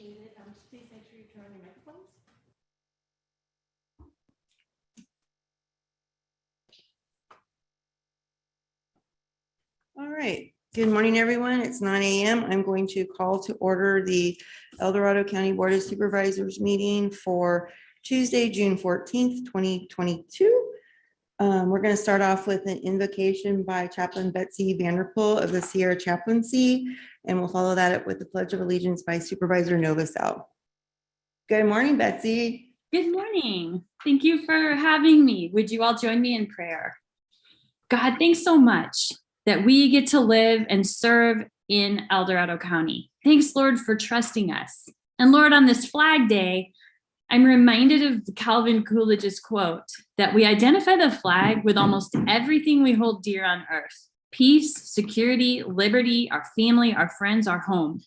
Please make sure you turn on your microphones. All right. Good morning, everyone. It's 9 a.m. I'm going to call to order the El Dorado County Board of Supervisors meeting for Tuesday, June 14th, 2022. We're going to start off with an invocation by Chaplain Betsy Vanderpool of the Sierra Chaplaincy, and we'll follow that up with the Pledge of Allegiance by Supervisor Novosel. Good morning, Betsy. Good morning. Thank you for having me. Would you all join me in prayer? God, thanks so much that we get to live and serve in El Dorado County. Thanks, Lord, for trusting us. And Lord, on this Flag Day, I'm reminded of Calvin Coolidge's quote that we identify the flag with almost everything we hold dear on earth: peace, security, liberty, our family, our friends, our home.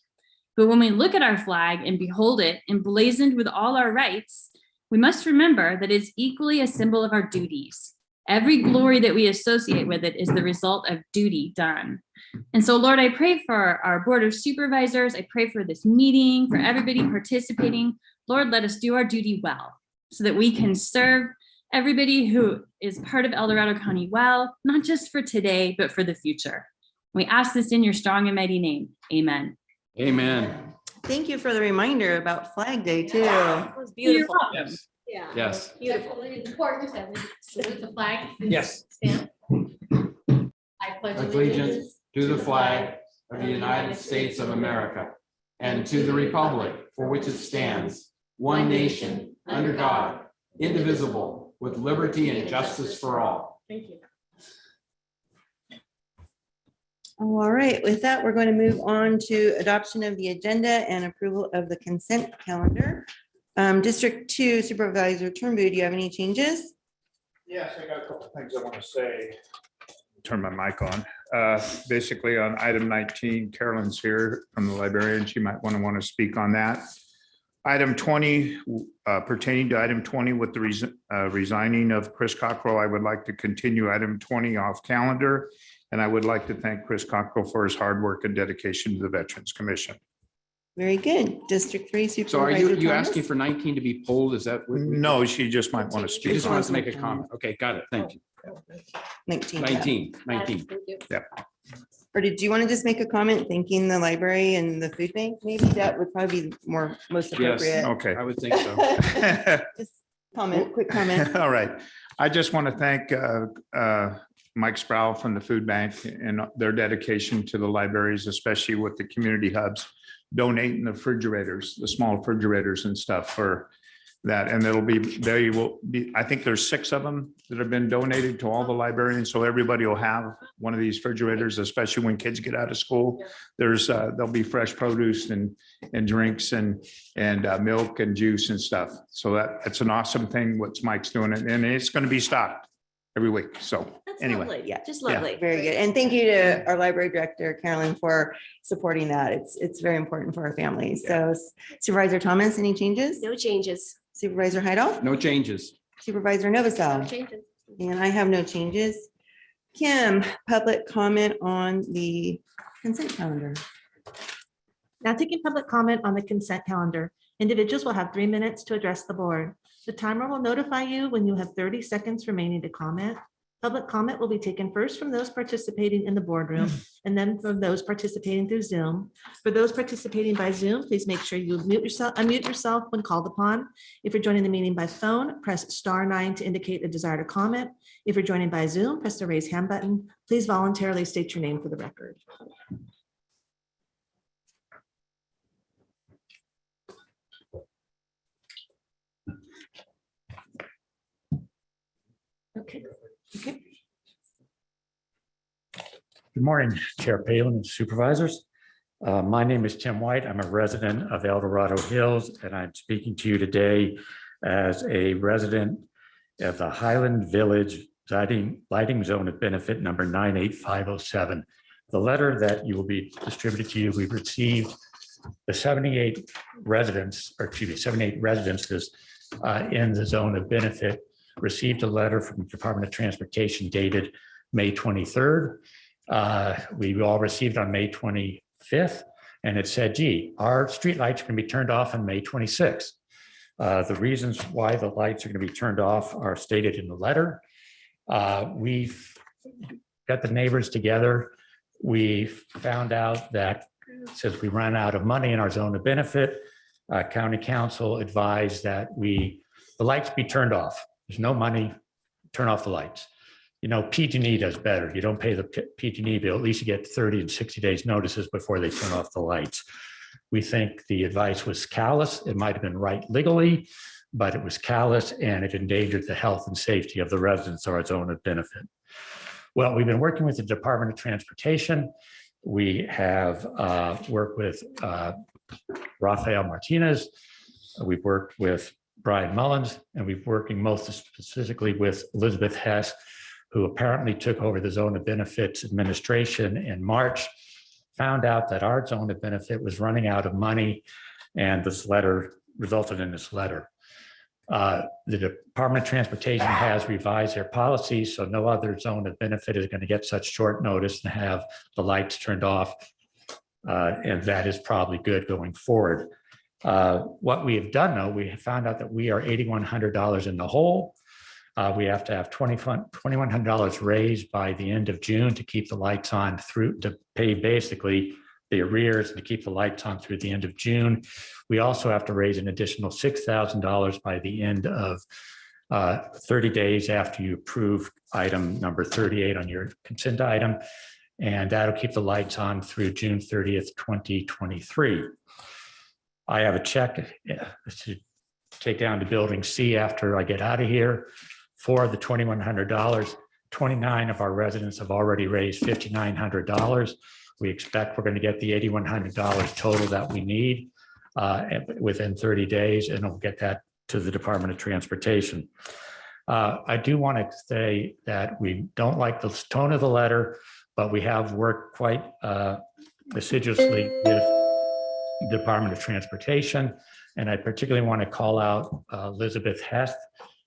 But when we look at our flag and behold it emblazoned with all our rights, we must remember that it's equally a symbol of our duties. Every glory that we associate with it is the result of duty done. And so, Lord, I pray for our Board of Supervisors. I pray for this meeting, for everybody participating. Lord, let us do our duty well so that we can serve everybody who is part of El Dorado County well, not just for today, but for the future. We ask this in your strong and mighty name. Amen. Amen. Thank you for the reminder about Flag Day, too. It was beautiful. Yes. Yeah. Yes. Beautiful. It's important that we salute the flag. Yes. Stand. I pledge Allegiance to the flag of the United States of America and to the republic for which it stands, one nation, under God, indivisible, with liberty and justice for all. Thank you. All right, with that, we're going to move on to adoption of the agenda and approval of the consent calendar. District 2 Supervisor Turnbull, do you have any changes? Yes, I got a couple of things I want to say. Turn my mic on. Basically on item 19, Carolyn's here from the librarian. She might want to speak on that. Item 20, pertaining to item 20 with the resigning of Chris Cockrell, I would like to continue item 20 off calendar. And I would like to thank Chris Cockrell for his hard work and dedication to the Veterans Commission. Very good. District 3 So are Supervisor you Thomas? asking for 19 to be pulled? Is that what? No, she just might want to She speak. just on wants it. to make a comment. Okay, got it. Thank you. 19. 19. Or did you want to just make a comment thanking the library and the food bank? Maybe that would probably be most appropriate. Okay. I would think so. Just comment, quick comment. All right. I just want to thank Mike Sproul from the food bank and their dedication to the libraries, especially with the community hubs, donating the refrigerators, the small refrigerators and stuff for that. And they will be, I think there's 6 of them that have been donated to all the librarians. So everybody will have one of these refrigerators, especially when kids get out of school. There'll be fresh produce and drinks and milk and juice and stuff. So that's an awesome thing what Mike's doing, and it's going to be stocked every week. So That's anyway. lovely. Yeah, just lovely. Very good. And thank you to our library director, Carolyn, for supporting that. It's very important for our families. So Supervisor Thomas, any changes? No changes. Supervisor Heidel? No changes. Supervisor No Novosel? changes. And I have no changes. Kim, public comment on the consent calendar. Now taking public comment on the consent calendar. Individuals will have 3 minutes to address the board. The timer will notify you when you have 30 seconds remaining to comment. Public comment will be taken first from those participating in the boardroom and then from those participating through Zoom. For those participating by Zoom, please make sure you unmute yourself when called upon. If you're joining the meeting by phone, press *9 to indicate a desire to comment. If you're joining by Zoom, press the raise hand button. Please voluntarily state your name for the record. Okay. Good morning, Chair Palin and supervisors. My name is Tim White. I'm a resident of El Dorado Hills, and I'm speaking to you today as a resident of the Highland Village Lighting Zone of Benefit number 98507. The letter that you will be distributed to you, we've received the 78 residences in the zone of benefit received a letter from the Department of Transportation dated May 23rd. We all received on May 25th And it said, gee, our streetlights are going to be turned off on May 26th. The reasons why the lights are going to be turned off are stated in the letter. We've got the neighbors together. We found out that since we ran out of money in our zone of benefit, county council advised that the lights be turned off. There's no money, turn off the lights. You know, PG&E does better. You don't pay the PG&E bill, at least you get 30 and 60 days notices before they turn off the lights. We think the advice was callous. It might have been right legally, but it was callous and it endangered the health and safety of the residents of our zone of benefit. Well, we've been working with the Department of Transportation. We have worked with Rafael Martinez. We've worked with Brian Mullins, and we've working most specifically with Elizabeth Hess, who apparently took over the zone of benefits administration in March, found out that our zone of benefit was running out of money, and this letter resulted in this letter. The Department of Transportation has revised their policies, so no other zone of benefit is going to get such short notice and have the lights turned off, and that is probably good going forward. What we have done, though, we have found out that we are $8,100 in the hole. We have to have $2,100 raised by the end of June to keep the lights on through, to pay basically the arrears and to keep the lights on through the end of June. We also have to raise an additional $6,000 by the end of 30 days after you approve item number 38 on your consent item. And that'll keep the lights on through June 30th, 2023. I have a check to take down to building C after I get out of here for the $2,100. 29 of our residents have already raised $5,900. We expect we're going to get the $8,100 total that we need within 30 days, and we'll get that to the Department of Transportation. I do want to say that we don't like the tone of the letter, but we have worked quite assiduously with the Department of Transportation. And I particularly want to call out Elizabeth Hess.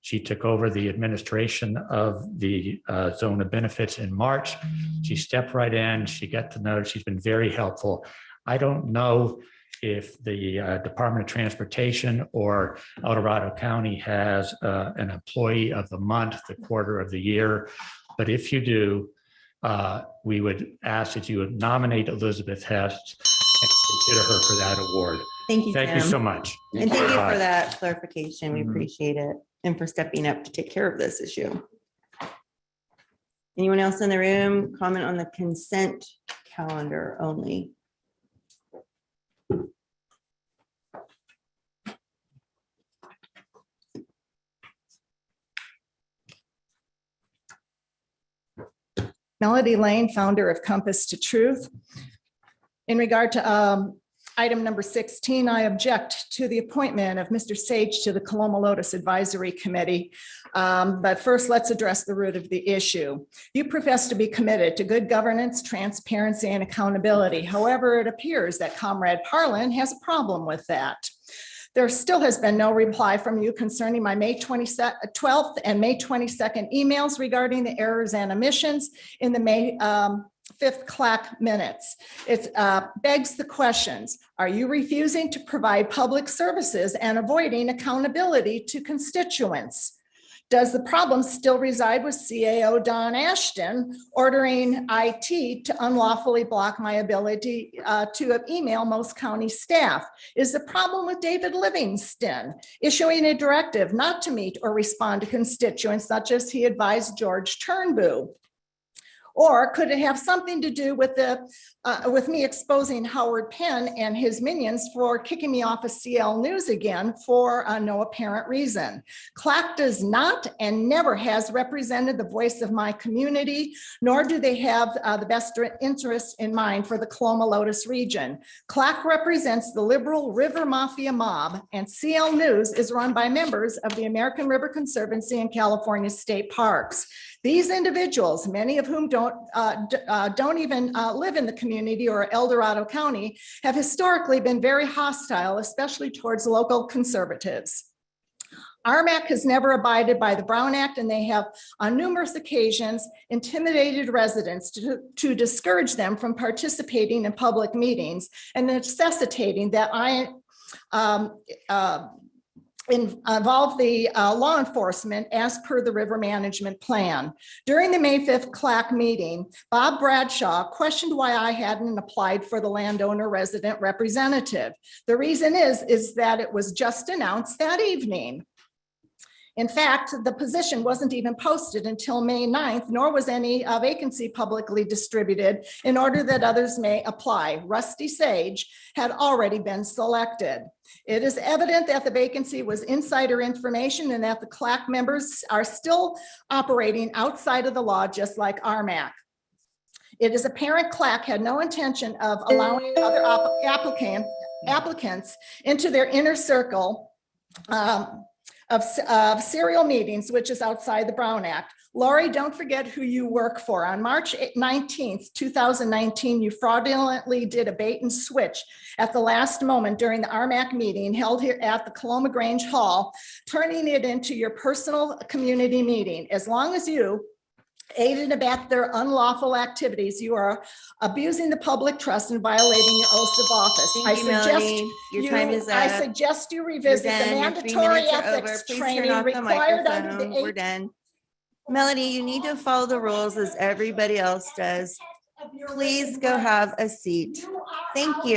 She took over the administration of the zone of benefits in March. She stepped right in. She got to know, she's been very helpful. I don't know if the Department of Transportation or El Dorado County has an employee of the month, the quarter of the year. But if you do, we would ask that you would nominate Elizabeth Hess and consider her for that award. Thank you, Thank you Tim. so much. And thank you Bye. for that clarification. We Mhm. appreciate it, and for stepping up to take care of this issue. Anyone else in the room comment on the consent calendar only? Melody Lane, founder of Compass to Truth. In regard to item number 16, I object to the appointment of Mr. Sage to the Coloma Lotus Advisory Committee. But first, let's address the root of the issue. You profess to be committed to good governance, transparency, and accountability. However, it appears that Comrade Parlin has a problem with that. There still has been no reply from you concerning my May 12th and May 22nd emails regarding the errors and omissions in the May 5th CLAC minutes. It begs the questions, are you refusing to provide public services and avoiding accountability to constituents? Does the problem still reside with CAO Don Ashton ordering IT to unlawfully block my ability to email most county staff? Is the problem with David Livingston issuing a directive not to meet or respond to constituents such as he advised George Turnbull? Or could it have something to do with with me exposing Howard Penn and his minions for kicking me off of CL News again for no apparent reason? CLAC does not and never has represented the voice of my community, nor do they have the best interests in mind for the Coloma Lotus region. CLAC represents the liberal river mafia mob, and CL News is run by members of the American River Conservancy and California State Parks. These individuals, many of whom don't even live in the community or El Dorado County, have historically been very hostile, especially towards local conservatives. RMAC has never abided by the Brown Act, and they have on numerous occasions intimidated residents to discourage them from participating in public meetings and necessitating that I involve the law enforcement as per the river management plan. During the May 5th CLAC meeting, Bob Bradshaw questioned why I hadn't applied for the landowner resident representative. The reason is that it was just announced that evening. In fact, the position wasn't even posted until May 9th, nor was any vacancy publicly distributed in order that others may apply. Rusty Sage had already been selected. It is evident that the vacancy was insider information and that the CLAC members are still operating outside of the law, just like RMAC. It is apparent CLAC had no intention of allowing other applicants into their inner circle of serial meetings, which is outside the Brown Act. Lori, don't forget who you work for. On March 19th, 2019, you fraudulently did a bait and switch at the last moment during the RMAC meeting held here at the Coloma Grange Hall, turning it into your personal community meeting. As long as you aid and abet their unlawful activities, you are abusing the public trust and violating your oaths of office. Thank you, Melanie. Your time is I up. suggest you revisit the You're done. Your 3 mandatory minutes are over. ethics Please turn training off the required under microphone. the We're done. Melanie, you need to follow the rules as everybody else does. Please go have a seat. Thank you.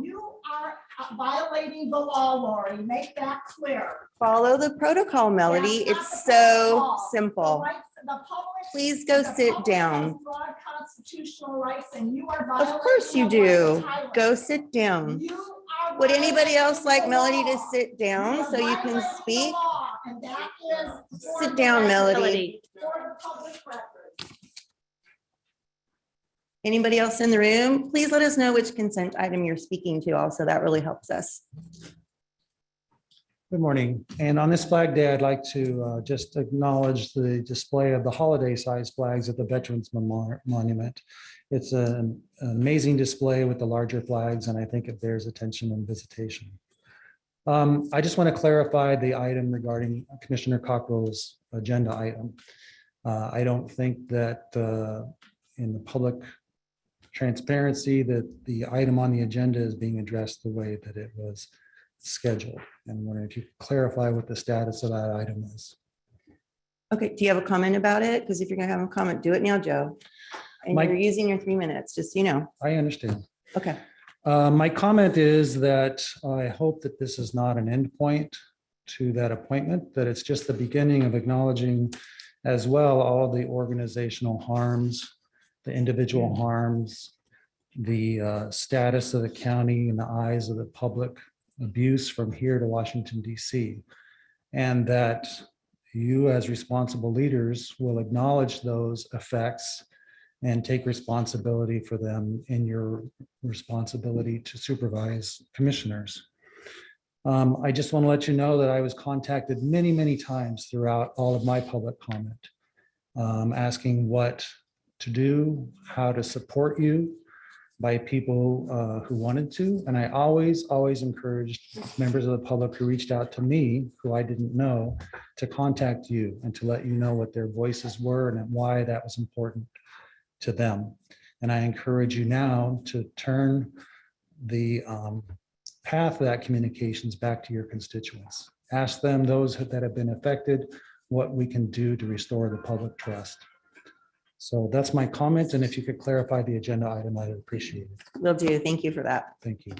You are violating the law, Lori. Make that clear. Follow the protocol, Melody. That's not It's the so protocol. simple. The rights of the public- Please go the sit public down. has broad constitutional rights, and you are Of violating course you the rights do. of Thailand. Go sit down. You are Would anybody else like violating Melody the to law. sit down You so you are can violating the speak? law, and that is for Sit the down, record. Melody. For the public record. Anybody else in the room? Please let us know which consent item you're speaking to also. That really helps us. Good morning. And on this Flag Day, I'd like to just acknowledge the display of the holiday-sized flags at the Veterans Monument. It's an amazing display with the larger flags, and I think it bears attention and visitation. I just want to clarify the item regarding Commissioner Cockrell's agenda item. I don't think that in the public transparency that the item on the agenda is being addressed the way that it was scheduled. And wondering if you could clarify what the status of that item is. Okay, do you have a comment about it? Because if you're gonna have a comment, do it now, Joe. And Mike- you're using your 3 minutes, just so you know. I understand. Okay. My comment is that I hope that this is not an endpoint to that appointment, that it's just the beginning of acknowledging as well all the organizational harms, the individual harms, the status of the county in the eyes of the public, abuse from here to Washington, D.C. And that you as responsible leaders will acknowledge those effects and take responsibility for them in your responsibility to supervise commissioners. I just want to let you know that I was contacted many, many times throughout all of my public comment, asking what to do, how to support you by people who wanted to. And I always encouraged members of the public who reached out to me, who I didn't know, to contact you and to let you know what their voices were and why that was important to them. And I encourage you now to turn the path of that communications back to your constituents. Ask them, those that have been affected, what we can do to restore the public trust. So that's my comment. And if you could clarify the agenda item, I'd appreciate it. Will do. Thank you for that. Thank you.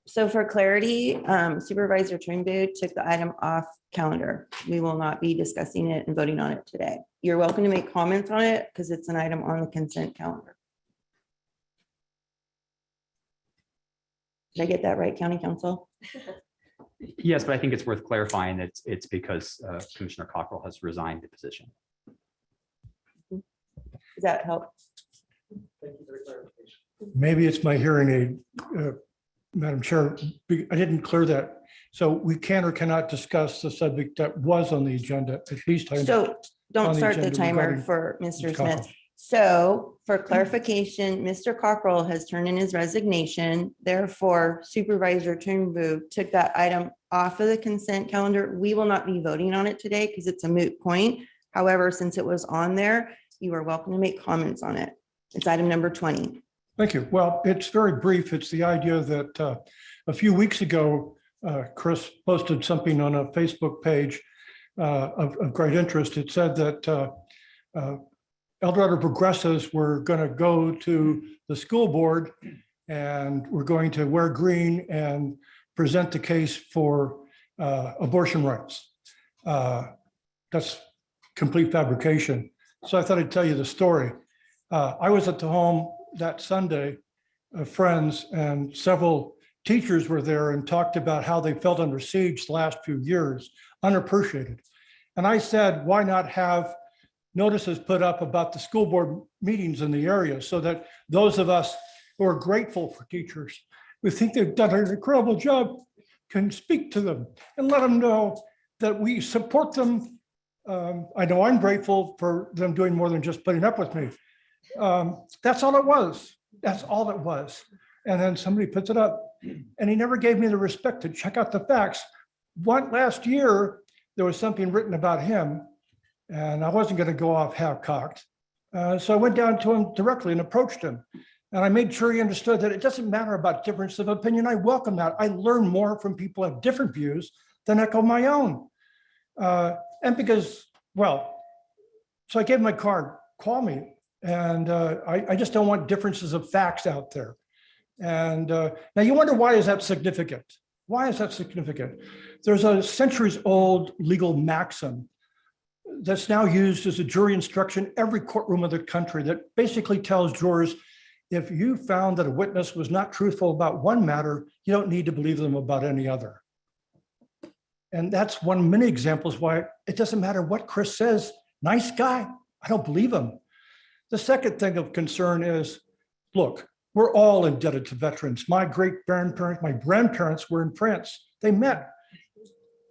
So for clarity, Supervisor Turnbull took the item off calendar. We will not be discussing it and voting on it today. You're welcome to make comments on it because it's an item on the consent calendar. Did I get that right, County Council? Yes, but I think it's worth clarifying that it's because Commissioner Cockrell has resigned the position. Does that help? Maybe it's my hearing aid, Madam Chair. I didn't clear that. So we can or cannot discuss the subject that was on the agenda, at least. So on don't the start the agenda timer regarding for Mr. Ms. Smith. Cockle. So for clarification, Mr. Cockrell has turned in his resignation. Therefore, Supervisor Turnbow took that item off of the consent calendar. We will not be voting on it today because it's a moot point. However, since it was on there, you are welcome to make comments on it. It's item number 20. Thank you. Well, it's very brief. It's the idea that a few weeks ago, Chris posted something on a Facebook page of great interest. It said that El Dorado progressives were going to go to the school board and we're going to wear green and present the case for abortion rights. That's complete fabrication. So I thought I'd tell you the story. I was at the home that Sunday of friends, and several teachers were there and talked about how they felt under siege the last few years, unappreciated. And I said, why not have notices put up about the school board meetings in the area so that those of us who are grateful for teachers, we think they've done an incredible job, can speak to them and let them know that we support them. I know I'm grateful for them doing more than just putting up with me. That's all it was. That's all it was. And then somebody puts it up and he never gave me the respect to check out the facts. Last year, there was something written about him and I wasn't going to go off half-cocked. So I went down to him directly and approached him. And I made sure he understood that it doesn't matter about difference of opinion. I welcome that. I learn more from people who have different views than echo my own. And because, well, so I gave him my card, call me. And I just don't want differences of facts out there. And now you wonder, why is that significant? Why is that significant? There's a centuries-old legal maxim that's now used as a jury instruction in every courtroom of the country that basically tells jurors, if you found that a witness was not truthful about one matter, you don't need to believe them about any other. And that's one of many examples why it doesn't matter what Chris says. Nice guy, I don't believe him. The second thing of concern is, look, we're all indebted to veterans. My great-grandparents, my grandparents were in France. They met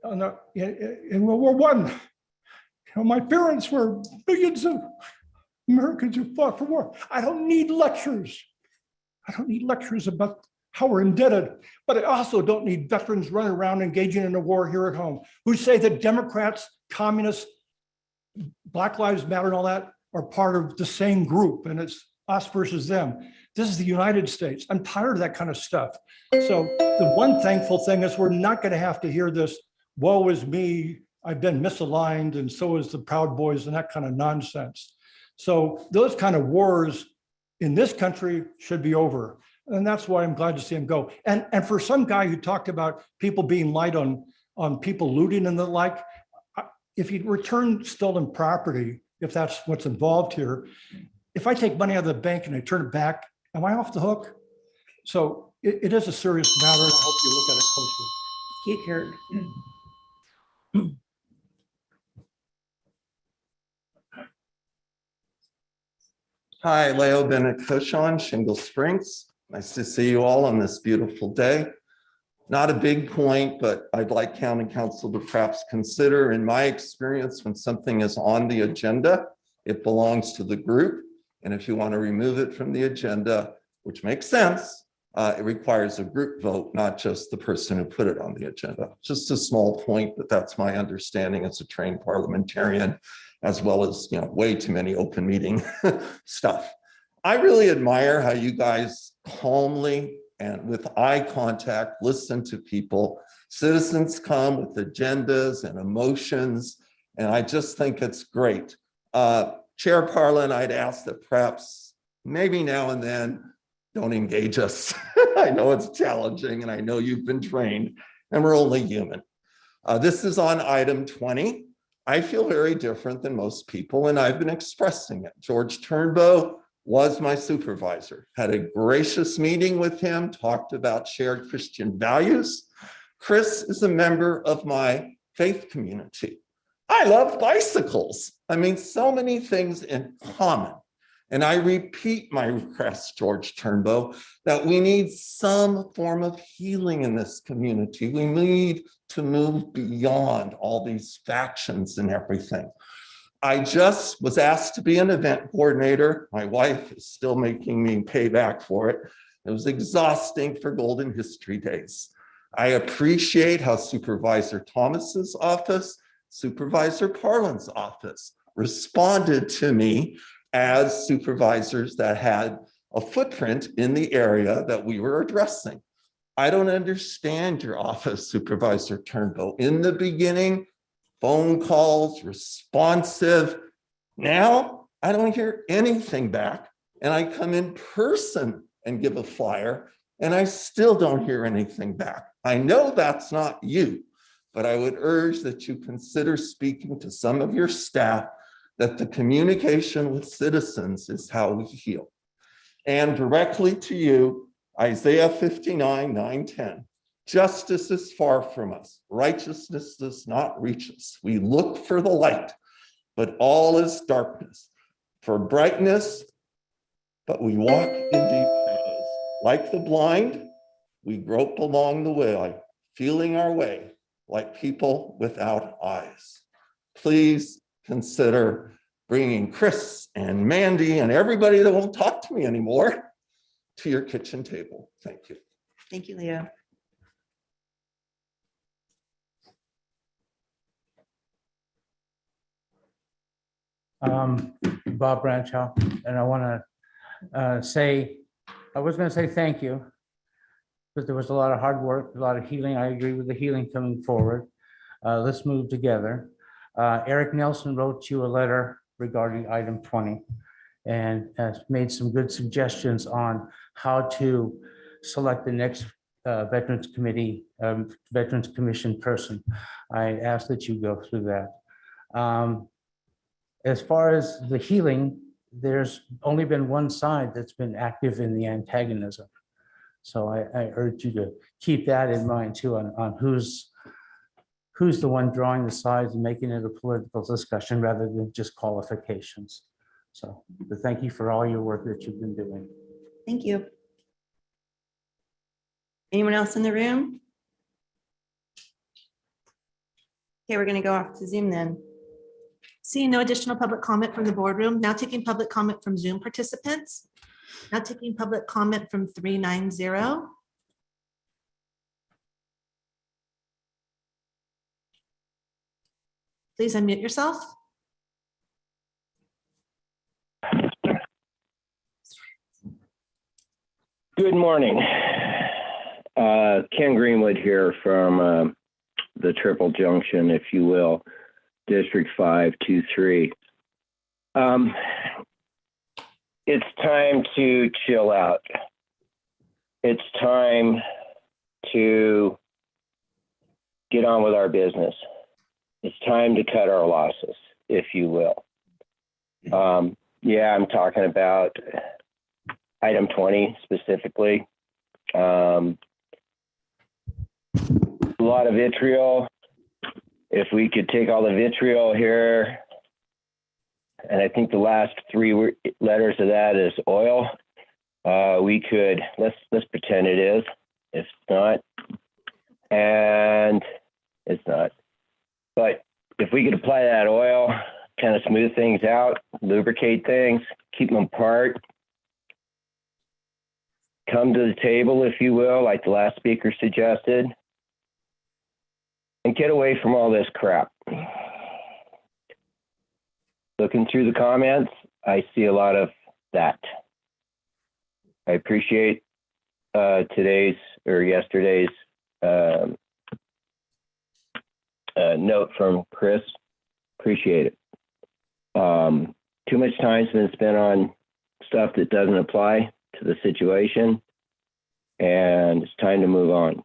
in World War I. My parents were millions of Americans who fought for war. I don't need lectures. I don't need lectures about how we're indebted, but I also don't need veterans running around engaging in a war here at home who say that Democrats, communists, Black Lives Matter and all that are part of the same group and it's us versus them. This is the United States. I'm tired of that kind of stuff. So the one thankful thing is we're not going to have to hear this, woe is me, I've been misaligned and so is the Proud Boys and that kind of nonsense. So those kind of wars in this country should be over. And that's why I'm glad to see him go. And for some guy who talked about people being light on people looting and the like, if you return stolen property, if that's what's involved here, if I take money out of the bank and I turn it back, am I off the hook? So it is a serious matter. And I hope you look at it closely. Cute Kurt. Hi, Leo Bennett Cushon, Shingle Springs. Nice to see you all on this beautiful day. Not a big point, but I'd like county council to perhaps consider, in my experience, when something is on the agenda, it belongs to the group. And if you want to remove it from the agenda, which makes sense, it requires a group vote, not just the person who put it on the agenda. Just a small point, but that's my understanding as a trained parliamentarian, as well as, way too many open meeting stuff. I really admire how you guys calmly and with eye contact listen to people. Citizens come with agendas and emotions, and I just think it's great. Chair Parlin, I'd ask that perhaps maybe now and then don't engage us. I know it's challenging and I know you've been trained and we're only human. This is on item 20. I feel very different than most people and I've been expressing it. George Turnbow was my supervisor, had a gracious meeting with him, talked about shared Christian values. Chris is a member of my faith community. I love bicycles. I mean, so many things in common. And I repeat my request, George Turnbow, that we need some form of healing in this community. We need to move beyond all these factions and everything. I just was asked to be an event coordinator. My wife is still making me pay back for it. It was exhausting for Golden History Days. I appreciate how Supervisor Thomas's office, Supervisor Parlin's office responded to me as supervisors that had a footprint in the area that we were addressing. I don't understand your office, Supervisor Turnbull. In the beginning, phone calls, responsive. Now, I don't hear anything back, and I come in person and give a flyer, and I still don't hear anything back. I know that's not you, but I would urge that you consider speaking to some of your staff that the communication with citizens is how we heal. And directly to you, Isaiah 59, 9-10. Justice is far from us. Righteousness does not reach us. We look for the light, but all is darkness. For brightness, but we walk in deep shadows. Like the blind, we grope along the way, feeling our way like people without eyes. Please consider bringing Chris and Mandy and everybody that won't talk to me anymore to your kitchen table. Thank you. Thank you, Leo. Bob Branchow, and I want to say, I was going to say thank you, because there was a lot of hard work, a lot of healing. I agree with the healing coming forward. Let's move together. Eric Nelson wrote you a letter regarding item 20 and has made some good suggestions on how to select the next Veterans Committee, Veterans Commission person. I ask that you go through that. As far as the healing, there's only been one side that's been active in the antagonism. So I urge you to keep that in mind too, on who's the one drawing the sides and making it a political discussion rather than just qualifications. So but thank you for all your work that you've been doing. Thank you. Anyone else in the room? Okay, we're going to go off to Zoom then. Seeing no additional public comment from the boardroom, now taking public comment from Zoom participants. Now taking public comment from 390. Please unmute yourself. Good morning. Ken Greenwood here from the Triple Junction, if you will, District 523. It's time to chill out. It's time to get on with our business. It's time to cut our losses, if you will. Yeah, I'm talking about item 20 specifically. A lot of vitriol. If we could take all the vitriol here, and I think the last three letters of that is oil, we could, let's pretend it is. It's not, and it's not. But if we could apply that oil, kind of smooth things out, lubricate things, keep them apart, come to the table, if you will, like the last speaker suggested, and get away from all this crap. Looking through the comments, I see a lot of that. I appreciate today's or yesterday's note from Chris. Appreciate it. Too much time's been spent on stuff that doesn't apply to the situation, and it's time to move on.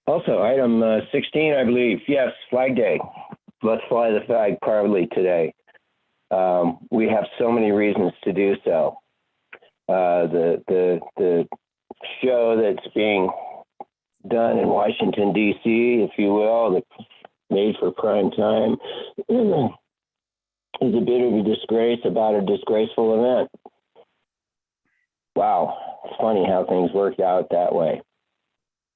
Also, item 16, I believe, yes, Flag Day. Let's fly the flag proudly today. We have so many reasons to do so. The show that's being done in Washington, D.C., if you will, that's made for prime time, is a bit of a disgrace about a disgraceful event. Wow, it's funny how things worked out that way.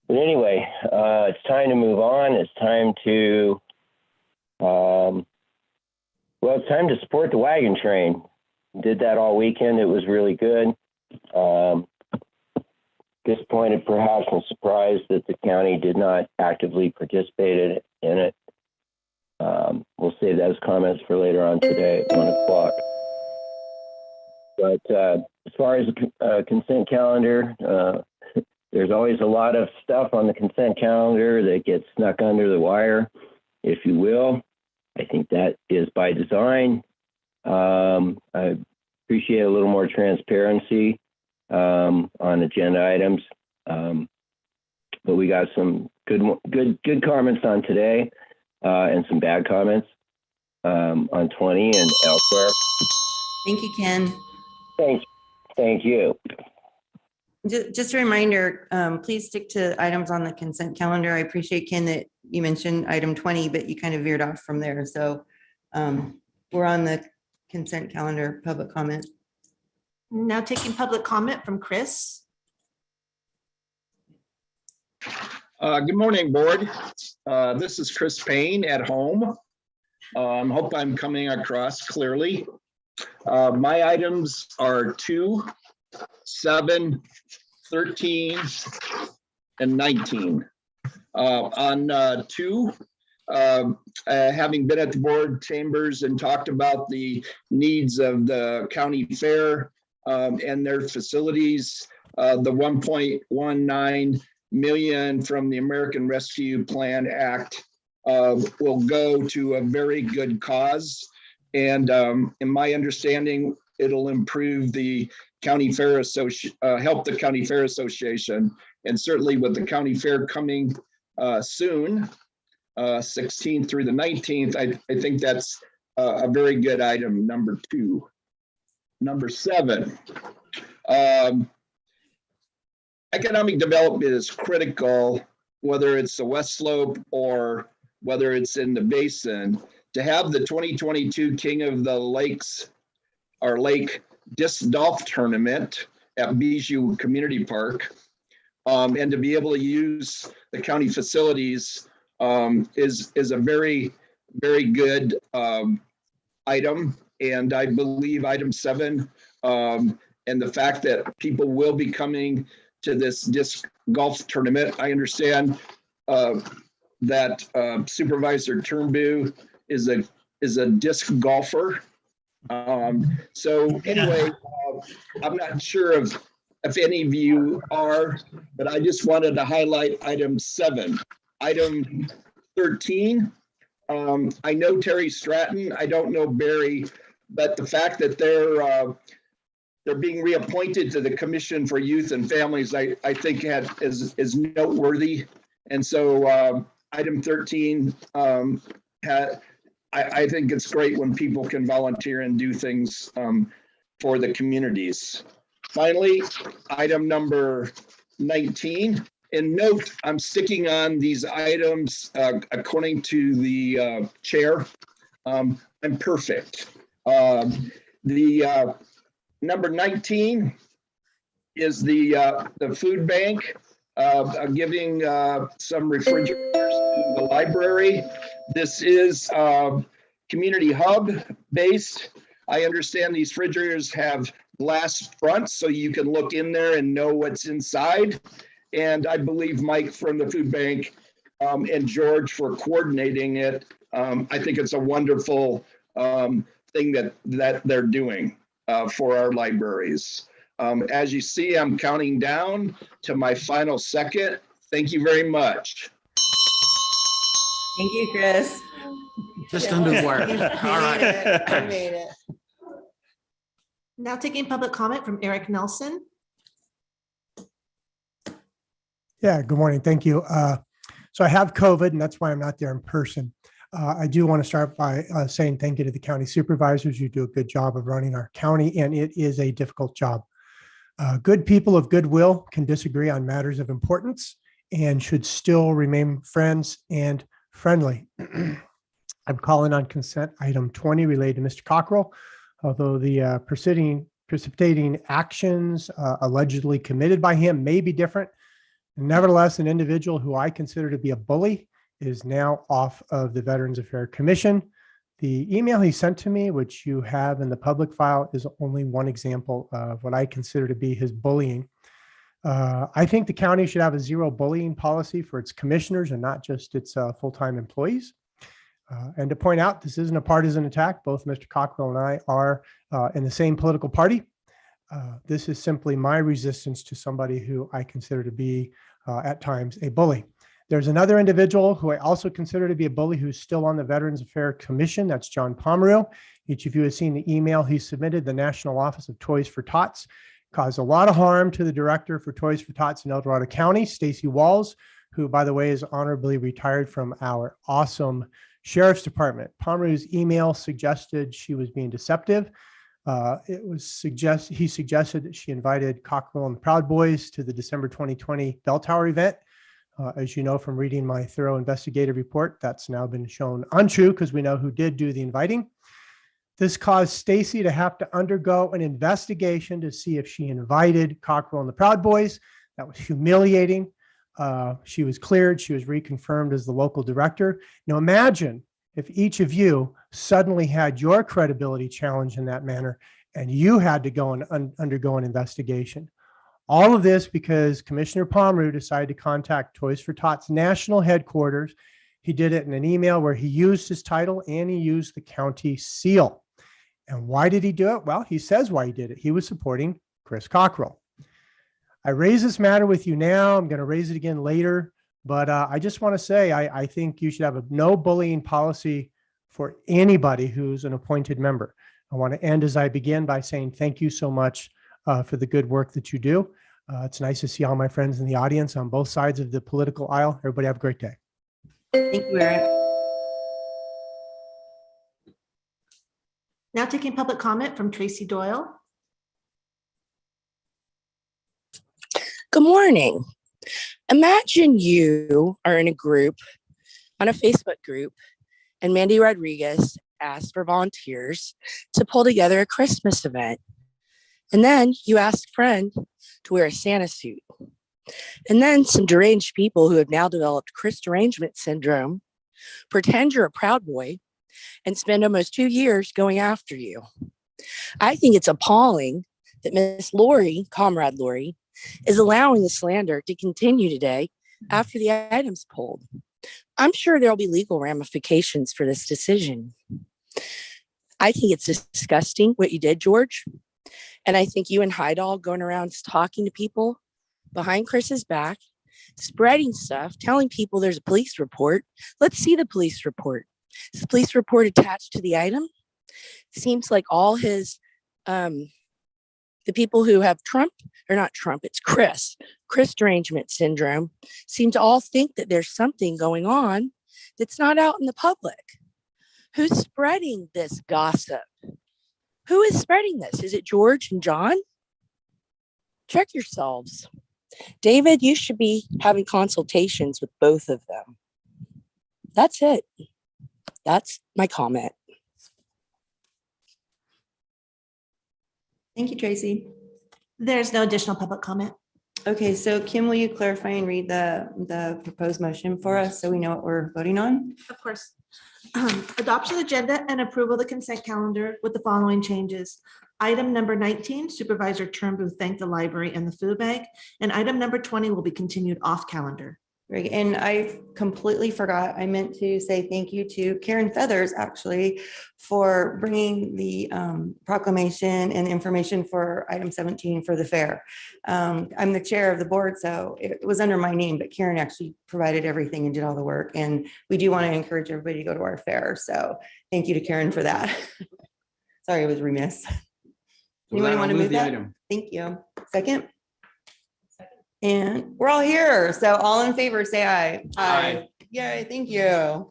But anyway, it's time to move on. It's time to Well, it's time to support the wagon train. Did that all weekend. It was really good. Disappointed perhaps and surprised that the county did not actively participate in it. We'll save those comments for later on today at 1 o'clock. But as far as the consent calendar, there's always a lot of stuff on the consent calendar that gets snuck under the wire, if you will. I think that is by design. I appreciate a little more transparency on agenda items. But we got some good comments on today and some bad comments on 20 and elsewhere. Thank you, Ken. Thank you. Just a reminder, please stick to items on the consent calendar. I appreciate, Ken, that you mentioned item 20, but you kind of veered off from there. So we're on the consent calendar, public comment. Now taking public comment from Chris. Good morning, board. This is Chris Payne at home. Hope I'm coming across clearly. My items are 2, 7, 13, and 19. On 2, having been at the board chambers and talked about the needs of the county fair and their facilities, the 1.19 million from the American Rescue Plan Act will go to a very good cause. And in my understanding, it'll improve the county fair help the county fair association. And certainly with the county fair coming soon, 16th through the 19th, I think that's a very good item, number 2. Number 7, economic development is critical, whether it's the West Slope or whether it's in the basin. To have the 2022 King of the Lakes or Lake Disc Golf Tournament at Bijou Community Park, and to be able to use the county facilities is a very, very good item. And I believe item 7 and the fact that people will be coming to this disc golf tournament. I understand that Supervisor Turnbull is a disc golfer. So anyway, I'm not sure if any of you are, but I just wanted to highlight item 7. Item 13, I know Terry Stratton, I don't know Barry, but the fact that they're being reappointed to the Commission for Youth and Families, I think is noteworthy. And so item 13, I think it's great when people can volunteer and do things for the communities. Finally, item number 19. And note, I'm sticking on these items according to the chair. I'm perfect. The number 19 is the food bank giving some refrigerators to the library. This is community hub based. I understand these refrigerators have glass fronts so you can look in there and know what's inside. And I believe Mike from the food bank and George for coordinating it. I think it's a wonderful thing that they're doing for our libraries. As you see, I'm counting down to my final second. Thank you very much. Thank you, Chris. Just under the wire. You made All right. it. You made it. Now taking public comment from Eric Nelson. Yeah, good morning. Thank you. So I have COVID and that's why I'm not there in person. I do want to start by saying thank you to the county supervisors. You do a good job of running our county and it is a difficult job. Good people of goodwill can disagree on matters of importance and should still remain friends and friendly. I'm calling on consent item 20 related to Mr. Cockrell. Although the precipitating actions allegedly committed by him may be different, nevertheless, an individual who I consider to be a bully is now off of the Veterans Affairs Commission. The email he sent to me, which you have in the public file, is only one example of what I consider to be his bullying. I think the county should have a zero bullying policy for its commissioners and not just its full-time employees. And to point out, this isn't a partisan attack. Both Mr. Cockrell and I are in the same political party. This is simply my resistance to somebody who I consider to be at times a bully. There's another individual who I also consider to be a bully who's still on the Veterans Affairs Commission. That's John Pomeroy. Each of you has seen the email he submitted. The National Office of Toys for Tots caused a lot of harm to the director for Toys for Tots in El Dorado County, Stacy Walls, who, by the way, is honorably retired from our awesome Sheriff's Department. Pomeroy's email suggested she was being deceptive. He suggested that she invited Cockrell and the Proud Boys to the December 2020 Bell Tower event. As you know from reading my thorough investigative report, that's now been shown untrue because we know who did do the inviting. This caused Stacy to have to undergo an investigation to see if she invited Cockrell and the Proud Boys. That was humiliating. She was cleared. She was reconfirmed as the local director. Now imagine if each of you suddenly had your credibility challenged in that manner and you had to go and undergo an investigation. All of this because Commissioner Pomeroy decided to contact Toys for Tots national headquarters. He did it in an email where he used his title and he used the county seal. And why did he do it? Well, he says why he did it. He was supporting Chris Cockrell. I raise this matter with you now. I'm going to raise it again later. But I just want to say, I think you should have a no bullying policy for anybody who's an appointed member. I want to end as I begin by saying thank you so much for the good work that you do. It's nice to see all my friends in the audience on both sides of the political aisle. Everybody have a great day. Thank you, Eric. Now taking public comment from Tracy Doyle. Good morning. Imagine you are in a group, on a Facebook group, and Mandy Rodriguez asked for volunteers to pull together a Christmas event. And then you ask a friend to wear a Santa suit. And then some deranged people who have now developed Chris derangement syndrome pretend you're a Proud Boy and spend almost 2 years going after you. I think it's appalling that Miss Lori, Comrade Lori, is allowing the slander to continue today after the items pulled. I'm sure there'll be legal ramifications for this decision. I think it's disgusting what you did, George. And I think you and Heidel going around talking to people behind Chris's back, spreading stuff, telling people there's a police report. Let's see the police report. Is the police report attached to the item? Seems like all his, the people who have it's Chris derangement syndrome, seem to all think that there's something going on that's not out in the public. Who's spreading this gossip? Who is spreading this? Is it George and John? Check yourselves. David, you should be having consultations with both of them. That's it. That's my comment. Thank you, Tracy. There's no additional public comment. Okay, so Kim, will you clarify and read the proposed motion for us so we know what we're voting on? Of course. Adoption of the agenda and approval of the consent calendar with the following changes. Item number 19, Supervisor Turnbull thanked the library and the food bank. And item number 20 will be continued off calendar. Right, and I completely forgot. I meant to say thank you to Karen Feathers, actually, for bringing the proclamation and information for item 17 for the fair. I'm the chair of the board, so it was under my name, but Karen actually provided everything and did all the work. And we do want to encourage everybody to go to our fair. So thank you to Karen for that. Sorry, I was remiss. Anybody want to move that? Item. Thank you. Second? And we're all here. So all in favor, say aye. Aye. Yay, thank you.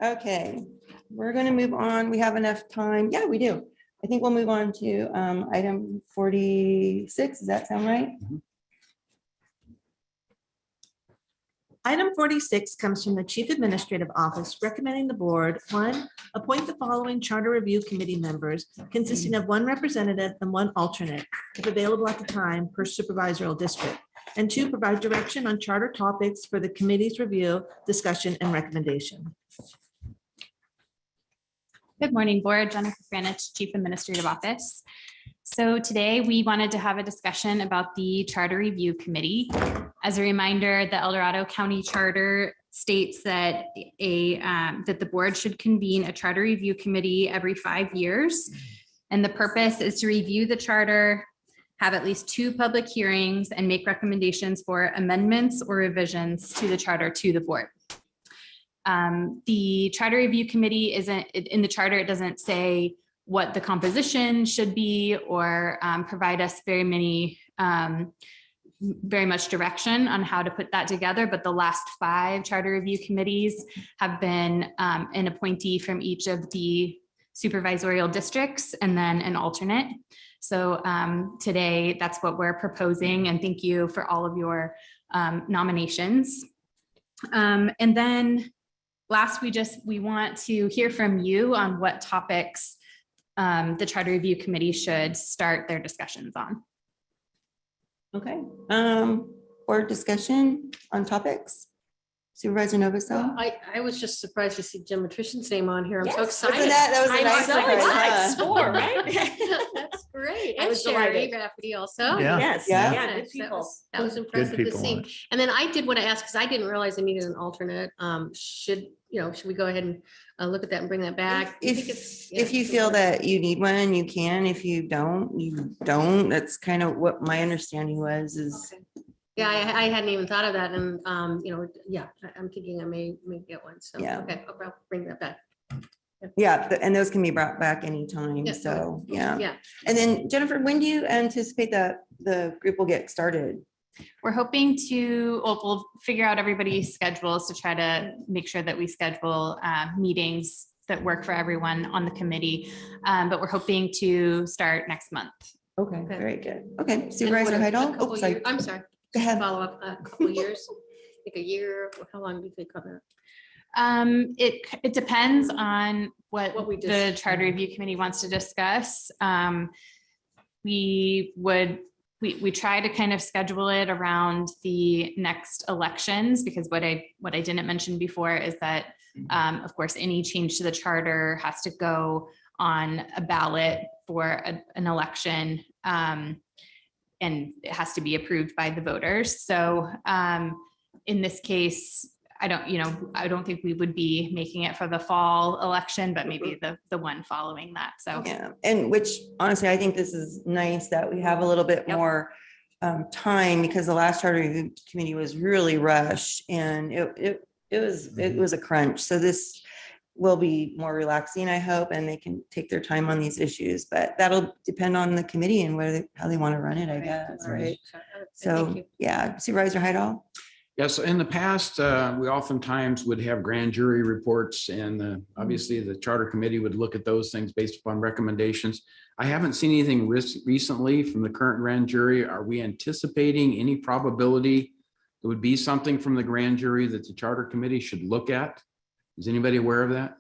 Okay, we're going to move on. We have enough time. Yeah, we do. I think we'll move on to item 46. Does that sound right? Item 46 comes from the Chief Administrative Office recommending the board, 1, appoint the following Charter Review Committee members consisting of 1 representative and 1 alternate, if available at the time per supervisorial district. And 2, provide direction on charter topics for the committee's review, discussion, and recommendation. Good morning, Board. Jennifer Franich, Chief Administrative Office. So today we wanted to have a discussion about the Charter Review Committee. As a reminder, the El Dorado County Charter states that that the board should convene a Charter Review Committee every 5 years. And the purpose is to review the charter, have at least 2 public hearings, and make recommendations for amendments or revisions to the charter to the board. The Charter Review Committee isn't, in the charter, it doesn't say what the composition should be or provide us very much direction on how to put that together. But the last 5 Charter Review Committees have been an appointee from each of the supervisorial districts and then an alternate. So today, that's what we're proposing, and thank you for all of your nominations. And then last, we want to hear from you on what topics the Charter Review Committee should start their discussions on. Okay, board discussion on topics. Supervisor Novosel. I was just surprised to see Jim Matrician's name on here. I'm so Yes, excited. wasn't that was a I'm nice so surprise, excited. huh? Score, right? That's great. I And was Sherry delighted. Rafferty also. Yeah. Yes, Yeah. yeah, good That people. was impressive to people on see. it. And then I did want to ask, because I didn't realize I needed an alternate. Should we go ahead and look at that and bring that back? I think it's- If yeah, you feel that you need one, you can. If you don't, you don't. That's kind of what my understanding was, is. Okay. Yeah, I hadn't even thought of that. And, yeah, I'm thinking I may get one. So, Yeah. okay, I'll bring that back. Yeah, and those can be brought back anytime, Yeah, so, yeah. Yeah. And then Jennifer, when do you anticipate that the group will get started? We're hoping to, we'll figure out everybody's schedules to try to make sure that we schedule meetings that work for everyone on the committee. But we're hoping to start next month. Okay, Okay. very good. Okay, And Supervisor what, a Heidel? couple Oh, sorry. years- I'm sorry. Go ahead. Follow up a couple of years, like a year. How long do you think on that? It depends on what we the just- Charter Review Committee wants to discuss. We try to kind of schedule it around the next elections, because what I didn't mention before is that, of course, any change to the charter has to go on a ballot for an election. And it has to be approved by the voters. So in this case, I don't think we would be making it for the fall election, but maybe the one following that. So Yeah, and which honestly, I think this is nice that we have a little bit Yep. more time, because the last Charter Review Committee was really rushed and it was a crunch. So this will be more relaxing, I hope, and they can take their time on these issues, but that'll depend on the committee and how they want to run it, I guess, right? So, Thank you. yeah, Supervisor Heidel? Yes, in the past, we oftentimes would have grand jury reports, and obviously the charter committee would look at those things based upon recommendations. I haven't seen anything recently from the current grand jury. Are we anticipating any probability there would be something from the grand jury that the charter committee should look at? Is anybody aware of that?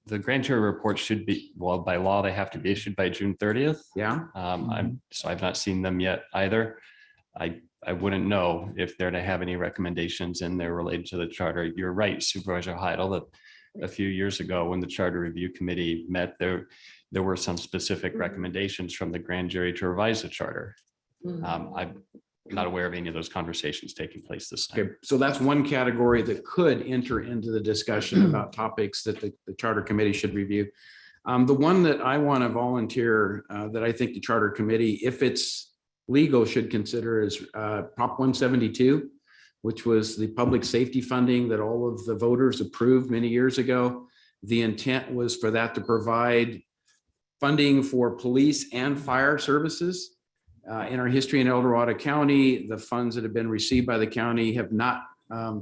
The grand jury report should be, well, by law, they have to be issued by June 30th. Yeah. I've not seen them yet either. I wouldn't know if they're to have any recommendations in there related to the charter. You're right, Supervisor Heidel, that a few years ago when the Charter Review Committee met, there were some specific recommendations from the grand jury to revise the charter. I'm not aware of any of those conversations taking place this time. Okay, so that's one category that could enter into the discussion about topics that the charter committee should review. The one that I want to volunteer that I think the charter committee, if it's legal, should consider is Prop 172, which was the public safety funding that all of the voters approved many years ago. The intent was for that to provide funding for police and fire services. In our history in El Dorado County, the funds that have been received by the county have not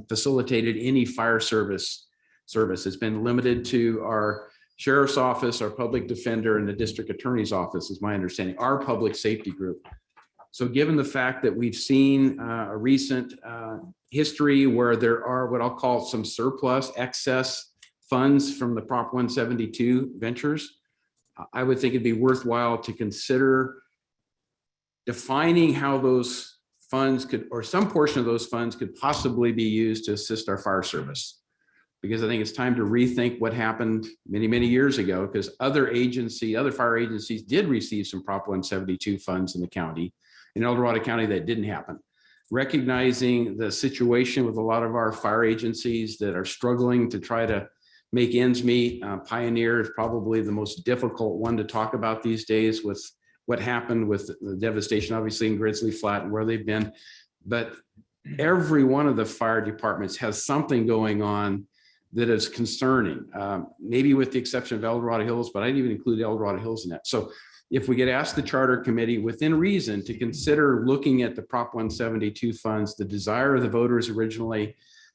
facilitated any fire service. It's been limited to our sheriff's office, our public defender, and the district attorney's office, is my understanding, our public safety group. So given the fact that we've seen a recent history where there are what I'll call some surplus excess funds from the Prop 172 ventures, I would think it'd be worthwhile to consider defining how those funds could, or some portion of those funds could possibly be used to assist our fire service. Because I think it's time to rethink what happened many, many years ago, because other fire agencies did receive some Prop 172 funds in the county. In El Dorado County, that didn't happen. Recognizing the situation with a lot of our fire agencies that are struggling to try to make ends meet. Pioneer is probably the most difficult one to talk about these days with what happened with the devastation, obviously in Grizzly Flat and where they've been. But every one of the fire departments has something going on that is concerning, maybe with the exception of El Dorado Hills, but I didn't even include El Dorado Hills in that. So if we could ask the charter committee within reason to consider looking at the Prop 172 funds, the desire of the voters originally,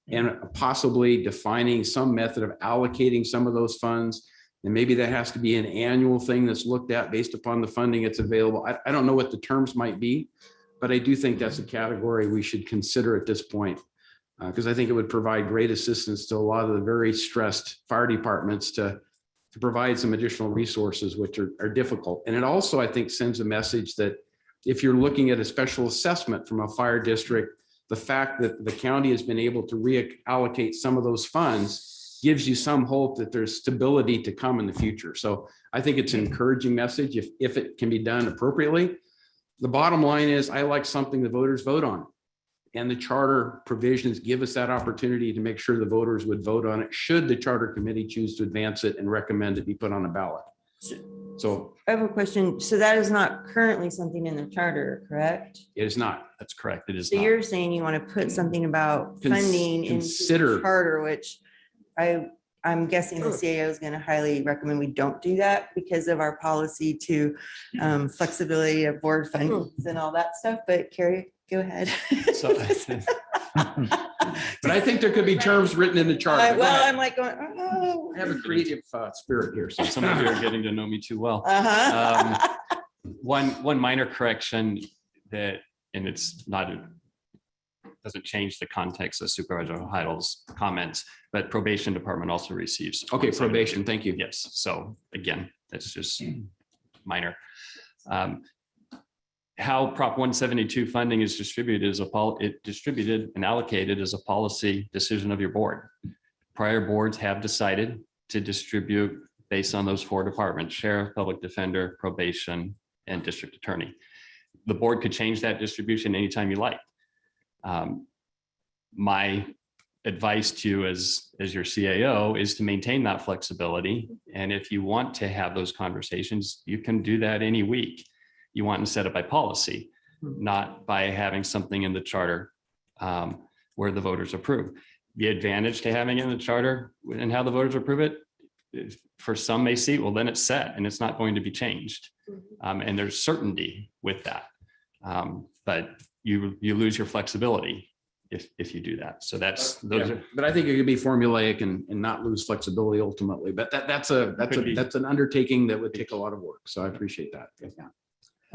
and possibly defining some method of allocating some of those funds. And maybe that has to be an annual thing that's looked at based upon the funding that's available. I don't know what the terms might be, but I do think that's a category we should consider at this point. Because I think it would provide great assistance to a lot of the very stressed fire departments to provide some additional resources, which are difficult. And it also, I think, sends a message that if you're looking at a special assessment from a fire district, the fact that the county has been able to reallocate some of those funds gives you some hope that there's stability to come in the future. So I think it's an encouraging message if it can be done appropriately. The bottom line is I like something the voters vote on. And the charter provisions give us that opportunity to make sure the voters would vote on it should the charter committee choose to advance it and recommend it be put on a ballot. So I have a question. So that is not currently something in the charter, correct? it is not. That's correct. It is So not. you're saying you want to put something about funding into consider- the charter, which I'm guessing the CAO is going to highly recommend we don't do that because of our policy to flexibility of board funds and all that stuff. But Carrie, go ahead. So- But I think there could be terms written in the charter. Go Well, ahead. I'm like going, oh. I have a creative spirit here. So some of you are getting to know me too well. Uh-huh. One minor correction that, and it's not, doesn't change the context of Supervisor Heidel's comments, but probation department also receives. Okay, probation, thank you. Yes, so again, that's just minor. How Prop 172 funding is distributed is distributed and allocated as a policy decision of your board. Prior boards have decided to distribute based on those four departments: sheriff, public defender, probation, and district attorney. The board could change that distribution anytime you like. My advice to you as your CAO is to maintain that flexibility. And if you want to have those conversations, you can do that any week. You want to set it by policy, not by having something in the charter where the voters approve. The advantage to having it in the charter and how the voters approve it, for some may see, well, then it's set and it's not going to be changed. And there's certainty with that. But you lose your flexibility if you do that. So that's those are. But I think it could be formulaic and not lose flexibility ultimately. But that's an undertaking that would take a lot of work. So I appreciate that. Yeah.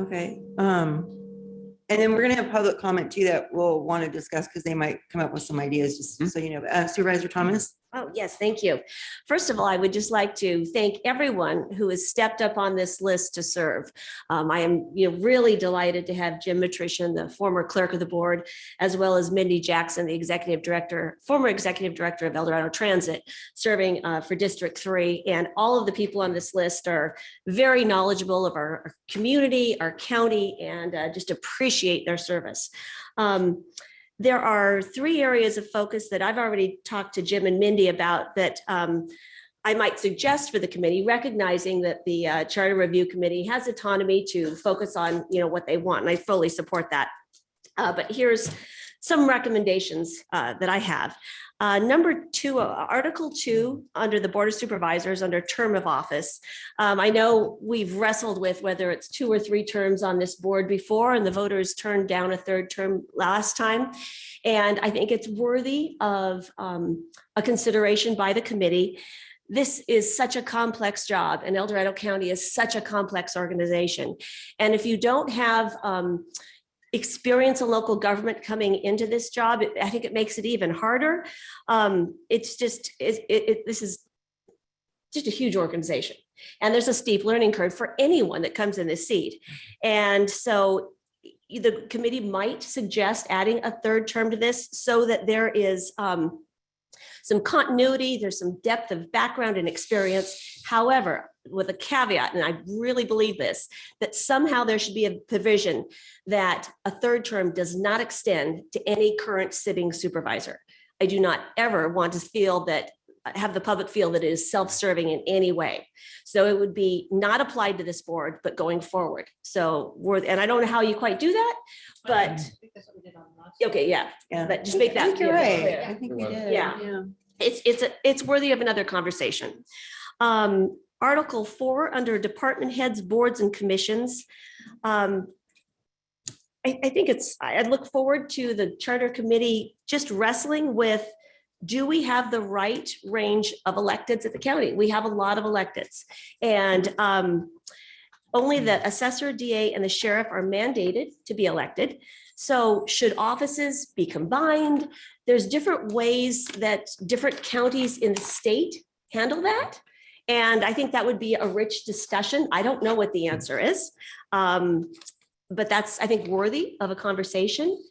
Okay. And then we're going to have public comment too that we'll want to discuss because they might come up with some ideas, just so you know. Supervisor Thomas. Oh, yes, thank you. First of all, I would just like to thank everyone who has stepped up on this list to serve. I am really delighted to have Jim Matrician, the former clerk of the board, as well as Mindy Jackson, the former executive director of El Dorado Transit, serving for District 3. And all of the people on this list are very knowledgeable of our community, our county, and just appreciate their service. There are 3 areas of focus that I've already talked to Jim and Mindy about that I might suggest for the committee, recognizing that the Charter Review Committee has autonomy to focus on what they want, and I fully support that. But here's some recommendations that I have. Number 2, Article 2 under the Board of Supervisors under term of office. I know we've wrestled with whether it's 2 or 3 terms on this board before, and the voters turned down a 3rd term last time. And I think it's worthy of a consideration by the committee. This is such a complex job, and El Dorado County is such a complex organization. And if you don't have experience in local government coming into this job, I think it makes it even harder. It's just, this is just a huge organization. And there's a steep learning curve for anyone that comes in this seat. And so the committee might suggest adding a third term to this so that there is some continuity, there's some depth of background and experience. However, with a caveat, and I really believe this, that somehow there should be a provision that a third term does not extend to any current sitting supervisor. I do not ever want to have the public feel that it is self-serving in any way. So it would be not applied to this board, but going forward. So and I don't know how you quite do that, but okay, yeah. But just make that. I think you're right. clear. I think we did. Yeah. It's worthy of another conversation. Article 4 under department heads, boards and commissions. I think I look forward to the charter committee just wrestling with, do we have the right range of electeds at the county? We have a lot of electeds, and only the assessor, DA, and the sheriff are mandated to be elected. So should offices be combined? There's different ways that different counties in the state handle that. And I think that would be a rich discussion. I don't know what the answer is, but that's, I think, worthy of a conversation.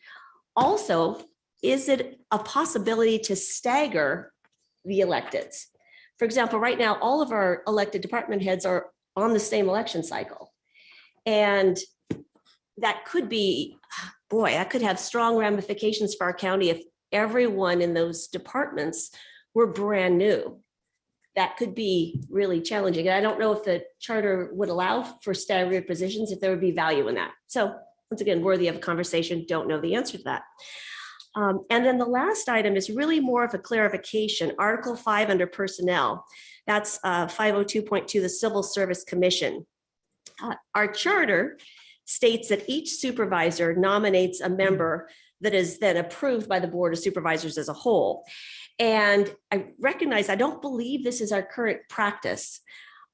Also, is it a possibility to stagger the electeds? For example, right now, all of our elected department heads are on the same election cycle. And that could be, boy, that could have strong ramifications for our county if everyone in those departments were brand new. That could be really challenging. And I don't know if the charter would allow for staggered positions, if there would be value in that. So once again, worthy of a conversation, don't know the answer to that. And then the last item is really more of a clarification. Article 5 under personnel, that's 502.2, the Civil Service Commission. Our charter states that each supervisor nominates a member that is then approved by the Board of Supervisors as a whole. And I recognize, I don't believe this is our current practice.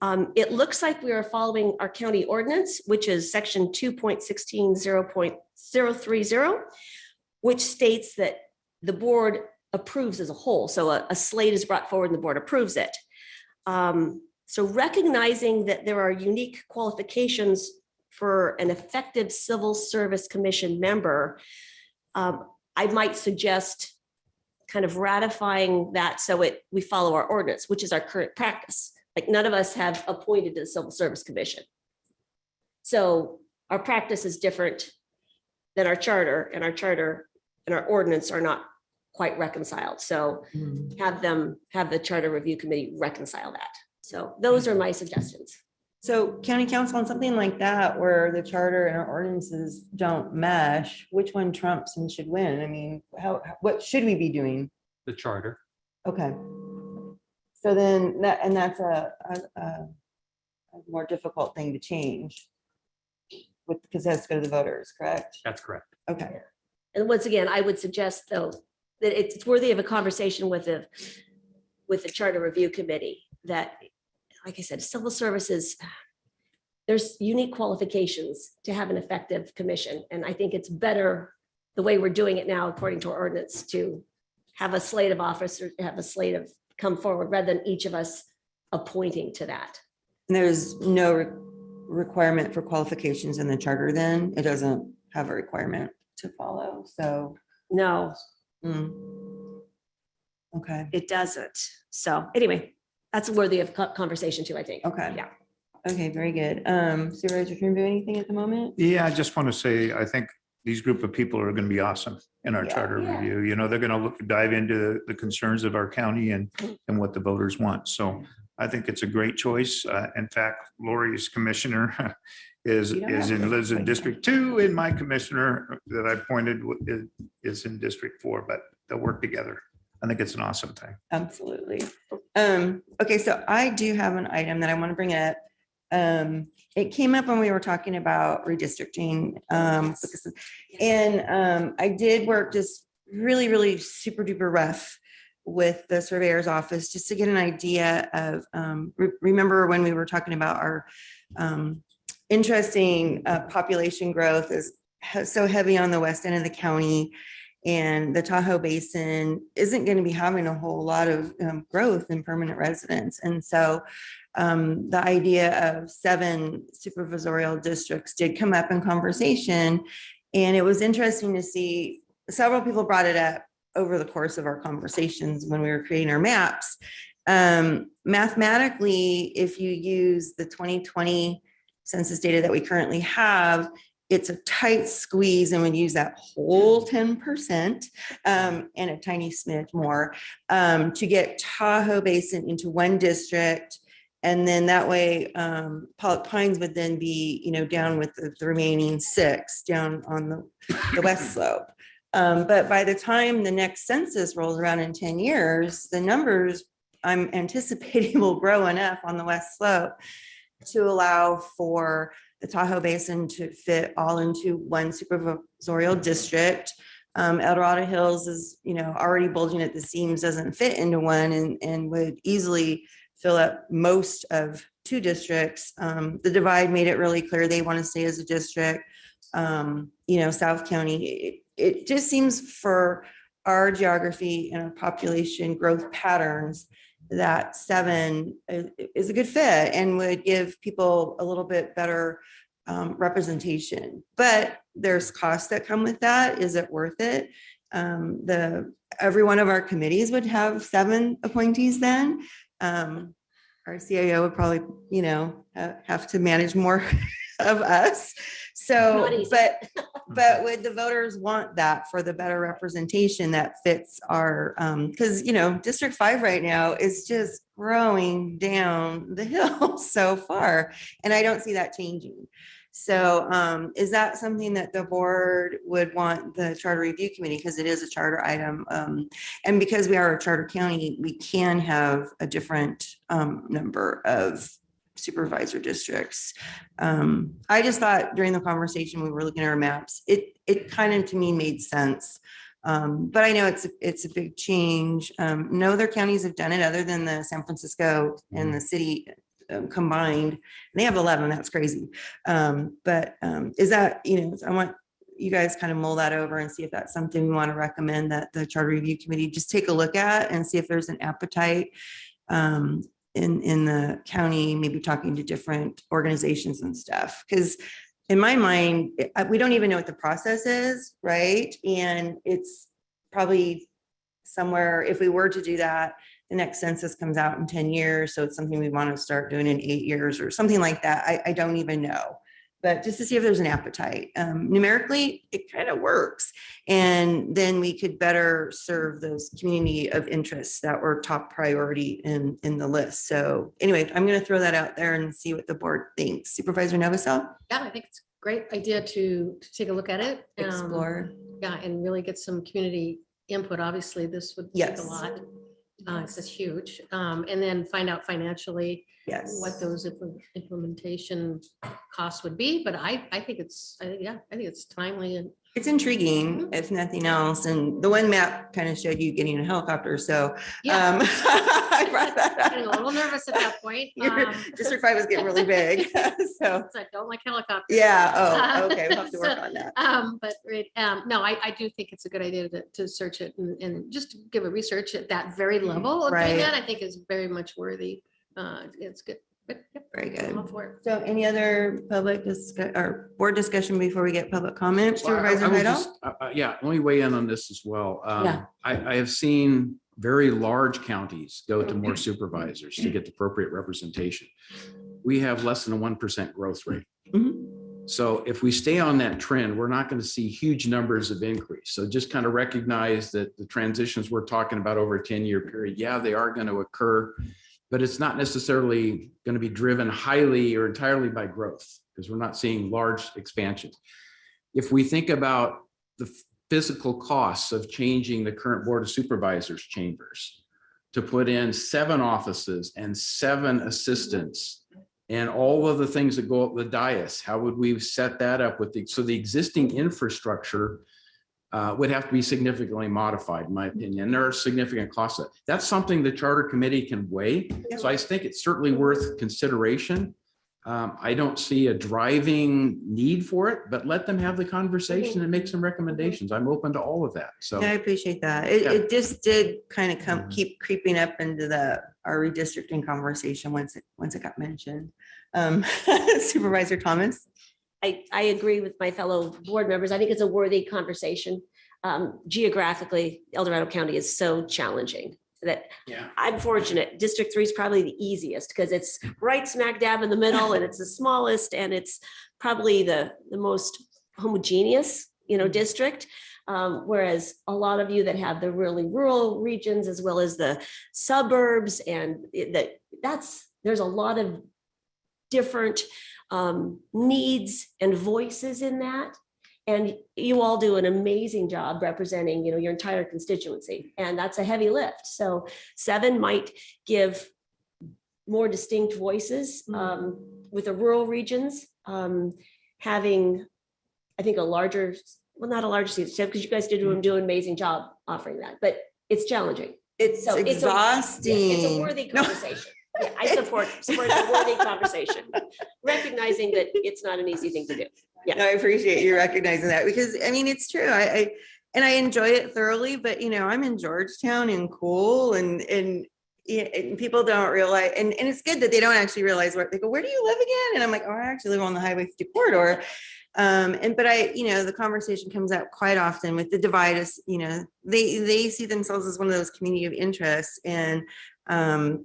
It looks like we are following our county ordinance, which is section 2.16.0.030, which states that the board approves as a whole. So a slate is brought forward and the board approves it. So recognizing that there are unique qualifications for an effective Civil Service Commission member, I might suggest kind of ratifying that so we follow our ordinance, which is our current practice. Like none of us have appointed to the Civil Service Commission. So our practice is different than our charter, and our ordinance are not quite reconciled. So have the Charter Review Committee reconcile that. So those are my suggestions. So county council on something like that, where the charter and our ordinances don't mesh, which one trumps and should win? I mean, what should we be doing? The charter. Okay. So then that's a more difficult thing to change because it has to go to the voters, correct? That's correct. Okay. And once again, I would suggest though, that it's worthy of a conversation with the Charter Review Committee that, like I said, civil services, there's unique qualifications to have an effective commission. And I think it's better the way we're doing it now, according to our ordinance, to have a slate of officers, have a slate of come forward rather than each of us appointing to that. And there's no requirement for qualifications in the charter then? It doesn't have a requirement to follow, so. No. Okay. It doesn't. So anyway, that's worthy of conversation too, I think. Okay. Yeah. Okay, very good. Supervisor Turnbull, anything at the moment? Yeah, I just want to say, I think these group of people are going to be awesome in our charter review. You know, they're going to dive into the concerns of our county and what the voters want. So I think it's a great choice. In fact, Lori's commissioner lives in District 2, and my commissioner that I appointed is in District 4, but they'll work together. I think it's an awesome thing. Absolutely. Okay, so I do have an item that I want to bring up. It came up when we were talking about redistricting. I did work just really, really super duper rough with the surveyor's office just to get an idea of, remember when we were talking about our interesting population growth is so heavy on the west end of the county, and the Tahoe Basin isn't going to be having a whole lot of growth in permanent residents. And so the idea of 7 supervisorial districts did come up in conversation. And it was interesting to see, several people brought it up over the course of our conversations when we were creating our maps. Mathematically, if you use the 2020 census data that we currently have, it's a tight squeeze and would use that whole 10% and a tiny smidge more to get Tahoe Basin into one district. And then that way, Pollock Pines would then be, down with the remaining 6 down on the west slope. But by the time the next census rolls around in 10 years, the numbers I'm anticipating will grow enough on the west slope to allow for the Tahoe Basin to fit all into one supervisorial district. El Dorado Hills is, already bulging at the seams, doesn't fit into one, and would easily fill up most of 2 districts. The divide made it really clear they want to stay as a district. South County, it just seems for our geography and our population growth patterns that 7 is a good fit and would give people a little bit better representation. But there's costs that come with that. Is it worth it? Every one of our committees would have 7 appointees then. Our CIO would probably, have to manage more of us. So, but would the voters want that for the better representation that fits our, because, District 5 right now is just growing down the hill so far, and I don't see that changing. So is that something that the board would want the charter review committee, because it is a charter item, and because we are a charter county, we can have a different number of supervisor districts. I just thought during the conversation, we were looking at our maps, it kind of to me made sense. But I know it's a big change. No other counties have done it other than the San Francisco and the city combined. They have 11. That's crazy. But is that, I want you guys kind of mull that over and see if that's something we want to recommend that the charter review committee just take a look at and see if there's an appetite in the county, maybe talking to different organizations and stuff. Because in my mind, we don't even know what the process is, right? And it's probably somewhere, if we were to do that, the next census comes out in 10 years. So it's something we want to start doing in 8 years or something like that. I don't even know. But just to see if there's an appetite. Numerically, it kind of works. And then we could better serve those community of interests that were top priority in the list. So anyway, I'm going to throw that out there and see what the board thinks. Supervisor Novosel? Yeah, I think it's a great idea to take a look at it. Explore. Yeah, and really get some community input. Obviously, this would take a lot. It's huge. And then find out financially what those implementation costs would be. But I think it's timely and it's intriguing, if nothing else. And the one map kind of showed you getting a helicopter. So I brought that up. Getting a little nervous at that point. District 5 is getting really big. So I don't like helicopters. Yeah. Oh, okay. We'll have to work on that. No, I do think it's a good idea to search it and just give a research at that very level of doing that. I think is very much worthy. It's good. Very good. So any other public or board discussion before we get public comment? Supervisor Heidel? Let me weigh in on this as well. I have seen very large counties go to more supervisors to get the appropriate representation. We have less than a 1% growth rate. So if we stay on that trend, we're not going to see huge numbers of increase. So just kind of recognize that the transitions we're talking about over a 10-year period, they are going to occur, but it's not necessarily going to be driven highly or entirely by growth because we're not seeing large expansions. If we think about the physical costs of changing the current Board of Supervisors chambers to put in 7 offices and 7 assistants and all of the things that go up the dais, how would we set that up with so the existing infrastructure would have to be significantly modified, in my opinion. There are significant costs. That's something the Charter Committee can weigh. So I think it's certainly worth consideration. I don't see a driving need for it, but let them have the conversation and make some recommendations. I'm open to all of that. So I appreciate that. It just did kind of keep creeping up into our redistricting conversation once it got mentioned. Supervisor Thomas? I agree with my fellow board members. I think it's a worthy conversation. Geographically, El Dorado County is so challenging that I'm fortunate. District 3 is probably the easiest because it's right smack dab in the middle and it's the smallest and it's probably the most homogeneous, district. Whereas a lot of you that have the really rural regions as well as the suburbs and there's a lot of different needs and voices in that. And you all do an amazing job representing, your entire constituency, and that's a heavy lift. So 7 might give more distinct voices with the rural regions, having, I think, a larger, well, not a larger seat, because you guys do an amazing job offering that, but it's challenging. It's exhausting. It's a worthy conversation. Yeah, I support a worthy conversation, recognizing that it's not an easy thing to do. Yeah, no, I appreciate you recognizing that because it's true. I enjoy it thoroughly, but I'm in Georgetown and cool and people don't realize, and it's good that they don't actually realize where they go, where do you live again? And I'm like, oh, I actually live on the Highway 50 corridor. But the conversation comes up quite often with the divide is, they see themselves as one of those community of interest, and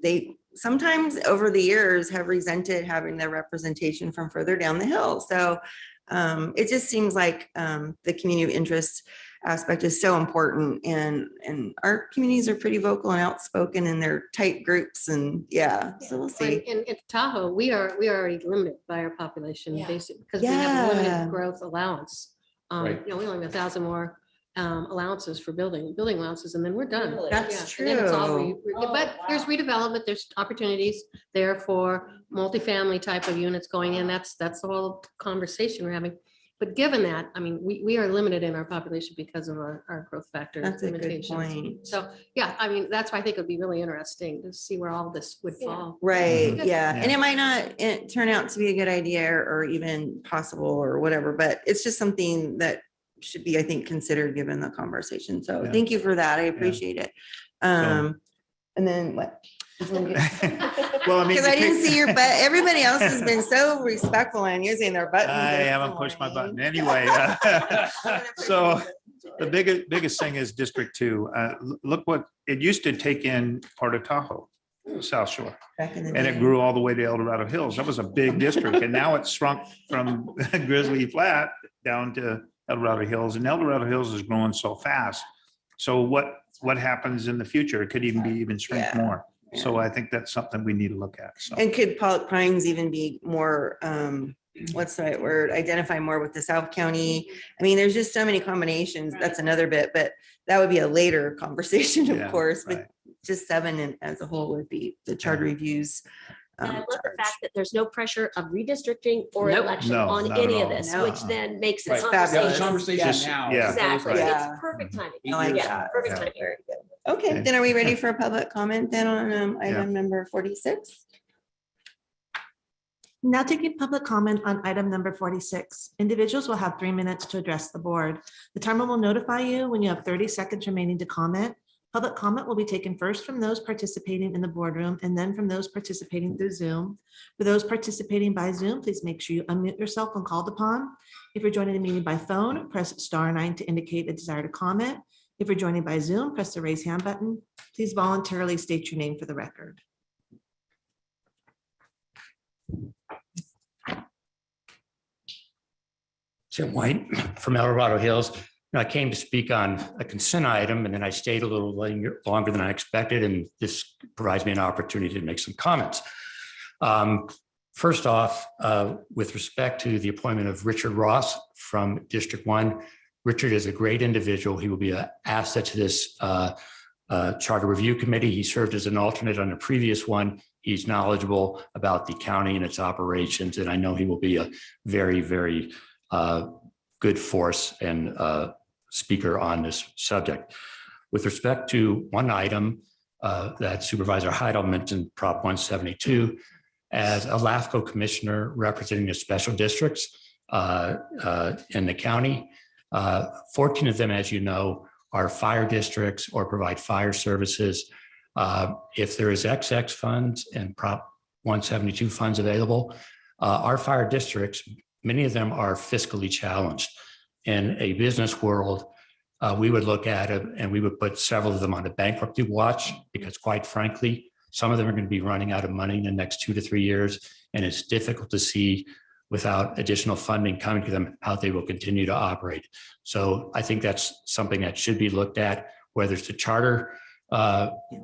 they sometimes over the years have resented having their representation from further down the hill. So it just seems like the community of interest aspect is so important, and our communities are pretty vocal and outspoken in their tight groups, and so we'll see. And in Tahoe, we are already limited by our population, basically, because we have a limited growth allowance. Right. We only have 1,000 more allowances for building allowances, and then we're done. Really? That's And then it's all true. but there's redevelopment, there's opportunities there for multifamily type of units going in. That's the whole conversation we're having. But given that, we are limited in our population because of our growth factor That's a good limitations. point. So, that's why I think it'd be really interesting to see where all this would fall. Right. Mhm. Yeah. And it might not turn out to be a good idea or even possible or whatever, but it's just something that should be, I think, considered given the conversation. So thank you for that. I appreciate it. And then what? Well, Because I didn't see your butt. Everybody else has been so respectful and using their buttons. I haven't pushed my button anyway. So the biggest thing is District 2. Look what, it used to take in part of Tahoe, South Shore. And it grew all the way to El Dorado Hills. That was a big district. And now it's shrunk from Grizzly Flat down to El Dorado Hills. And El Dorado Hills is growing so fast. So what happens in the future? It could even be shrink more. So I think that's something we need to look at. So. And could Pollock Pines even be more, what's the right word, identify more with the South County? There's just so many combinations. That's another bit, but that would be a later conversation, of course, but just 7 and as a whole would be the charter reviews. And I love the fact that there's no pressure of redistricting or election No, on not at any of all. this, No. which then makes Right. the Fabulous conversation. conversation now. Yeah. Exactly. Yeah. It's perfect timing. I like Yeah, that. perfect Yeah. timing. Very good. Okay, then are we ready for a public comment then on item number 46? Now taking public comment on item number 46. Individuals will have 3 minutes to address the board. The timer will notify you when you have 30 seconds remaining to comment. Public comment will be taken first from those participating in the boardroom and then from those participating through Zoom. For those participating by Zoom, please make sure you unmute yourself when called upon. If you're joining the meeting by phone, press *9 to indicate a desire to comment. If you're joining by Zoom, press the raise hand button. Please voluntarily state your name for the record. Tim White from El Dorado Hills. I came to speak on a consent item, and then I stayed a little longer than I expected, and this provides me an opportunity to make some comments. First off, with respect to the appointment of Richard Ross from District 1, Richard is a great individual. He will be an asset to this Charter Review Committee. He served as an alternate on the previous one. He's knowledgeable about the county and its operations, and I know he will be a very, very good force and speaker on this subject. With respect to one item that Supervisor Heidel mentioned, Prop 172, as a LAFCO commissioner representing the special districts in the county, 14 of them, as you know, are fire districts or provide fire services. If there is XX funds and Prop 172 funds available, our fire districts many of them are fiscally challenged. In a business world, we would look at it and we would put several of them on a bankruptcy watch because quite frankly, some of them are going to be running out of money in the next 2 to 3 years. And it's difficult to see without additional funding coming to them how they will continue to operate. So I think that's something that should be looked at, whether it's a charter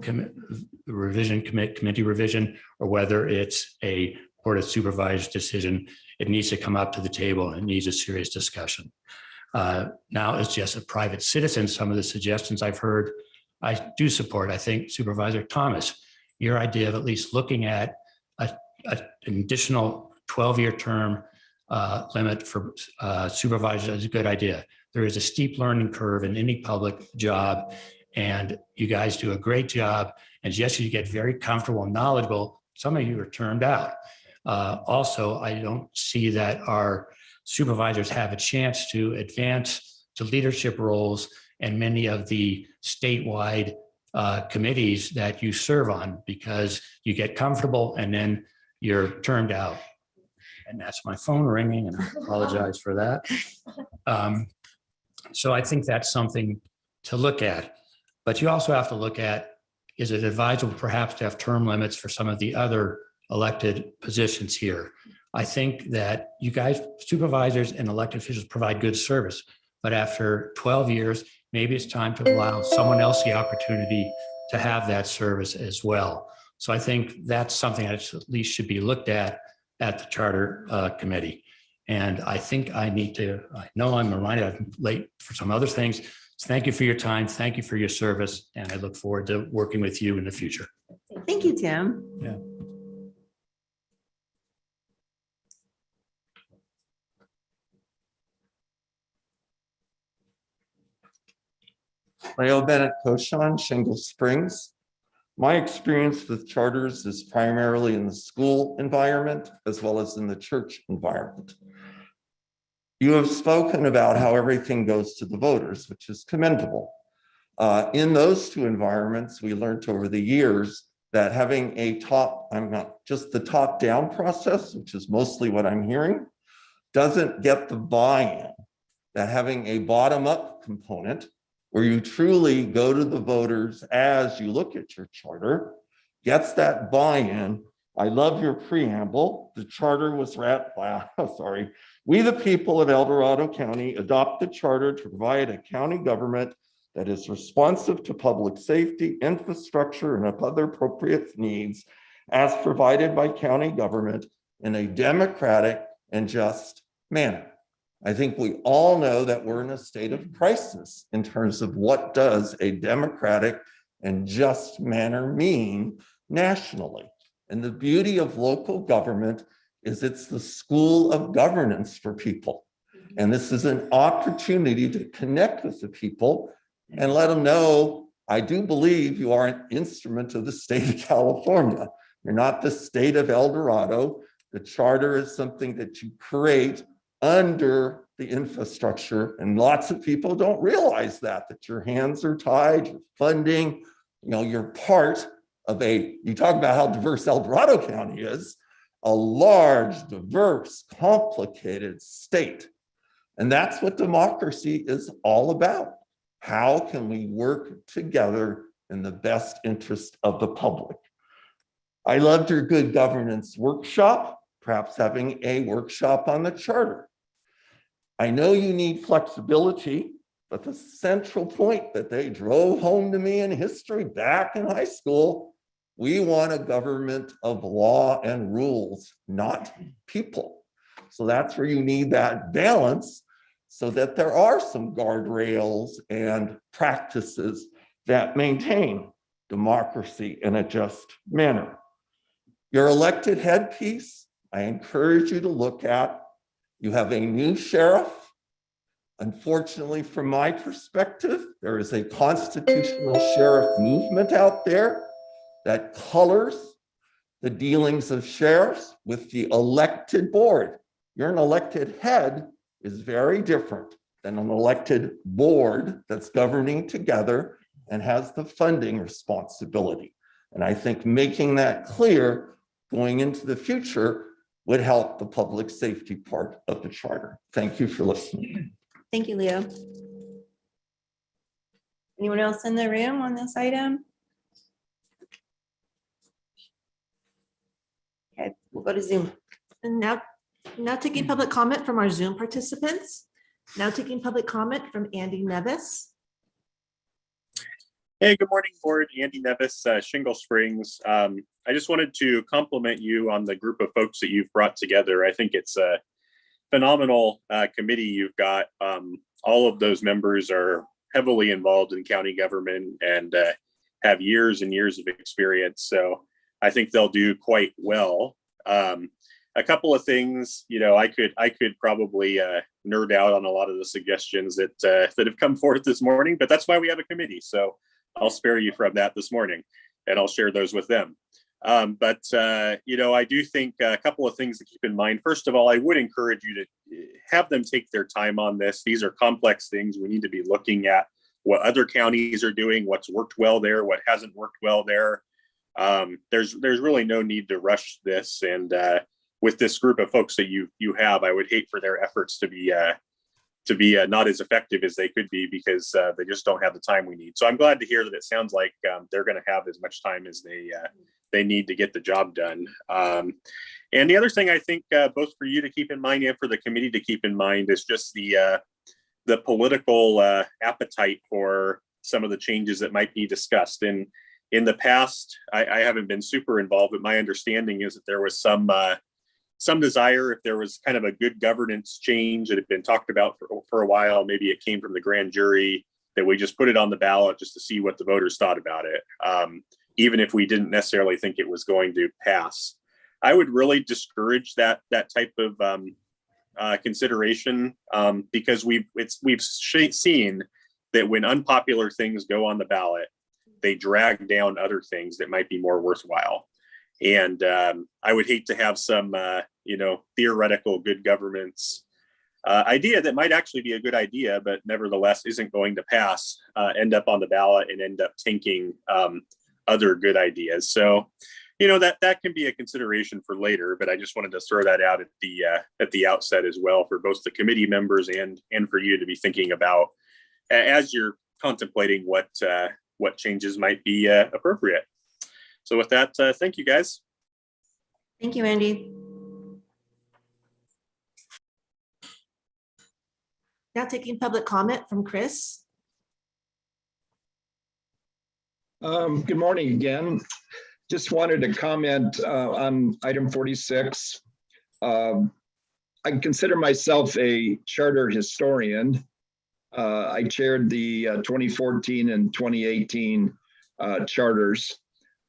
committee revision, or whether it's a Board of Supervisors decision. It needs to come up to the table and it needs a serious discussion. Now, as just a private citizen, some of the suggestions I've heard, I do support. I think Supervisor Thomas, your idea of at least looking at an additional 12-year term limit for supervisors is a good idea. There is a steep learning curve in any public job, and you guys do a great job. And yes, you get very comfortable and knowledgeable. Some of you are termed out. Also, I don't see that our supervisors have a chance to advance to leadership roles and many of the statewide committees that you serve on, because you get comfortable and then you're termed out. And that's my phone ringing, and I apologize for that. So I think that's something to look at. But you also have to look at, is it advisable perhaps to have term limits for some of the other elected positions here? I think that you guys, supervisors and elected officials, provide good service. But after 12 years, maybe it's time to allow someone else the opportunity to have that service as well. So I think that's something that at least should be looked at the Charter Committee. And I think I know I'm reminded I'm late for some other things. So thank you for your time. Thank you for your service. And I look forward to working with you in the future. Thank you, Tim. Yeah. Leo Bennett Koshan, Shingle Springs. My experience with charters is primarily in the school environment as well as in the church environment. You have spoken about how everything goes to the voters, which is commendable. In those two environments, we learned over the years that having a just the top-down process, which is mostly what I'm hearing, doesn't get the buy-in. That having a bottom-up component where you truly go to the voters as you look at your charter, gets that buy-in. I love your preamble. The charter was we the people of El Dorado County adopt the charter to provide a county government that is responsive to public safety, infrastructure, and other appropriate needs as provided by county government in a democratic and just manner. I think we all know that we're in a state of crisis in terms of what does a democratic and just manner mean nationally. And the beauty of local government is it's the school of governance for people. And this is an opportunity to connect with the people and let them know, I do believe you are an instrument of the state of California. You're not the state of El Dorado. The charter is something that you create under the infrastructure, and lots of people don't realize that your hands are tied, you're funding, you're part of you talk about how diverse El Dorado County is, a large, diverse, complicated state. And that's what democracy is all about. How can we work together in the best interest of the public? I loved your good governance workshop, perhaps having a workshop on the charter. I know you need flexibility, but the central point that they drove home to me in history back in high school, we want a government of law and rules, not people. So that's where you need that balance so that there are some guardrails and practices that maintain democracy in a just manner. Your elected headpiece, I encourage you to look at. You have a new sheriff. Unfortunately, from my perspective, there is a constitutional sheriff movement out there that colors the dealings of sheriffs with the elected board. You're an elected head is very different than an elected board that's governing together and has the funding responsibility. And I think making that clear going into the future would help the public safety part of the charter. Thank you for listening. Thank you, Leo. Anyone else in the room on this item? Okay, we'll go to Zoom. And now taking public comment from our Zoom participants. Now taking public comment from Andy Nevis. Hey, good morning, board. Andy Nevis, Shingle Springs. I just wanted to compliment you on the group of folks that you've brought together. I think it's a phenomenal committee you've got. All of those members are heavily involved in county government and have years and years of experience. So I think they'll do quite well. A couple of things, I could probably nerd out on a lot of the suggestions that have come forth this morning, but that's why we have a committee. So I'll spare you from that this morning, and I'll share those with them. But I do think a couple of things to keep in mind. First of all, I would encourage you to have them take their time on this. These are complex things. We need to be looking at what other counties are doing, what's worked well there, what hasn't worked well there. There's really no need to rush this. And with this group of folks that you have, I would hate for their efforts to be not as effective as they could be, because they just don't have the time we need. So I'm glad to hear that it sounds like they're going to have as much time as they need to get the job done. And the other thing I think both for you to keep in mind and for the committee to keep in mind is just the political appetite for some of the changes that might be discussed. And in the past, I haven't been super involved, but my understanding is that there was some desire, if there was kind of a good governance change that had been talked about for a while, maybe it came from the grand jury, that we just put it on the ballot just to see what the voters thought about it, even if we didn't necessarily think it was going to pass. I would really discourage that type of consideration, because we've seen that when unpopular things go on the ballot, they drag down other things that might be more worthwhile. And I would hate to have some, theoretical good governance idea that might actually be a good idea, but nevertheless isn't going to pass, end up on the ballot and end up tanking other good ideas. So, that can be a consideration for later, but I just wanted to throw that out at the outset as well for both the committee members and for you to be thinking about as you're contemplating what changes might be appropriate. So with that, thank you, guys. Thank you, Andy. Now taking public comment from Chris. Good morning again. Just wanted to comment on item 46. I consider myself a charter historian. I chaired the 2014 and 2018 charters.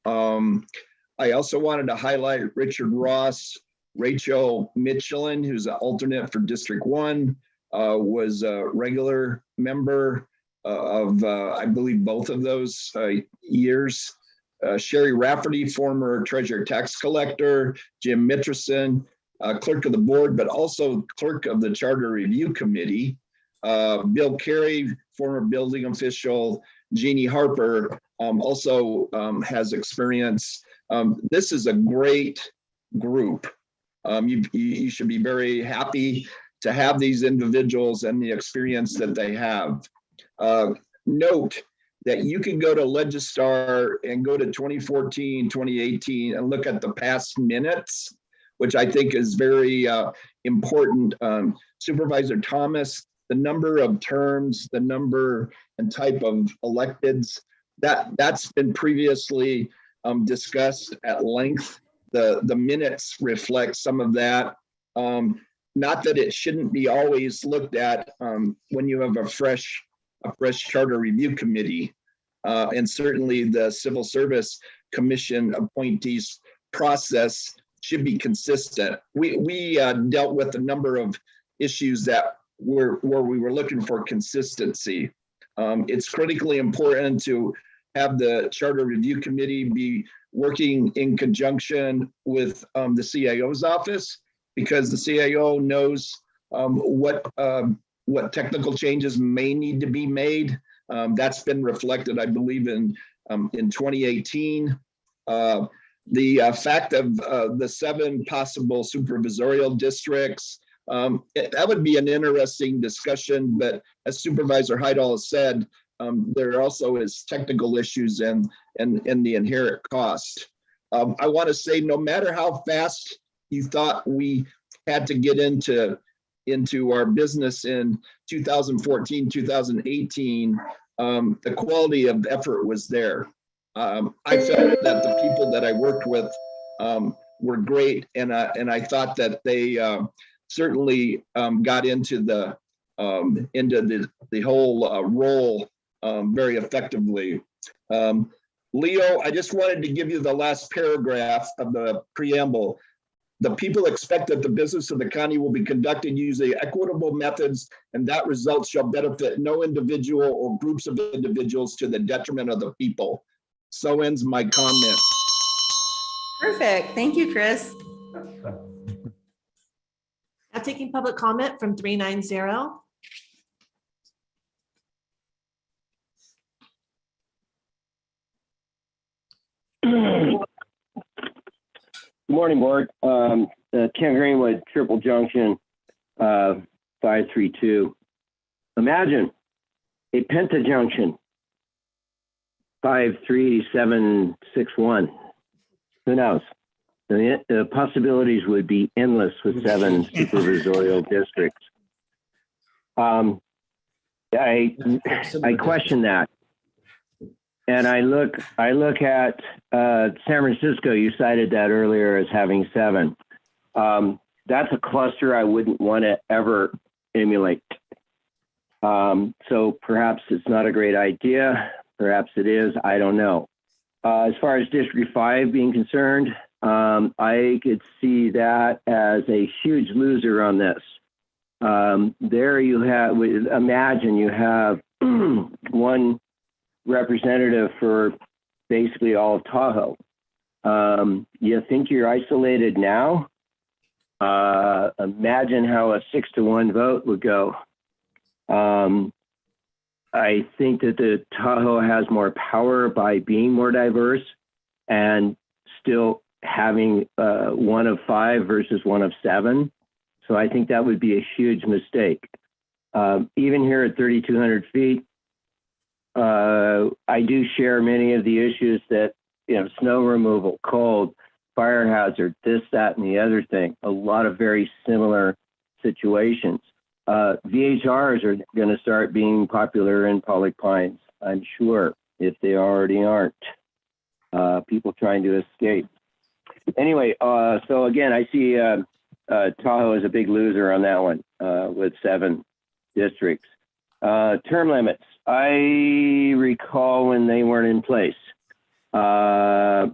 I also wanted to highlight Richard Ross, Rachel Michelin, who's an alternate for District 1, was a regular member of, I believe, both of those years. Sherry Rafferty, former treasurer tax collector, Jim Mitchison, clerk of the board, but also clerk of the Charter Review Committee. Bill Carey, former building official, Jeannie Harper, also has experience. This is a great group. You should be very happy to have these individuals and the experience that they have. Note that you can go to Legistar and go to 2014, 2018 and look at the past minutes, which I think is very important. Supervisor Thomas, the number of terms, the number and type of electeds, that's been previously discussed at length. The minutes reflect some of that. Not that it shouldn't be always looked at when you have a fresh charter review committee. And certainly the Civil Service Commission appointees process should be consistent. We dealt with a number of issues that where we were looking for consistency. It's critically important to have the Charter Review Committee be working in conjunction with the CIO's office, because the CIO knows what technical changes may need to be made. That's been reflected, I believe, in 2018. the fact of the 7 possible supervisorial districts. That would be an interesting discussion, but as Supervisor Heidel has said, there also is technical issues and the inherent cost. I want to say, no matter how fast you thought we had to get into our business in 2014, 2018, the quality of effort was there. I felt that the people that I worked with were great, and I thought that they certainly got into the whole role very effectively. Leo, I just wanted to give you the last paragraph of the preamble. The people expect that the business of the county will be conducted using equitable methods, and that result shall benefit no individual or groups of individuals to the detriment of the people. So ends my comment. Perfect. Thank you, Chris. Now taking public comment from 390. Good morning, board. Ken Greenwood, Triple Junction, 532. Imagine a pentajunction, 53761. Who knows? The possibilities would be endless with 7 supervisorial districts. I question that. And I look at San Francisco. You cited that earlier as having 7. That's a cluster I wouldn't want to ever emulate. So perhaps it's not a great idea. Perhaps it is. I don't know. As far as District 5 being concerned, I could see that as a huge loser on this. There you have, imagine you have one representative for basically all of Tahoe. You think you're isolated now? Imagine how a 6-to-1 vote would go. I think that the Tahoe has more power by being more diverse and still having 1 of 5 versus 1 of 7. So I think that would be a huge mistake. Even here at 3,200 feet, I do share many of the issues that, snow removal, cold, fire hazard, this, that, and the other thing. A lot of very similar situations. VHRs are going to start being popular in Pollock Pines, I'm sure, if they already aren't. People trying to escape. Anyway, so again, I see Tahoe as a big loser on that one with 7 districts. Term limits. I recall when they weren't in place. And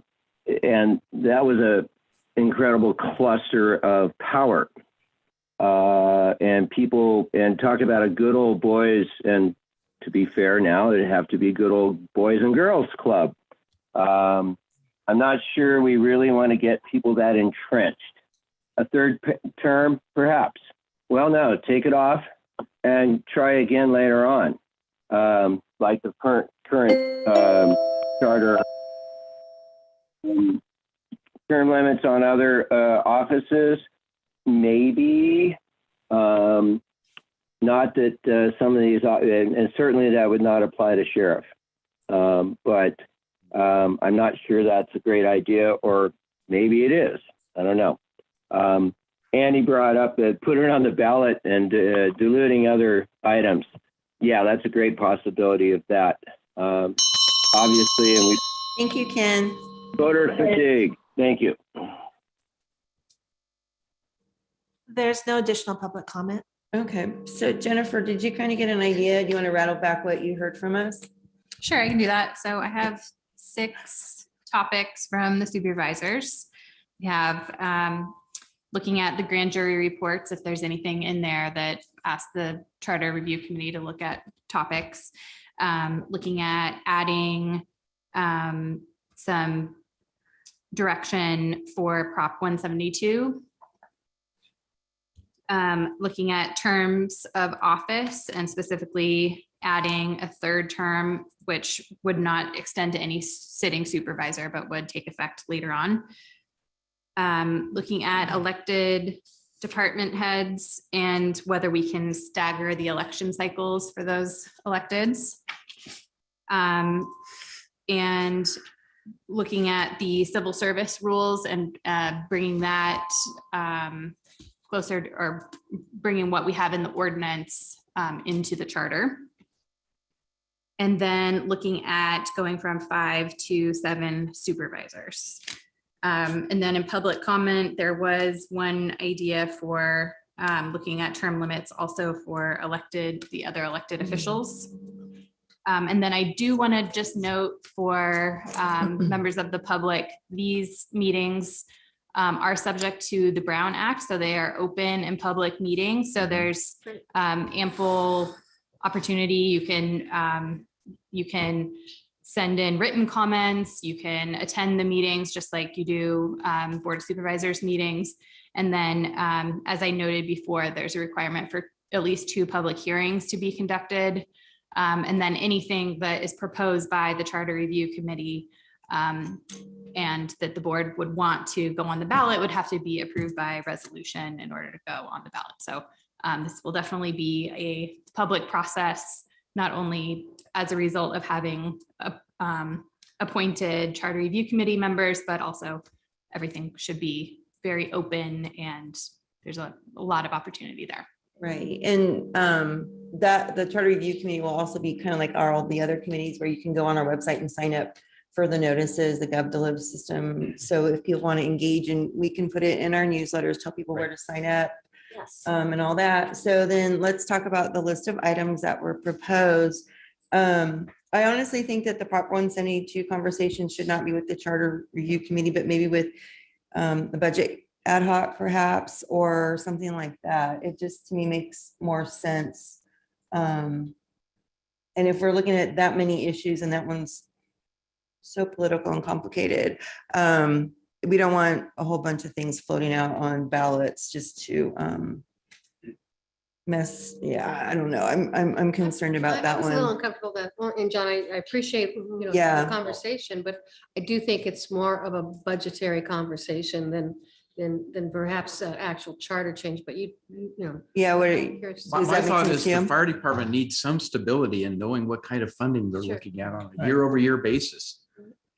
that was an incredible cluster of power. And people, and talk about a good old boys, and to be fair now, it'd have to be good old boys and girls club. I'm not sure we really want to get people that entrenched. A third term, perhaps. Well, no, take it off and try again later on. Like the current charter. Term limits on other offices, maybe. Not that some of these, and certainly that would not apply to sheriff. But I'm not sure that's a great idea, or maybe it is. I don't know. Andy brought up that put it on the ballot and diluting other items. Yeah, that's a great possibility of that. Obviously, and we. Thank you, Ken. Voter fatigue. Thank you. There's no additional public comment. Okay, so Jennifer, did you kind of get an idea? Do you want to rattle back what you heard from us? Sure, I can do that. So I have 6 topics from the supervisors. We have looking at the grand jury reports, if there's anything in there that asks the Charter Review Committee to look at topics. Looking at adding some direction for Prop 172. Looking at terms of office and specifically adding a third term, which would not extend to any sitting supervisor, but would take effect later on. Looking at elected department heads and whether we can stagger the election cycles for those electeds. And looking at the civil service rules and bringing that closer, or bringing what we have in the ordinance into the charter. And then looking at going from 5 to 7 supervisors. And then in public comment, there was one idea for looking at term limits also for the other elected officials. And then I do want to just note for members of the public, these meetings are subject to the Brown Act, so they are open and public meetings. So there's ample opportunity. You can send in written comments. You can attend the meetings just like you do Board of Supervisors meetings. And then, as I noted before, there's a requirement for at least 2 public hearings to be conducted. And then anything that is proposed by the Charter Review Committee and that the board would want to go on the ballot would have to be approved by resolution in order to go on the ballot. So this will definitely be a public process, not only as a result of having appointed Charter Review Committee members, but also everything should be very open and there's a lot of opportunity there. Right. And that the Charter Review Committee will also be kind of like all the other committees where you can go on our website and sign up for the notices, the GovDeliv system. So if people want to engage, and we can put it in our newsletters, tell people where to sign up. Yes. And all that. So then let's talk about the list of items that were proposed. I honestly think that the Prop 172 conversation should not be with the Charter Review Committee, but maybe with the budget ad hoc perhaps, or something like that. It just to me makes more sense. And if we're looking at that many issues and that one's so political and complicated, we don't want a whole bunch of things floating out on ballots just to mess. Yeah, I don't know. I'm concerned about that I was a little one. uncomfortable that, well, and John, I appreciate, Yeah. the conversation, but I do think it's more of a budgetary conversation than perhaps an actual charter change, but you know. Yeah, what I'm curious to see. My Does that make thought sense is to the you? fire department needs some stability in knowing what kind of funding they're Sure. looking at on a year over year basis.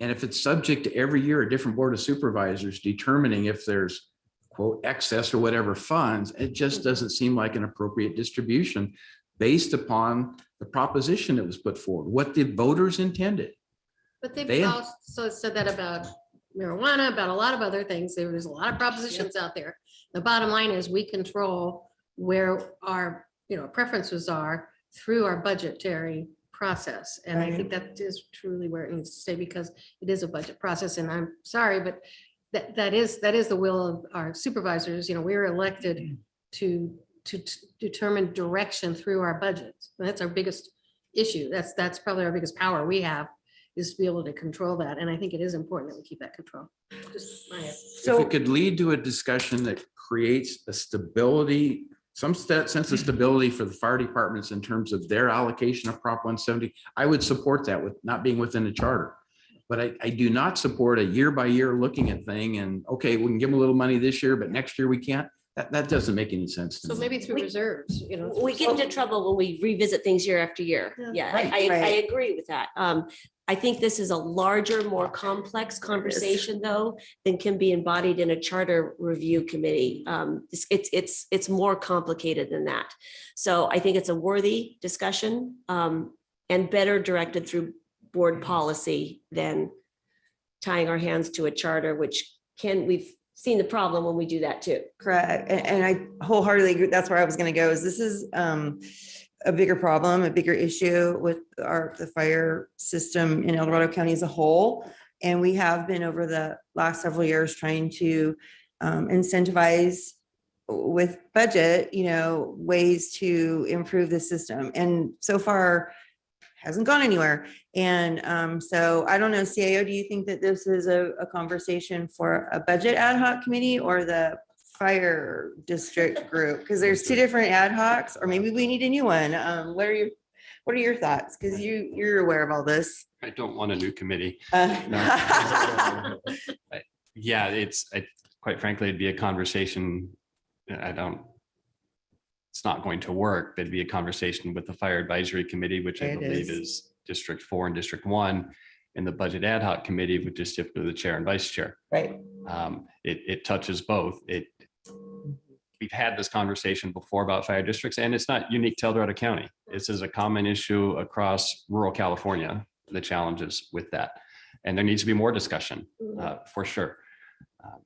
And if it's subject to every year a different board of supervisors determining if there's quote excess or whatever funds, it just doesn't seem like an appropriate distribution based upon the proposition that was put forward, what the voters intended. But they've They- also said that about marijuana, about a lot of other things. There's a lot of propositions out there. The bottom line is we control where our, preferences are through our budgetary process. And I think that is truly where it needs to stay because it is a budget process. And I'm sorry, but that is the will of our supervisors. We're elected to determine direction through our budgets. And that's our biggest issue. That's probably our biggest power we have, is to be able to control that. And I think it is important that we keep that control. Just my- If it could lead to a discussion that creates a stability, some sense of stability for the fire departments in terms of their allocation of Prop 170, I would support that with not being within the charter. But I do not support a year by year looking at thing and, okay, we can give them a little money this year, but next year we can't. That doesn't make any sense to So me. maybe through reserves, We get into trouble when we revisit things year after year. Yeah, I agree with that. I think this is a larger, more complex conversation though, than can be embodied in a charter review committee. It's more complicated than that. So I think it's a worthy discussion and better directed through board policy than tying our hands to a charter, which we've seen the problem when we do that too. Correct. And I wholeheartedly agree. That's where I was going to go, is this is a bigger problem, a bigger issue with the fire system in El Dorado County as a whole. And we have been over the last several years trying to incentivize with budget, ways to improve the system. And so far hasn't gone anywhere. And so I don't know, CAO, do you think that this is a conversation for a budget ad hoc committee or the fire district group? Because there's 2 different ad hocs, or maybe we need a new one. What are your thoughts? Because you're aware of all this. I don't want a new committee. Uh, Yeah, quite frankly, it'd be a conversation. It's not going to work. It'd be a conversation with the Fire Advisory Committee, which I It believe is. is District 4 and District 1, and the Budget Ad Hoc Committee, which is typically the chair and vice chair. Right. It touches both. We've had this conversation before about fire districts, and it's not unique to El Dorado County. This is a common issue across rural California, the challenges with that. And there needs to be more discussion, for sure.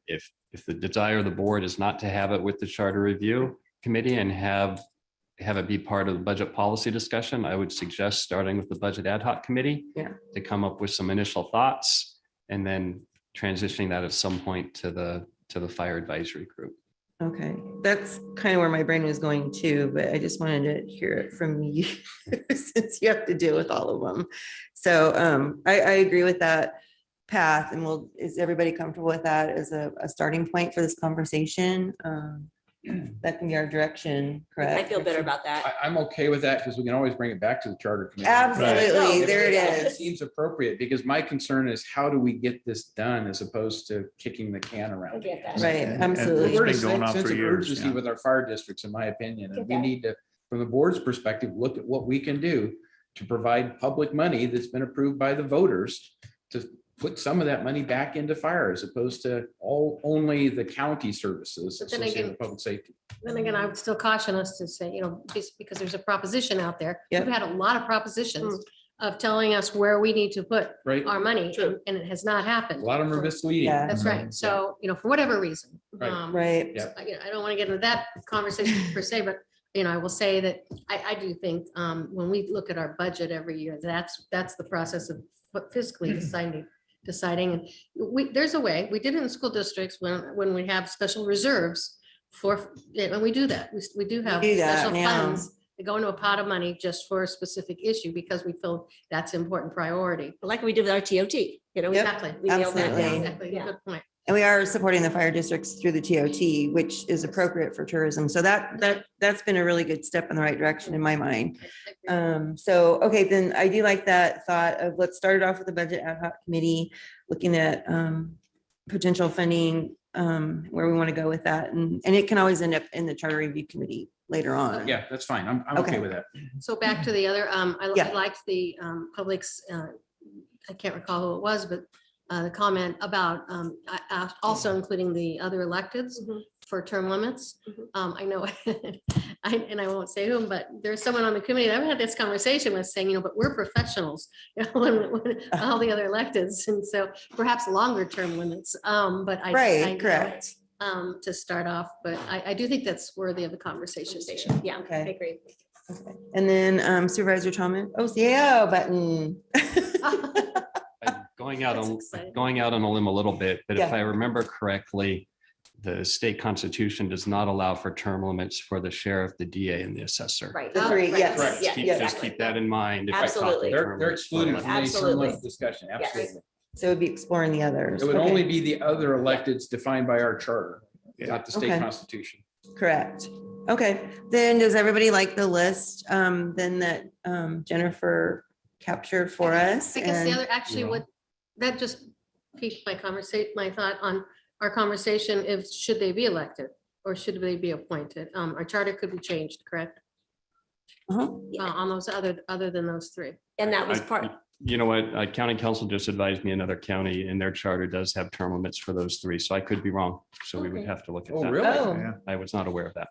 If the desire of the board is not to have it with the Charter Review Committee and have it be part of the budget policy discussion, I would suggest starting with the Budget Ad Hoc Committee to come up with some initial thoughts and then transitioning that at some point to the Fire Advisory Group. Okay, that's kind of where my brain was going too, but I just wanted to hear it from you since you have to deal with all of them. So I agree with that path, and is everybody comfortable with that as a starting point for this conversation? That can be our direction, correct? I feel better about that. I'm okay with that because we can always bring it back to the charter committee. Absolutely, there it It is. seems appropriate because my concern is how do we get this done as opposed to kicking the can around? get that. Right, And absolutely. it's We're in a been going on sense for of years. urgency yeah. with our fire districts, in my opinion, and we that. need to, from the board's perspective, look at what we can do to provide public money that's been approved by the voters to put some of that money back into fire as opposed to only the county services But then associated again- with public safety. Then again, I would still caution us to say, just because there's a proposition out there. Yep. We've had a lot of propositions of telling us where we need to put Right. our money, True. and it has not happened. A lot of them are misleading. Yeah. That's right. So, for whatever reason. Right. Right. Yeah. I don't want to get into that conversation per se, but, I will say that I do think when we look at our budget every year, that's the process of fiscally deciding. And there's a way, we did it in school districts when we have special reserves and we do that. We do have do that special now. funds that go into a pot of money just for a specific issue because we feel that's important priority. Like we did with our TOT, Exactly. we nailed that down. Absolutely. Exactly. Yeah. Good point. And we are supporting the fire districts through the TOT, which is appropriate for tourism. So that's been a really good step in the right direction in my mind. So, okay, then I do like that thought of let's start it off with the Budget Ad Hoc Committee, looking at potential funding, where we want to go with that. And it can always end up in the Charter Review Committee later on. Yeah, that's fine. I'm okay with that. So back to the other, I Yeah. liked the public's, I can't recall who it was, but the comment about also including the other electeds for term limits. I know, and I won't say whom, but there's someone on the committee that I've had this conversation with saying, but we're professionals, when all the other electeds, and so perhaps longer term limits. But I Right, correct. to start off, but I do think that's worthy of the conversation. Yeah, I Okay. agree. Okay. And then Supervisor Thomas, CAO button. Going out That's on exciting. going out on a limb a little bit, but if Yeah. I remember correctly, the state constitution does not allow for term limits for the sheriff, the DA, and the assessor. Right. The three, Right. yes. Correct. Yeah, Yes. Just keep that in mind. if I talk to Absolutely. They're term limits for excluded elected. from any term Absolutely. limit discussion. Yes. Absolutely. So it'd be exploring the others. It would Okay. only be the other electeds defined by our charter, not the state Okay. constitution. Correct. Okay, then does everybody like the list then that Jennifer captured for us? I guess the And- other, actually, what, that just piqued my thought on our conversation, if, should they be elected or should they be appointed? Our charter could be changed, correct? Uh-huh. On those other than those three. And that was part, You know what? County council just advised me another county and their charter does have term limits for those three. So I could be wrong. So we would Okay. have to look at Oh, that. really? Oh, Yeah. I was not aware of that.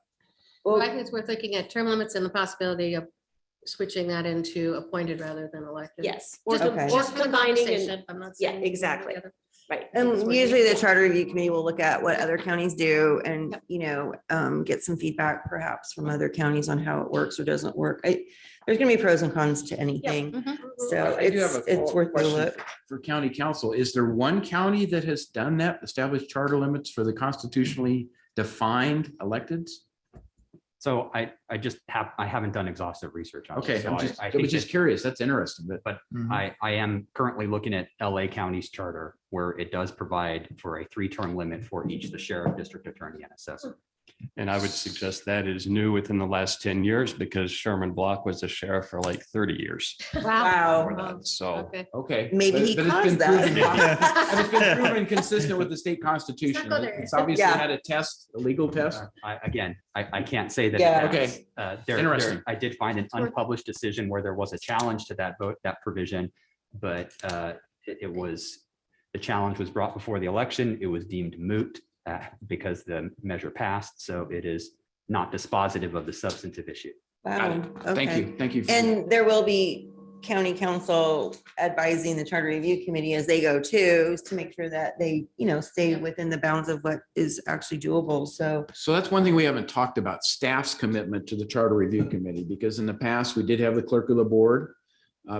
Well, I think it's worth looking at term limits and the possibility of switching that into appointed rather than elected. yes. Just Okay. a- Or just a combining and, conversation. I'm not yeah, saying one or the exactly. other. right. and usually the Charter Review Committee will look at what other counties do and, get some feedback perhaps from other counties on how it works or doesn't work. There's gonna be pros and cons to anything. Mhm. So I do have it's a follow-up worth a question look. For county council, is there one county that has done that, established charter limits for the constitutionally defined electeds? So I haven't done exhaustive research on. Okay, this, so I think was just that- curious. That's interesting, But Mhm. I am currently looking at LA County's charter where it does provide for a 3-term limit for each, the sheriff, district attorney, and assessor. And I would suggest that is new within the last 10 years because Sherman Block was the sheriff for like 30 years. Wow. before that. So, Okay. Maybe he But it's caused been that. proven- but it's been proven consistent with the state constitution. go there. It's obviously Yeah. had a test, a legal test. I can't say that. Yeah. it has. Okay. There, Interesting. I did find an unpublished decision where there was a challenge to that vote, that provision, but the challenge was brought before the election. It was deemed moot because the measure passed. So it is not dispositive of the substantive issue. Wow. Thank Okay. you. Thank you. And there will be county council advising the charter review committee as they go too, to make sure that they, stay within the bounds of what is actually doable. So So that's one thing we haven't talked about, staff's commitment to the charter review committee, because in the past, we did have the clerk of the board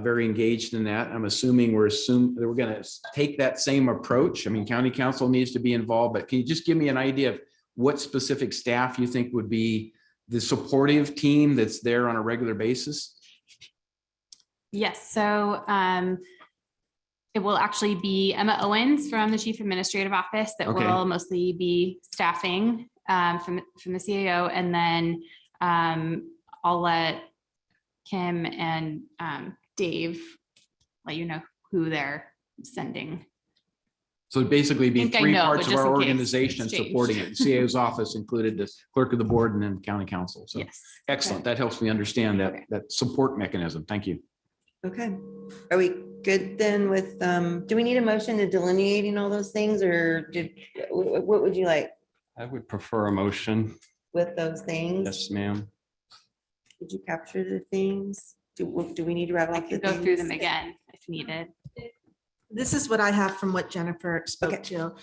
very engaged in that. I'm assuming we're going to take that same approach. I mean, county council needs to be involved, but can you just give me an idea of what specific staff you think would be the supportive team that's there on a regular basis? Yes, so it will actually be Emma Owens from the Chief Administrative Office that Okay. will mostly be staffing from the CAO, and then I'll let Kim and Dave let you know who they're sending. So it'd basically be Think I three know, parts but of just our in case organization it's changed. supporting it. CAO's office included the clerk of the board and then county council. So Yes. excellent. That helps me understand that support mechanism. Thank you. okay. Are we good then with, do we need a motion to delineating all those things, or what would you like I would prefer a motion. with those things? Yes, ma'am. Did you capture the things? Do we need to rattle I off the could go through things? them again if needed. This is what I have from what Jennifer spoke to.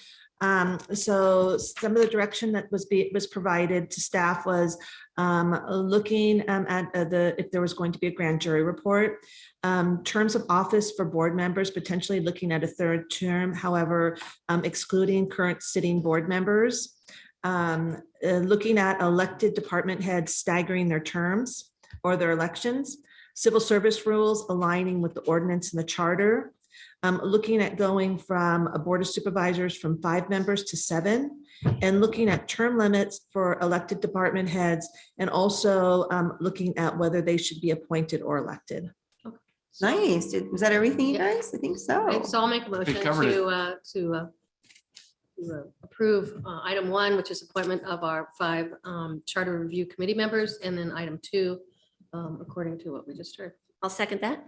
So some of the direction that was provided to staff was looking at if there was going to be a grand jury report. Terms of office for board members, potentially looking at a third term, however, excluding current sitting board members. Looking at elected department heads staggering their terms or their elections. Civil service rules aligning with the ordinance and the charter. Looking at going from a board of supervisors from 5 members to 7, and looking at term limits for elected department heads, and also looking at whether they should be appointed or elected. Nice. Was that everything, you guys? I think so. Okay, so I'll make a motion covered it. to approve item 1, which is appointment of our 5 charter review committee members, and then item 2, according to what we just heard. I'll second that.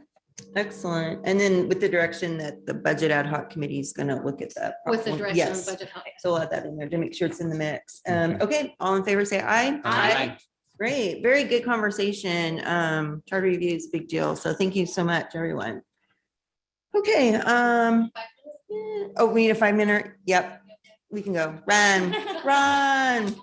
Excellent. And then with the direction that the budget ad hoc committee is going to look at that. With the problem. direction of Yes. budget. So we'll add that in there to make sure it's in the mix. Okay, all in favor, say aye. Aye. Great, very good conversation. Charter review is a big deal. So thank you so much, everyone. Okay, oh, we need a 5-minute. Yep, we can go. Run, run.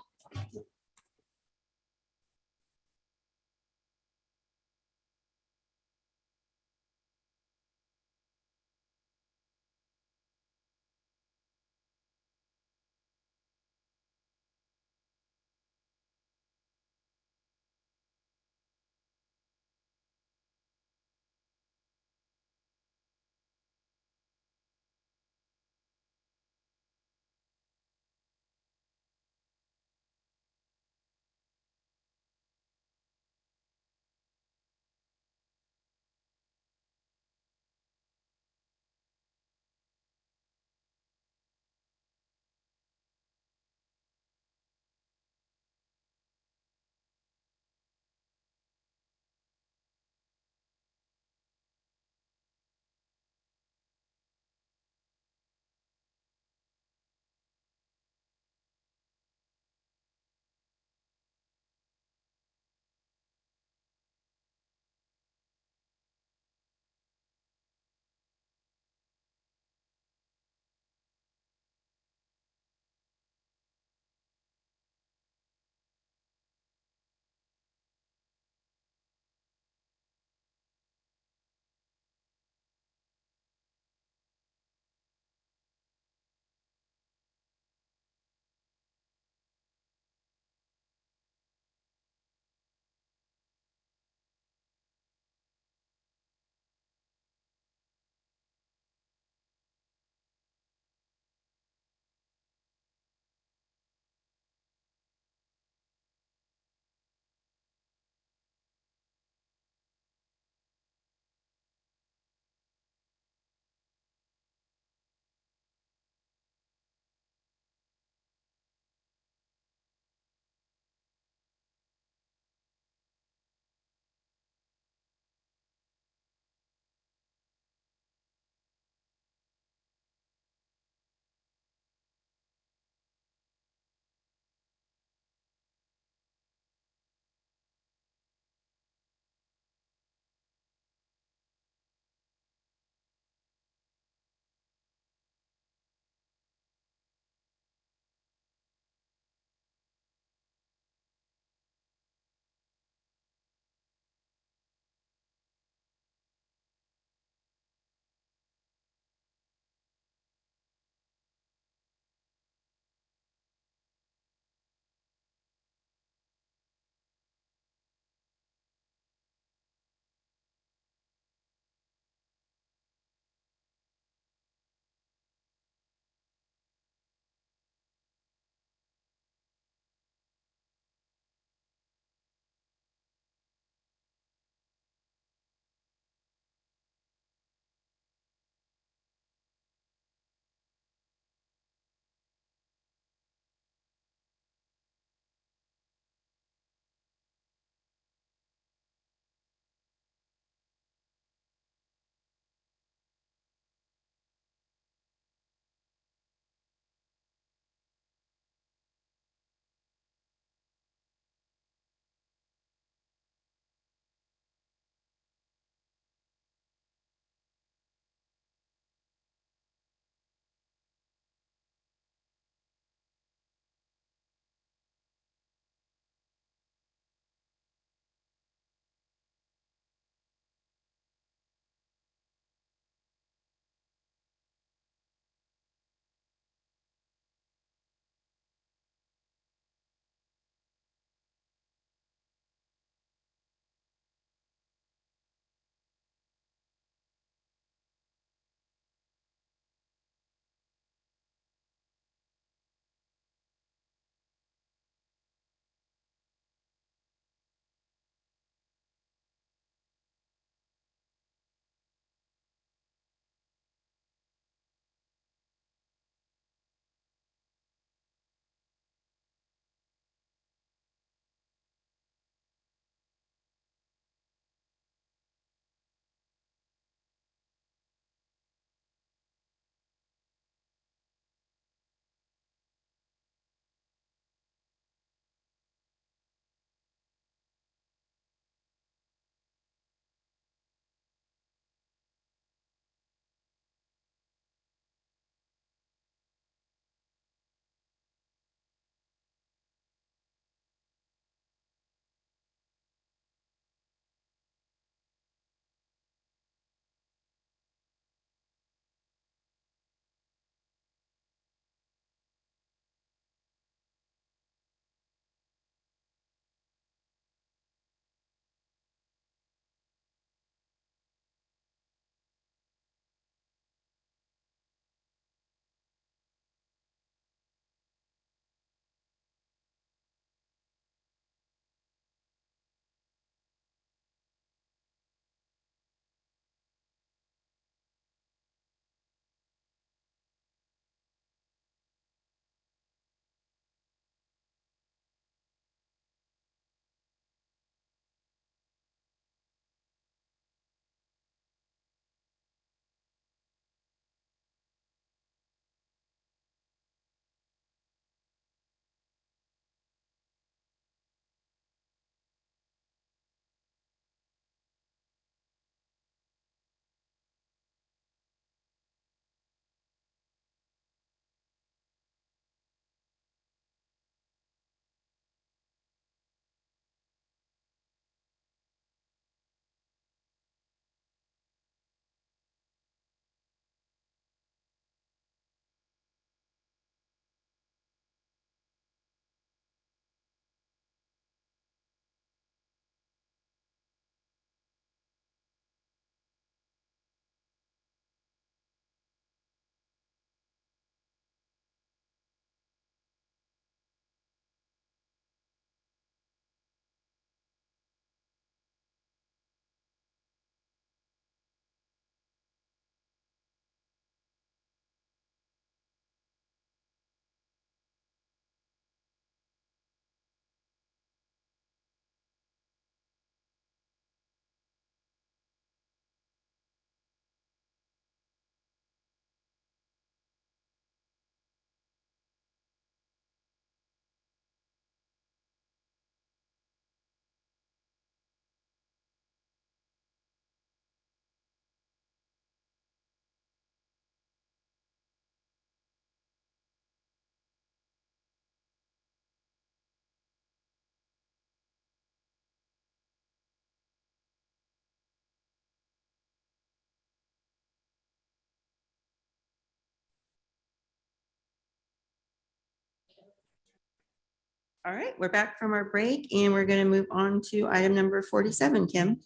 All right, we're back from our break and we're going to move on to item number 47, Kim.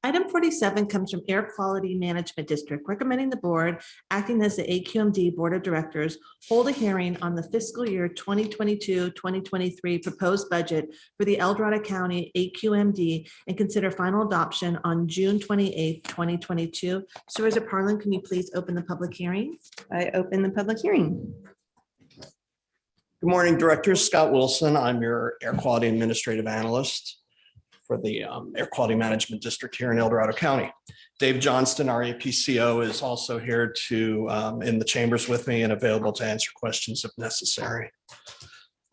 Item 47 comes from Air Quality Management District, recommending the board, acting as the AQMD Board of Directors, hold a hearing on the fiscal year 2022-2023 proposed budget for the El Dorado County AQMD and consider final adoption on June 28th, 2022. Supervisor Parlin, can you please open the public hearing? I open the public hearing. Good morning, Directors. Scott Wilson. I'm your Air Quality Administrative Analyst for the Air Quality Management District here in El Dorado County. Dave Johnston, our APCO, is also here in the chambers with me and available to answer questions if necessary.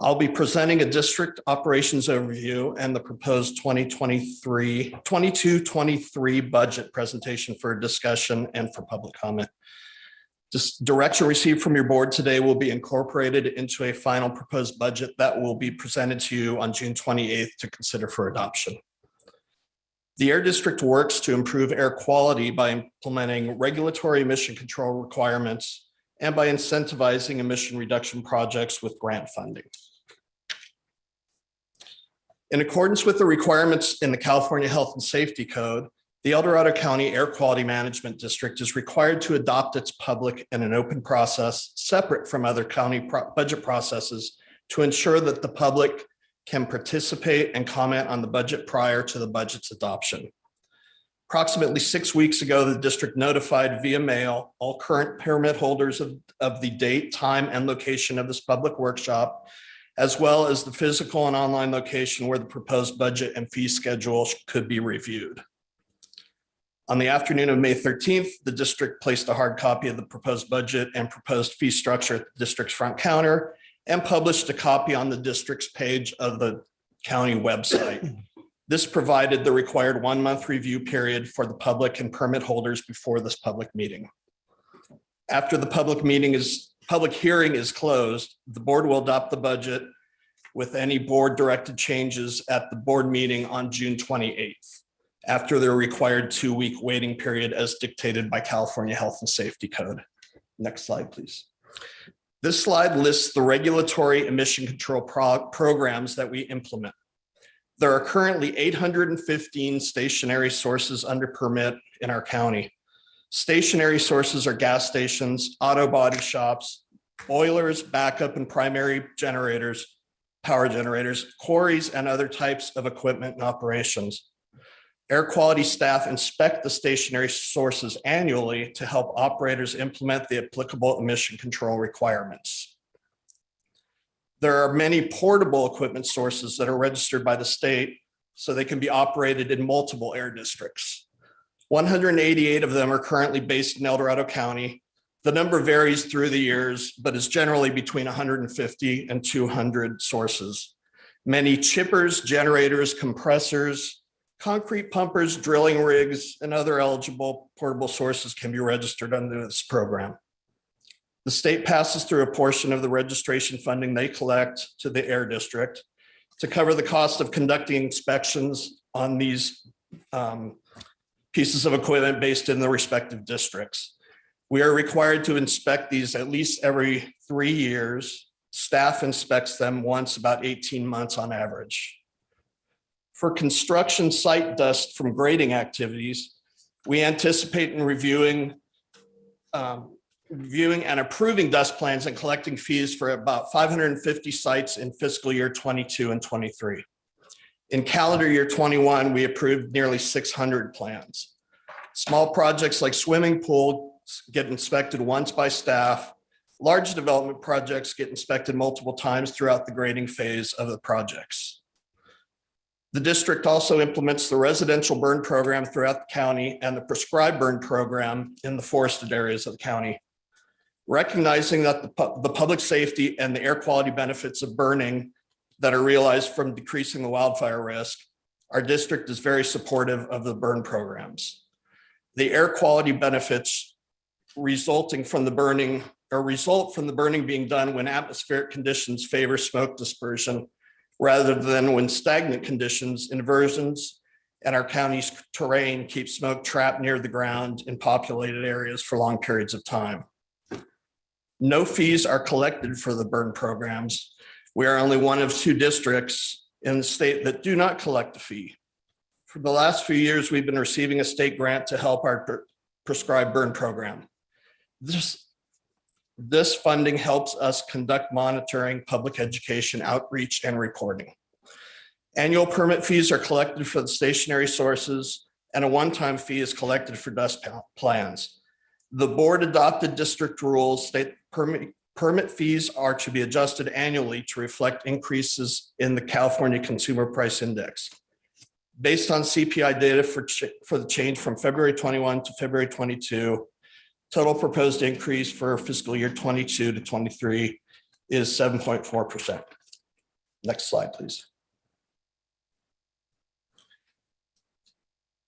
I'll be presenting a district operations overview and the proposed 22-23 budget presentation for discussion and for public comment. This direction received from your board today will be incorporated into a final proposed budget that will be presented to you on June 28th to consider for adoption. The Air District works to improve air quality by implementing regulatory emission control requirements and by incentivizing emission reduction projects with grant funding. In accordance with the requirements in the California Health and Safety Code, the El Dorado County Air Quality Management District is required to adopt its public and an open process separate from other county budget processes to ensure that the public can participate and comment on the budget prior to the budget's adoption. Approximately 6 weeks ago, the district notified via mail all current permit holders of the date, time, and location of this public workshop, as well as the physical and online location where the proposed budget and fee schedule could be reviewed. On the afternoon of May 13th, the district placed a hard copy of the proposed budget and proposed fee structure at the district's front counter and published a copy on the district's page of the county website. This provided the required 1-month review period for the public and permit holders before this public meeting. After the public hearing is closed, the board will adopt the budget with any board directed changes at the board meeting on June 28th, after the required 2-week waiting period as dictated by California Health and Safety Code. Next slide, please. This slide lists the regulatory emission control programs that we implement. There are currently 815 stationary sources under permit in our county. Stationary sources are gas stations, auto body shops, boilers, backup and primary generators, power generators, quarries, and other types of equipment and operations. Air quality staff inspect the stationary sources annually to help operators implement the applicable emission control requirements. There are many portable equipment sources that are registered by the state so they can be operated in multiple air districts. 188 of them are currently based in El Dorado County. The number varies through the years, but is generally between 150 and 200 sources. Many chippers, generators, compressors, concrete pumpers, drilling rigs, and other eligible portable sources can be registered under this program. The state passes through a portion of the registration funding they collect to the Air District to cover the cost of conducting inspections on these pieces of equipment based in the respective districts. We are required to inspect these at least every 3 years. Staff inspects them once about 18 months on average. For construction site dust from grading activities, we anticipate in reviewing and approving dust plans and collecting fees for about 550 sites in fiscal year 22 and 23. In calendar year 21, we approved nearly 600 plans. Small projects like swimming pools get inspected once by staff. Large development projects get inspected multiple times throughout the grading phase of the projects. The district also implements the residential burn program throughout the county and the prescribed burn program in the forested areas of the county. Recognizing that the public safety and the air quality benefits of burning that are realized from decreasing the wildfire risk, our district is very supportive of the burn programs. The air quality benefits resulting from the burning or result from the burning being done when atmospheric conditions favor smoke dispersion rather than when stagnant conditions, inversions, and our county's terrain keep smoke trapped near the ground in populated areas for long periods of time. No fees are collected for the burn programs. We are only one of 2 districts in the state that do not collect a fee. For the last few years, we've been receiving a state grant to help our prescribed burn program. This funding helps us conduct monitoring, public education, outreach, and reporting. Annual permit fees are collected for the stationary sources, and a one-time fee is collected for dust plans. The board adopted district rules state permit fees are to be adjusted annually to reflect increases in the California Consumer Price Index. Based on CPI data for the change from February 21 to February 22, total proposed increase for fiscal year 22 to 23 is 7.4%. Next slide, please.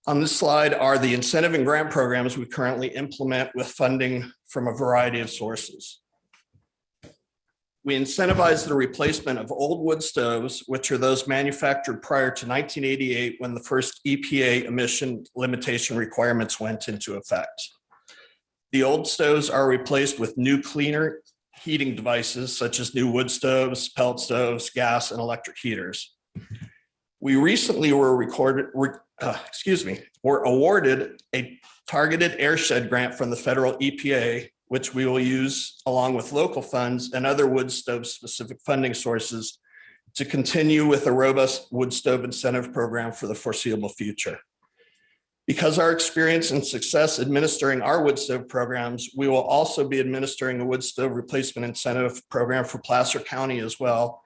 On this slide are the incentive and grant programs we currently implement with funding from a variety of sources. We incentivize the replacement of old wood stoves, which are those manufactured prior to 1988 when the first EPA emission limitation requirements went into effect. The old stoves are replaced with new, cleaner heating devices such as new wood stoves, pellet stoves, gas, and electric heaters. We recently were awarded a targeted airshed grant from the federal EPA, which we will use along with local funds and other wood stove specific funding sources to continue with a robust wood stove incentive program for the foreseeable future. Because our experience and success administering our wood stove programs, we will also be administering the wood stove replacement incentive program for Placer County as well,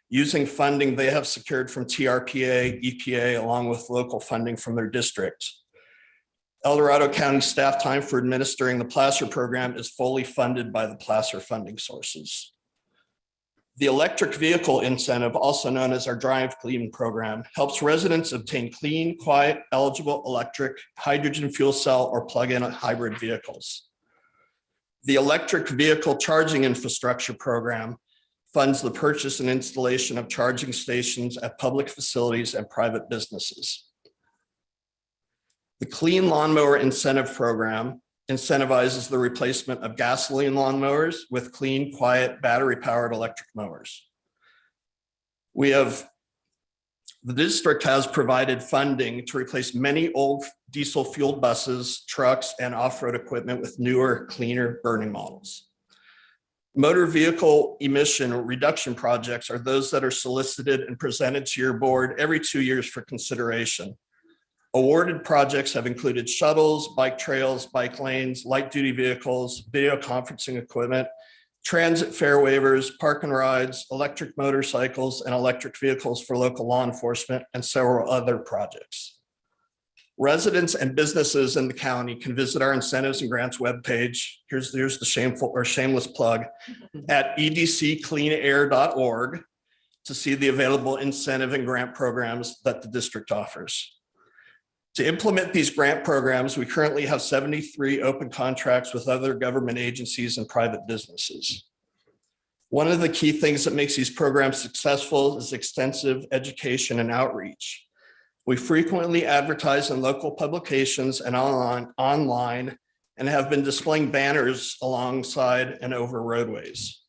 using funding they have secured from TRPA, EPA, along with local funding from their district. El Dorado County staff time for administering the Placer program is fully funded by the Placer funding sources. The electric vehicle incentive, also known as our Drive Clean program, helps residents obtain clean, quiet, eligible electric, hydrogen fuel cell, or plug-in hybrid vehicles. The electric vehicle charging infrastructure program funds the purchase and installation of charging stations at public facilities and private businesses. The Clean Lawnmower Incentive Program incentivizes the replacement of gasoline lawnmowers with clean, quiet, battery-powered electric mowers. The district has provided funding to replace many old diesel-fueled buses, trucks, and off-road equipment with newer, cleaner burning models. Motor vehicle emission reduction projects are those that are solicited and presented to your board every 2 years for consideration. Awarded projects have included shuttles, bike trails, bike lanes, light-duty vehicles, video conferencing equipment, transit fare waivers, park and rides, electric motorcycles, and electric vehicles for local law enforcement, and several other projects. Residents and businesses in the county can visit our incentives and grants webpage. Here's the shameful or shameless plug at edccleanair.org to see the available incentive and grant programs that the district offers. To implement these grant programs, we currently have 73 open contracts with other government agencies and private businesses. One of the key things that makes these programs successful is extensive education and outreach. We frequently advertise in local publications and online and have been displaying banners alongside and over roadways.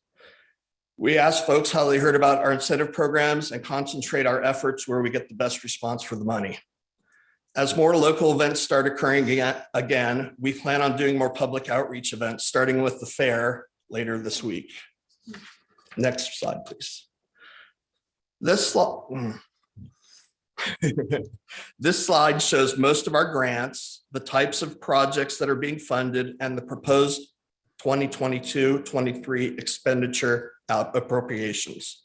We ask folks how they heard about our incentive programs and concentrate our efforts where we get the best response for the money. As more local events start occurring again, we plan on doing more public outreach events, starting with the fair later this week. Next slide, please. This slide shows most of our grants, the types of projects that are being funded, and the proposed 2022-23 expenditure appropriations.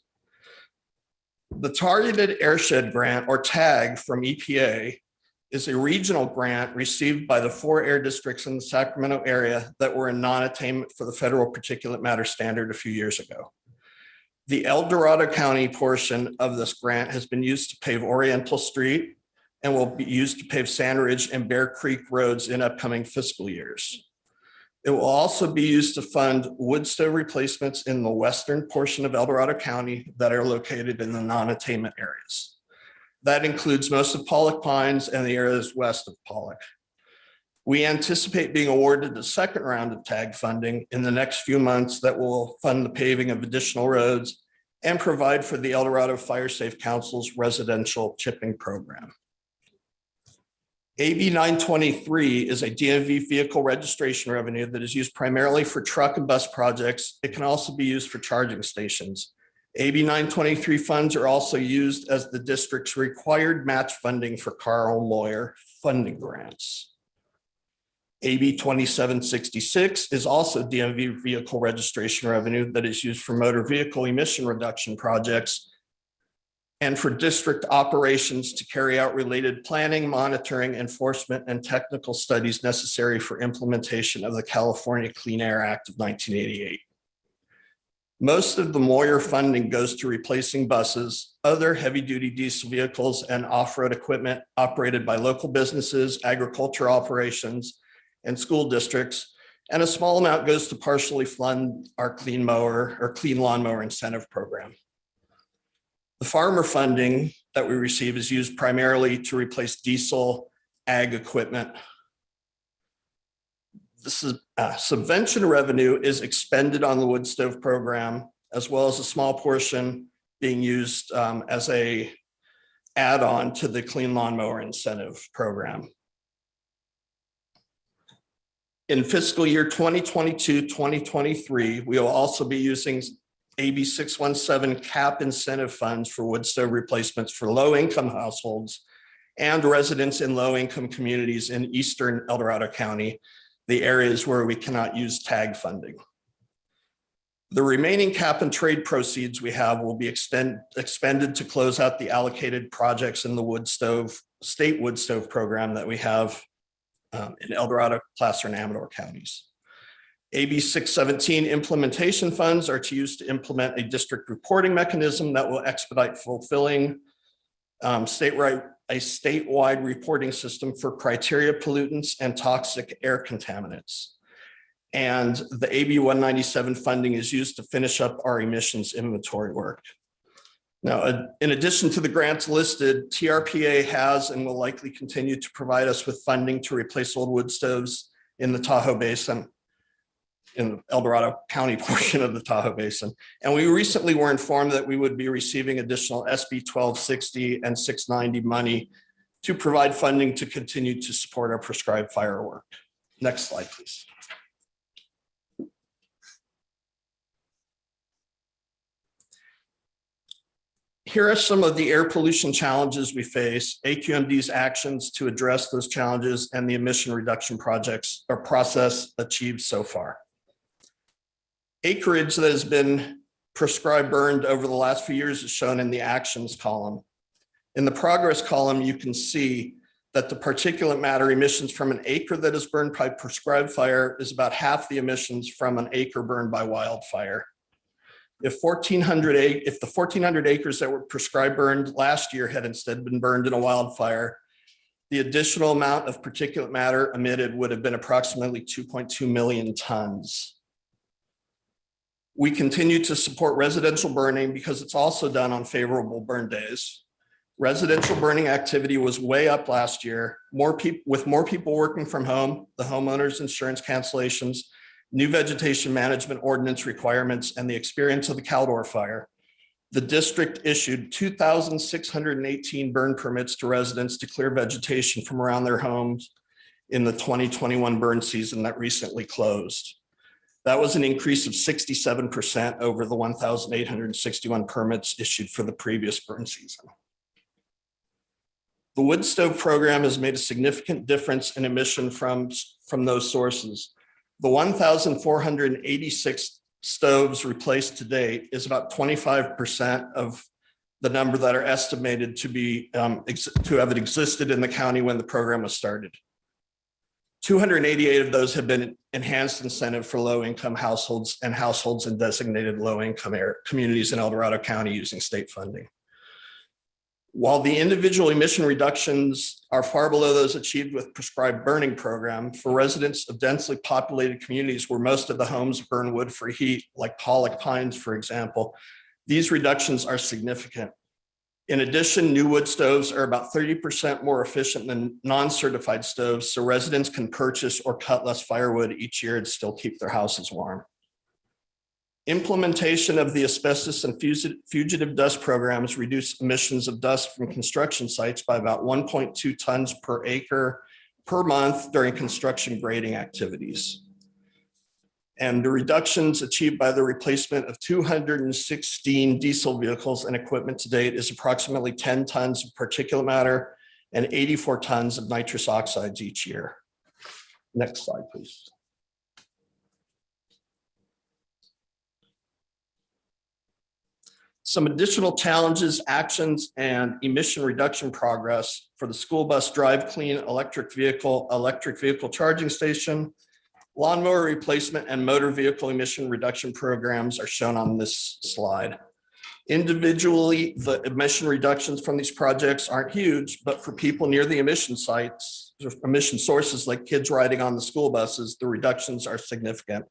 The Targeted Airshed Grant, or TAG, from EPA is a regional grant received by the 4 air districts in the Sacramento area that were in non-attainment for the federal particulate matter standard a few years ago. The El Dorado County portion of this grant has been used to pave Oriental Street and will be used to pave Sand Ridge and Bear Creek roads in upcoming fiscal years. It will also be used to fund wood stove replacements in the western portion of El Dorado County that are located in the non-attainment areas. That includes most of Pollock Pines and the areas west of Pollock. We anticipate being awarded the second round of TAG funding in the next few months that will fund the paving of additional roads and provide for the El Dorado Fire Safe Council's residential chipping program. AB 923 is a DMV vehicle registration revenue that is used primarily for truck and bus projects. It can also be used for charging stations. AB 923 funds are also used as the district's required match funding for Carl Lawyer funding grants. AB 2766 is also DMV vehicle registration revenue that is used for motor vehicle emission reduction projects and for district operations to carry out related planning, monitoring, enforcement, and technical studies necessary for implementation of the California Clean Air Act of 1988. Most of the Moyer funding goes to replacing buses, other heavy-duty diesel vehicles, and off-road equipment operated by local businesses, agriculture operations, and school districts, and a small amount goes to partially fund our clean mower or clean lawnmower incentive program. The farmer funding that we receive is used primarily to replace diesel ag equipment. This is subvention revenue is expended on the wood stove program, as well as a small portion being used as a add-on to the clean lawnmower incentive program. In fiscal year 2022-2023, we will also be using AB 617 cap incentive funds for wood stove replacements for low-income households and residents in low-income communities in eastern El Dorado County, the areas where we cannot use tag funding. The remaining cap and trade proceeds we have will be expended to close out the allocated projects in the wood stove, state wood stove program that we have in El Dorado, Placer, and Amador counties. AB 617 implementation funds are to use to implement a district reporting mechanism that will expedite fulfilling a statewide reporting system for criteria pollutants and toxic air contaminants. And the AB 197 funding is used to finish up our emissions inventory work. Now, in addition to the grants listed, TRPA has and will likely continue to provide us with funding to replace old wood stoves in the Tahoe Basin, in the El Dorado County portion of the Tahoe Basin. And we recently were informed that we would be receiving additional SB 1260 and 690 money to provide funding to continue to support our prescribed fire work. Next slide, please. Here are some of the air pollution challenges we face, AQMD's actions to address those challenges, and the emission reduction projects or process achieved so far. Acreage that has been prescribed burned over the last few years is shown in the actions column. In the progress column, you can see that the particulate matter emissions from an acre that is burned by prescribed fire is about half the emissions from an acre burned by wildfire. If the 1,400 acres that were prescribed burned last year had instead been burned in a wildfire, the additional amount of particulate matter emitted would have been approximately 2.2 million tons. We continue to support residential burning because it's also done on favorable burn days. Residential burning activity was way up last year. With more people working from home, the homeowners insurance cancellations, new vegetation management ordinance requirements, and the experience of the Caldor fire, the district issued 2,618 burn permits to residents to clear vegetation from around their homes in the 2021 burn season that recently closed. That was an increase of 67% over the 1,861 permits issued for the previous burn season. The wood stove program has made a significant difference in emission from those sources. The 1,486 stoves replaced to date is about 25% of the number that are estimated to be to have existed in the county when the program was started. 288 of those have been enhanced incentive for low-income households and households in designated low-income communities in El Dorado County using state funding. While the individual emission reductions are far below those achieved with prescribed burning program, for residents of densely populated communities where most of the homes burn wood for heat, like Pollock Pines, for example, these reductions are significant. In addition, new wood stoves are about 30% more efficient than non-certified stoves, so residents can purchase or cut less firewood each year and still keep their houses warm. Implementation of the asbestos and fugitive dust programs reduce emissions of dust from construction sites by about 1.2 tons per acre per month during construction grading activities. And the reductions achieved by the replacement of 216 diesel vehicles and equipment to date is approximately 10 tons of particulate matter and 84 tons of nitrous oxides each year. Next slide, please. Some additional challenges, actions, and emission reduction progress for the school bus drive clean electric vehicle charging station, lawnmower replacement, and motor vehicle emission reduction programs are shown on this slide. Individually, the emission reductions from these projects aren't huge, but for people near the emission sites, emission sources like kids riding on the school buses, the reductions are significant.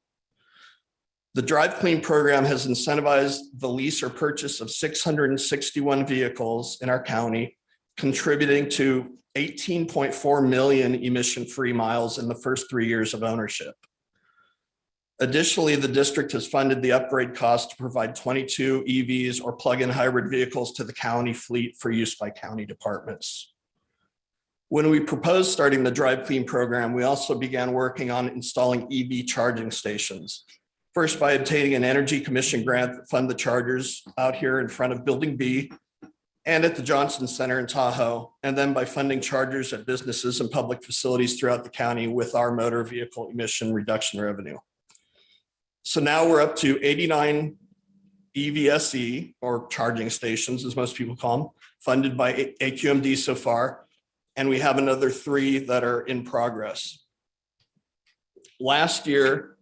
The Drive Clean program has incentivized the lease or purchase of 661 vehicles in our county, contributing to 18.4 million emission-free miles in the first 3 years of ownership. Additionally, the district has funded the upgrade cost to provide 22 EVs or plug-in hybrid vehicles to the county fleet for use by county departments. When we proposed starting the Drive Clean program, we also began working on installing EV charging stations. First, by obtaining an Energy Commission grant that fund the chargers out here in front of Building B and at the Johnson Center in Tahoe, and then by funding chargers at businesses and public facilities throughout the county with our motor vehicle emission reduction revenue. So now we're up to 89 EVSE, or charging stations, as most people call them, funded by AQMD so far, and we have another 3 that are in progress. Last year,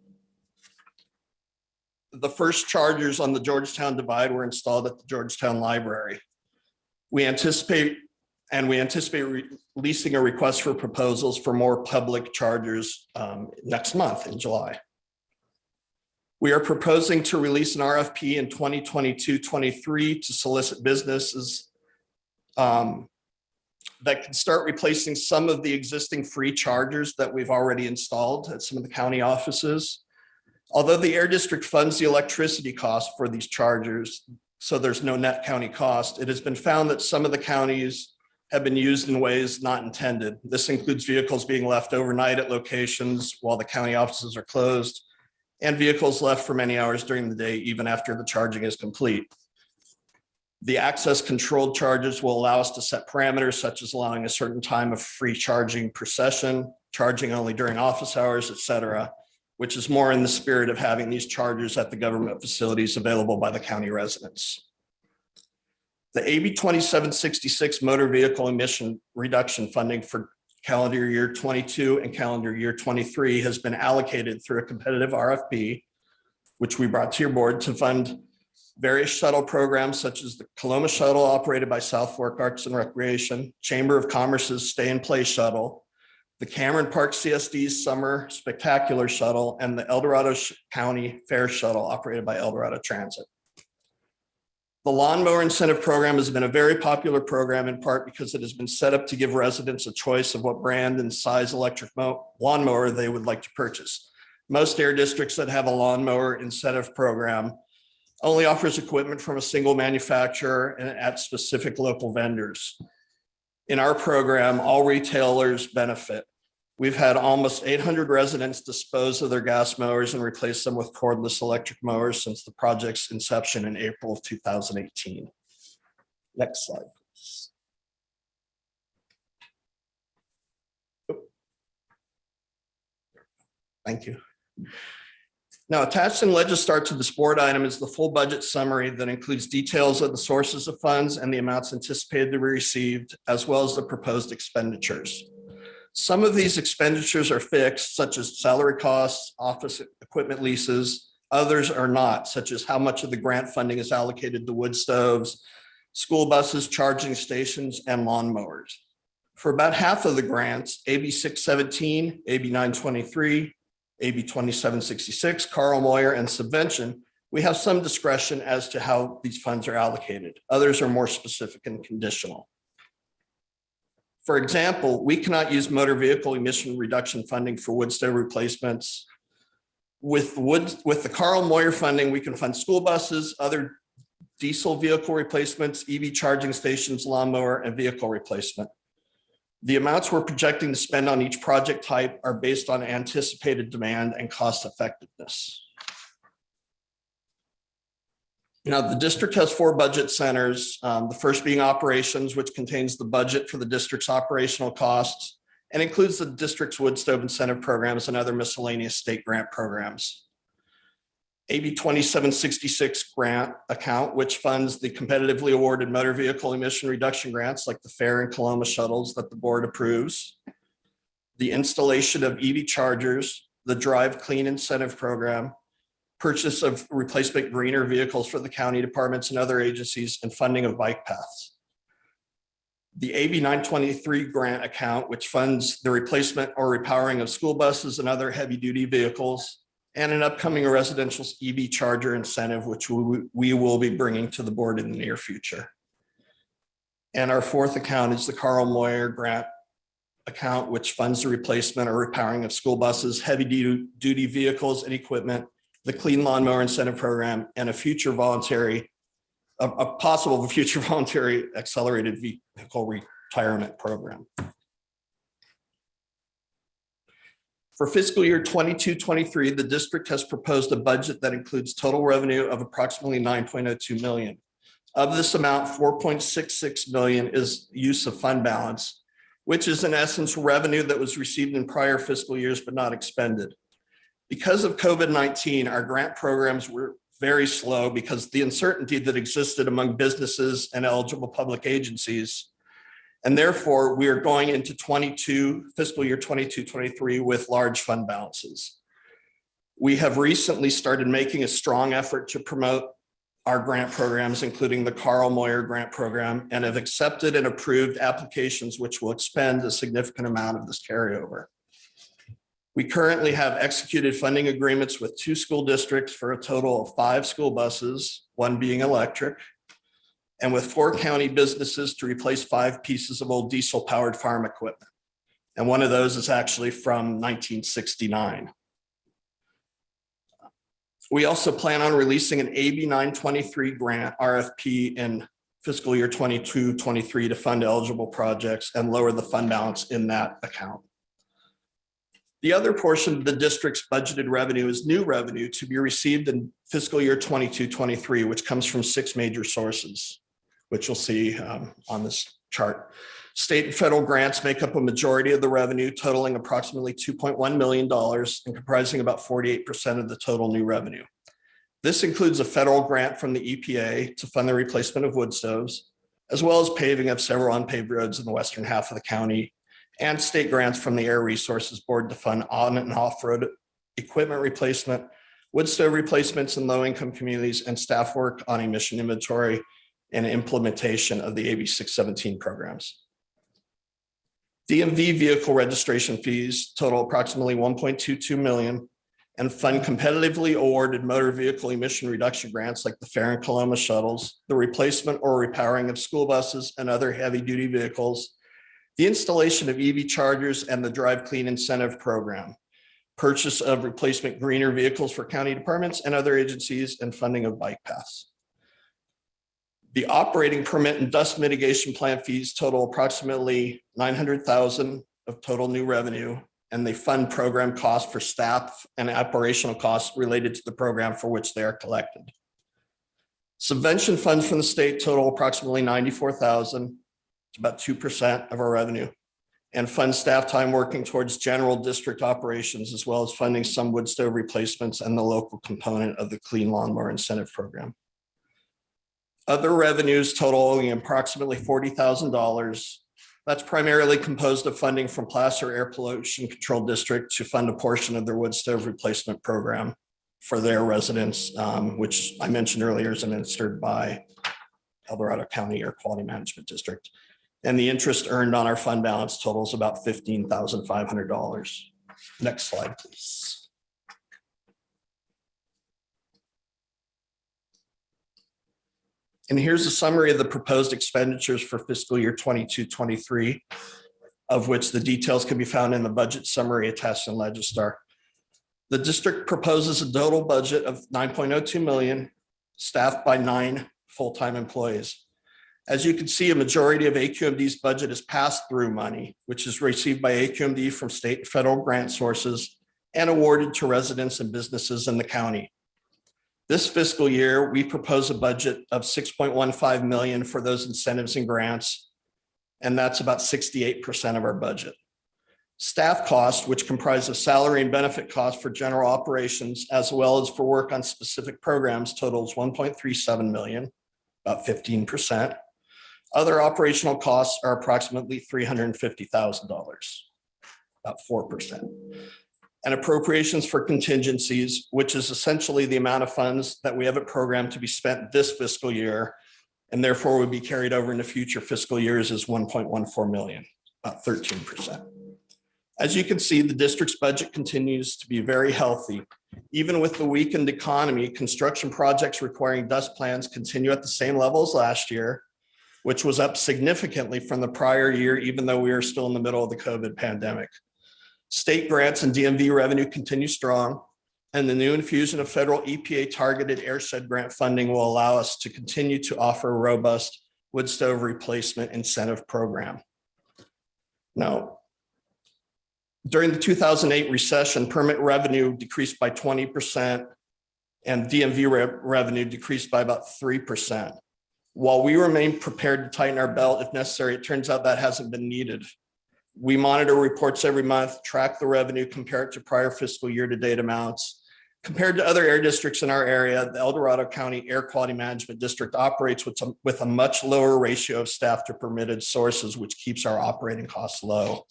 the first chargers on the Georgetown Divide were installed at the Georgetown Library. We anticipate releasing a request for proposals for more public chargers next month in July. We are proposing to release an RFP in 2022-23 to solicit businesses that can start replacing some of the existing free chargers that we've already installed at some of the county offices. Although the Air District funds the electricity cost for these chargers, so there's no net county cost, it has been found that some of the counties have been used in ways not intended. This includes vehicles being left overnight at locations while the county offices are closed, and vehicles left for many hours during the day, even after the charging is complete. The access controlled charges will allow us to set parameters such as allowing a certain time of free charging per session, charging only during office hours, et cetera, which is more in the spirit of having these chargers at the government facilities available by the county residents. The AB 2766 motor vehicle emission reduction funding for calendar year 22 and calendar year 23 has been allocated through a competitive RFP, which we brought to your board to fund various shuttle programs such as the Coloma Shuttle operated by South Fork Arts and Recreation, Chamber of Commerce's Stay and Play Shuttle, the Cameron Park CSD's Summer Spectacular Shuttle, and the El Dorado County Fair Shuttle operated by El Dorado Transit. The lawnmower incentive program has been a very popular program in part because it has been set up to give residents a choice of what brand and size electric lawnmower they would like to purchase. Most air districts that have a lawnmower incentive program only offers equipment from a single manufacturer and at specific local vendors. In our program, all retailers benefit. We've had almost 800 residents dispose of their gas mowers and replace them with cordless electric mowers since the project's inception in April of 2018. Next slide, please. Thank you. Now, attached in Legistar to this board item is the full budget summary that includes details of the sources of funds and the amounts anticipated to be received, as well as the proposed expenditures. Some of these expenditures are fixed, such as salary costs, office equipment leases. Others are not, such as how much of the grant funding is allocated to wood stoves, school buses, charging stations, and lawnmowers. For about half of the grants, AB 617, AB 923, AB 2766, Carl Moyer, and subvention, we have some discretion as to how these funds are allocated. Others are more specific and conditional. For example, we cannot use motor vehicle emission reduction funding for wood stove replacements With the Carl Moyer funding, we can fund school buses, other diesel vehicle replacements, EV charging stations, lawnmower, and vehicle replacement. The amounts we're projecting to spend on each project type are based on anticipated demand and cost effectiveness. Now, the district has 4 budget centers, the first being operations, which contains the budget for the district's operational costs and includes the district's wood stove incentive programs and other miscellaneous state grant programs. AB 2766 grant account, which funds the competitively awarded motor vehicle emission reduction grants like the Fair and Coloma shuttles that the board approves. The installation of EV chargers, the Drive Clean incentive program, purchase of replacement greener vehicles for the county departments and other agencies, and funding of bike paths. The AB 923 grant account, which funds the replacement or repowering of school buses and other heavy duty vehicles, and an upcoming residential EV charger incentive, which we will be bringing to the board in the near future. And our 4th account is the Carl Moyer grant account, which funds the replacement or repowering of school buses, heavy duty vehicles and equipment, the Clean Lawnmower Incentive Program, and a possible future voluntary accelerated vehicle retirement program. For fiscal year 22-23, the district has proposed a budget that includes total revenue of approximately $9.02 million. Of this amount, $4.66 million is use of fund balance, which is in essence revenue that was received in prior fiscal years but not expended. Because of COVID-19, our grant programs were very slow because the uncertainty that existed among businesses and eligible public agencies. And therefore, we are going into fiscal year 22-23 with large fund balances. We have recently started making a strong effort to promote our grant programs, including the Carl Moyer grant program, and have accepted and approved applications which will expend a significant amount of this carryover. We currently have executed funding agreements with 2 school districts for a total of 5 school buses, 1 being electric, and with 4 county businesses to replace 5 pieces of old diesel powered farm equipment. And one of those is actually from 1969. We also plan on releasing an AB 923 grant RFP in fiscal year 22-23 to fund eligible projects and lower the fund balance in that account. The other portion of the district's budgeted revenue is new revenue to be received in fiscal year 22-23, which comes from 6 major sources, which you'll see on this chart. State and federal grants make up a majority of the revenue, totaling approximately $2.1 million and comprising about 48% of the total new revenue. This includes a federal grant from the EPA to fund the replacement of wood stoves, as well as paving of several unpaved roads in the western half of the county, and state grants from the Air Resources Board to fund on and off-road equipment replacement, wood stove replacements in low-income communities, and staff work on emission inventory and implementation of the AB 617 programs. DMV vehicle registration fees total approximately $1.22 million and fund competitively awarded motor vehicle emission reduction grants like the Fair and Coloma shuttles, the replacement or repowering of school buses and other heavy-duty vehicles, the installation of EV chargers and the Drive Clean incentive program, purchase of replacement greener vehicles for county departments and other agencies, and funding of bike paths. The operating permit and dust mitigation plan fees total approximately $900,000 of total new revenue, and they fund program costs for staff and operational costs related to the program for which they are collected. Subvention funds from the state total approximately $94,000. It's about 2% of our revenue, and fund staff time working towards general district operations, as well as funding some wood stove replacements and the local component of the Clean Lawnmower Incentive Program. Other revenues totaling approximately $40,000. That's primarily composed of funding from Placer Air Pollution Control District to fund a portion of their wood stove replacement program for their residents, which I mentioned earlier is administered by El Dorado County Air Quality Management District. And the interest earned on our fund balance totals about $15,500. Next slide, please. And here's a summary of the proposed expenditures for fiscal year 22-23, of which the details can be found in the budget summary attached in Legistar. The district proposes a total budget of 9.02 million, staffed by 9 full-time employees. As you can see, a majority of AQMD's budget is pass-through money, which is received by AQMD from state and federal grant sources and awarded to residents and businesses in the county. This fiscal year, we propose a budget of 6.15 million for those incentives and grants, and that's about 68% of our budget. Staff costs, which comprise of salary and benefit costs for general operations, as well as for work on specific programs, totals 1.37 million, about 15%. Other operational costs are approximately $350,000, about 4%. And appropriations for contingencies, which is essentially the amount of funds that we have a program to be spent this fiscal year, and therefore would be carried over into future fiscal years, is 1.14 million, about 13%. As you can see, the district's budget continues to be very healthy. Even with the weakened economy, construction projects requiring dust plans continue at the same level as last year, which was up significantly from the prior year, even though we are still in the middle of the COVID pandemic. State grants and DMV revenue continue strong, and the new infusion of federal EPA targeted airshed grant funding will allow us to continue to offer a robust wood stove replacement incentive program. Now, during the 2008 recession, permit revenue decreased by 20% and DMV revenue decreased by about 3%. While we remain prepared to tighten our belt if necessary, it turns out that hasn't been needed. We monitor reports every month, track the revenue, compare it to prior fiscal year-to-date amounts. Compared to other air districts in our area, the El Dorado County Air Quality Management District operates with a much lower ratio of staff to permitted sources, which keeps our operating costs low.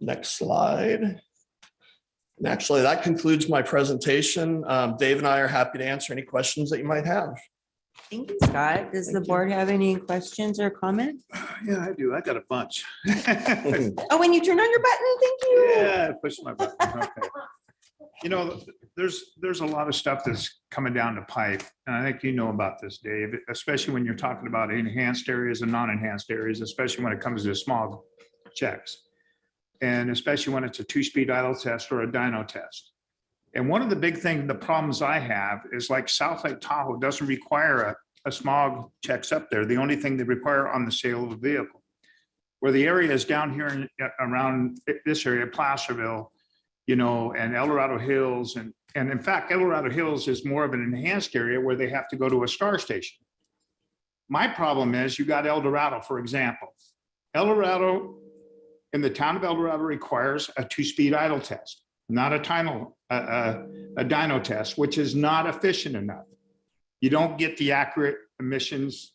Next slide. And actually, that concludes my presentation. Dave and I are happy to answer any questions that you might have. Thank you, Scott. Does the board have any questions or comments? Yeah, I do. I got a bunch. Oh, when you turned on your button, thank you. Yeah, I pushed my button. Okay. You know, there's a lot of stuff that's coming down the pipe, and I think you know about this, Dave, especially when you're talking about enhanced areas and non-enhanced areas, especially when it comes to smog checks. And especially when it's a 2-speed idle test or a dyno test. And one of the big things, the problems I have is like South Lake Tahoe doesn't require a smog checks up there. The only thing they require on the sale of a vehicle. Where the area is down here around this area, Placerville, you know, and El Dorado Hills. And in fact, El Dorado Hills is more of an enhanced area where they have to go to a star station. My problem is you got El Dorado, for example. El Dorado in the town of El Dorado requires a 2-speed idle test, not a dyno test, which is not efficient enough. You don't get the accurate emissions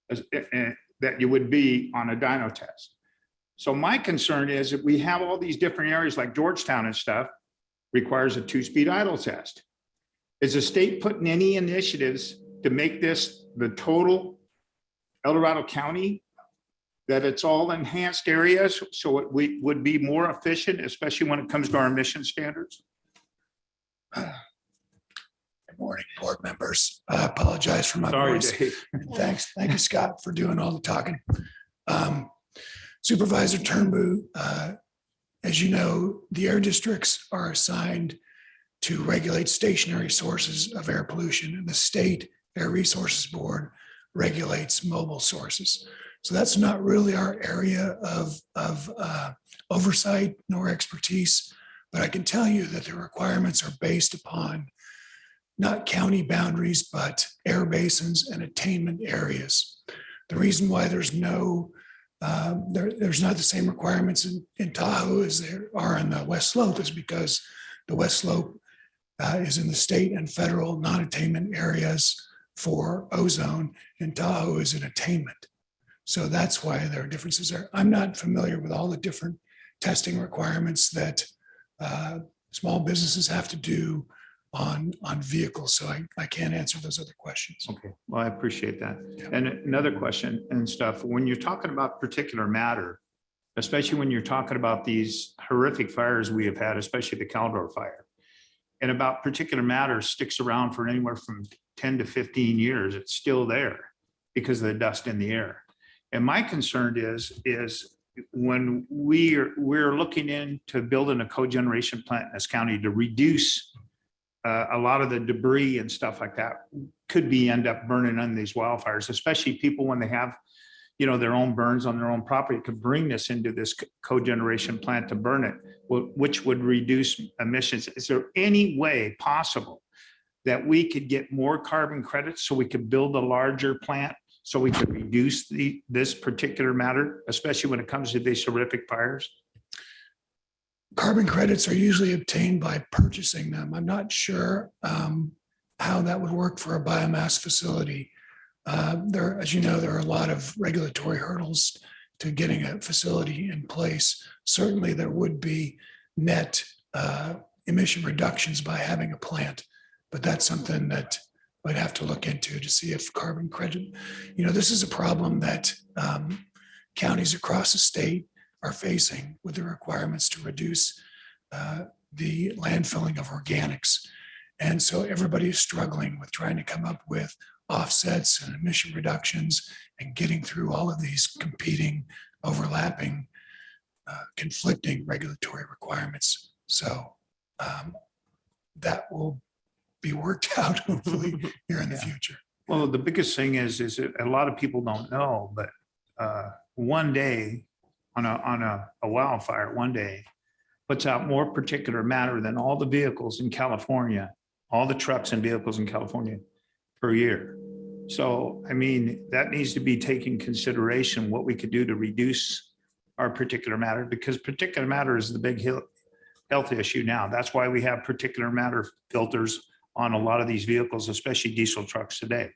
that you would be on a dyno test. So my concern is that we have all these different areas like Georgetown and stuff requires a 2-speed idle test. Is the state putting any initiatives to make this the total El Dorado County, that it's all enhanced areas so it would be more efficient, especially when it comes to our emission standards? Good morning, board members. I apologize for my voice. Dave. Thanks. Thank you, Scott, for doing all the talking. Supervisor Turnbull, as you know, the air districts are assigned to regulate stationary sources of air pollution, and the State Air Resources Board regulates mobile sources. So that's not really our area of oversight nor expertise, but I can tell you that the requirements are based upon not county boundaries, but air basins and attainment areas. The reason why there's no, there's not the same requirements in Tahoe as there are in the West Slope is because the West Slope is in the state and federal non-attainment areas for ozone, and Tahoe is in attainment. So that's why there are differences there. I'm not familiar with all the different testing requirements that small businesses have to do on vehicles. So I can't answer those other questions. Okay, well, I appreciate that. And another question and stuff, when you're talking about particular matter, especially when you're talking about these horrific fires we have had, especially the Caldor fire, and about particular matter sticks around for anywhere from 10 to 15 years, it's still there because of the dust in the air. And my concern is when we're looking into building a cogeneration plant in this county to reduce a lot of the debris and stuff like that could be end up burning on these wildfires, especially people when they have, you know, their own burns on their own property, could bring this into this cogeneration plant to burn it, which would reduce emissions. Is there any way possible that we could get more carbon credits so we could build a larger plant, so we could reduce this particular matter, especially when it comes to these horrific fires? Carbon credits are usually obtained by purchasing them. I'm not sure how that would work for a biomass facility. As you know, there are a lot of regulatory hurdles to getting a facility in place. Certainly, there would be net emission reductions by having a plant, but that's something that we'd have to look into to see if carbon credit, you know, this is a problem that counties across the state are facing with the requirements to reduce the landfilling of organics. And so everybody is struggling with trying to come up with offsets and emission reductions and getting through all of these competing, overlapping, conflicting regulatory requirements. So that will be worked out hopefully here in the future. Well, the biggest thing is a lot of people don't know, but one day on a wildfire, one day puts out more particulate matter than all the vehicles in California, all the trucks and vehicles in California per year. So, I mean, that needs to be taken consideration, what we could do to reduce our particulate matter, because particulate matter is the big health issue now. That's why we have particulate matter filters on a lot of these vehicles, especially diesel trucks today.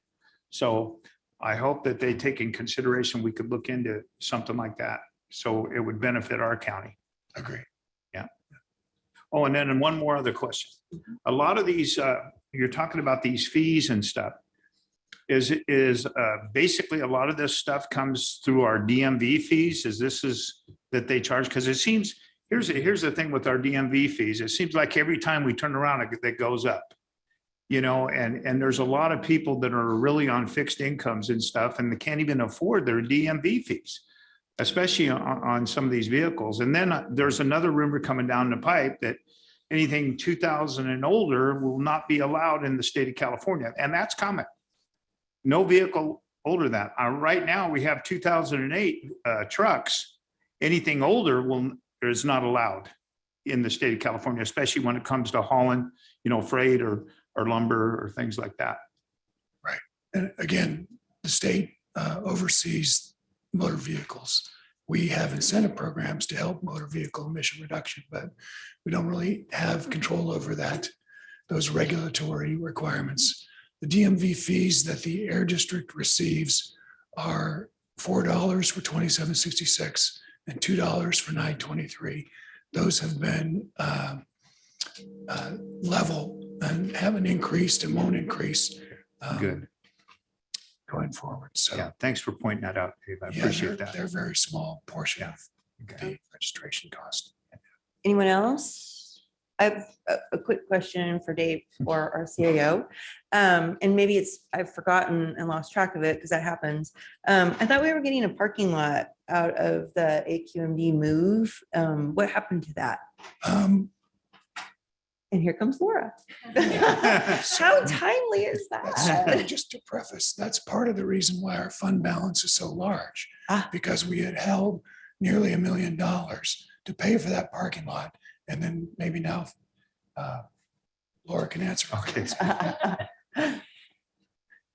So I hope that they take in consideration, we could look into something like that, so it would benefit our county. Agree. Yeah. Oh, and then one more other question. A lot of these, you're talking about these fees and stuff. Is basically a lot of this stuff comes through our DMV fees? Is that they charge? Because it seems, here's the thing with our DMV fees. It seems like every time we turn around, it goes up. You know, and there's a lot of people that are really on fixed incomes and stuff, and they can't even afford their DMV fees, especially on some of these vehicles. And then there's another rumor coming down the pipe that anything 2000 and older will not be allowed in the state of California, and that's coming. No vehicle older than that. Right now, we have 2008 trucks. Anything older is not allowed in the state of California, especially when it comes to hauling, you know, freight or lumber or things like that. Right. And again, the state oversees motor vehicles. We have incentive programs to help motor vehicle emission reduction, but we don't really have control over that, those regulatory requirements. The DMV fees that the Air District receives are $4 for 2766 and $2 for 923. Those have been level and haven't increased and won't increase. Good. Going forward. So yeah, thanks for pointing that out, Dave. I appreciate that. They're a very small portion of the registration cost. Anyone else? I have a quick question for Dave or our CAO. And maybe I've forgotten and lost track of it because that happens. I thought we were getting a parking lot out of the AQMD move. What happened to that? And here comes Laura. How timely is that? Just to preface, that's part of the reason why our fund balance is so large, because we had held nearly $1 million to pay for that parking lot. And then maybe now Laura can answer. Okay.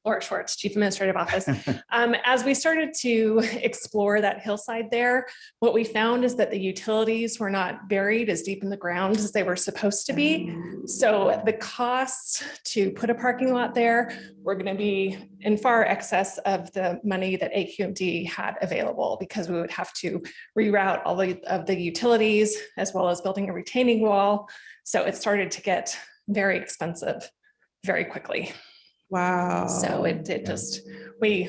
Laura Schwartz, Chief Administrative Office. As we started to explore that hillside there, what we found is that the utilities were not buried as deep in the ground as they were supposed to be. So the costs to put a parking lot there were going to be in far excess of the money that AQMD had available, because we would have to reroute all of the utilities as well as building a retaining wall. So it started to get very expensive very quickly. Wow. So we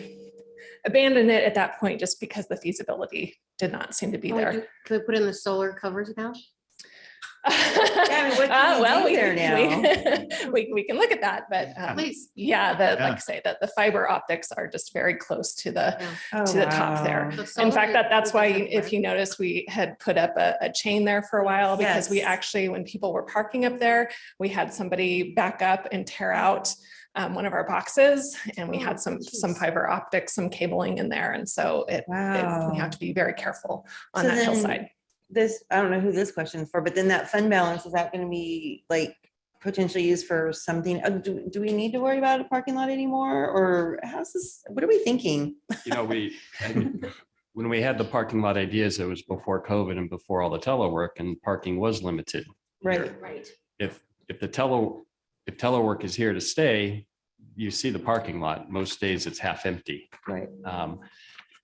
abandoned it at that point just because the feasibility did not seem to be there. Could we put in the solar covers now? I mean, what can you Well, do there now? we can look at that, but Please. yeah, like Yeah. I say, that the fiber optics are just very close to the Oh, to the top there. wow. So In fact, solar that's why, is if you notice, we had put up a chain there for a while because we Yes. actually, when people were parking up there, we had somebody back up and tear out one of our boxes, and we Oh, had some geez. fiber optics, some cabling in there, and so we Wow. have to be very careful on So that then hillside. This, I don't know who this question is for, but then that fund balance, is that going to be like potentially used for something? Do we need to worry about a parking lot anymore? Or how's this, what are we thinking? You know, when we had the parking lot ideas, it was before COVID and before all the telework, and parking was limited. Right. Right. If telework is here to stay, you see the parking lot. Most days it's half empty. Right.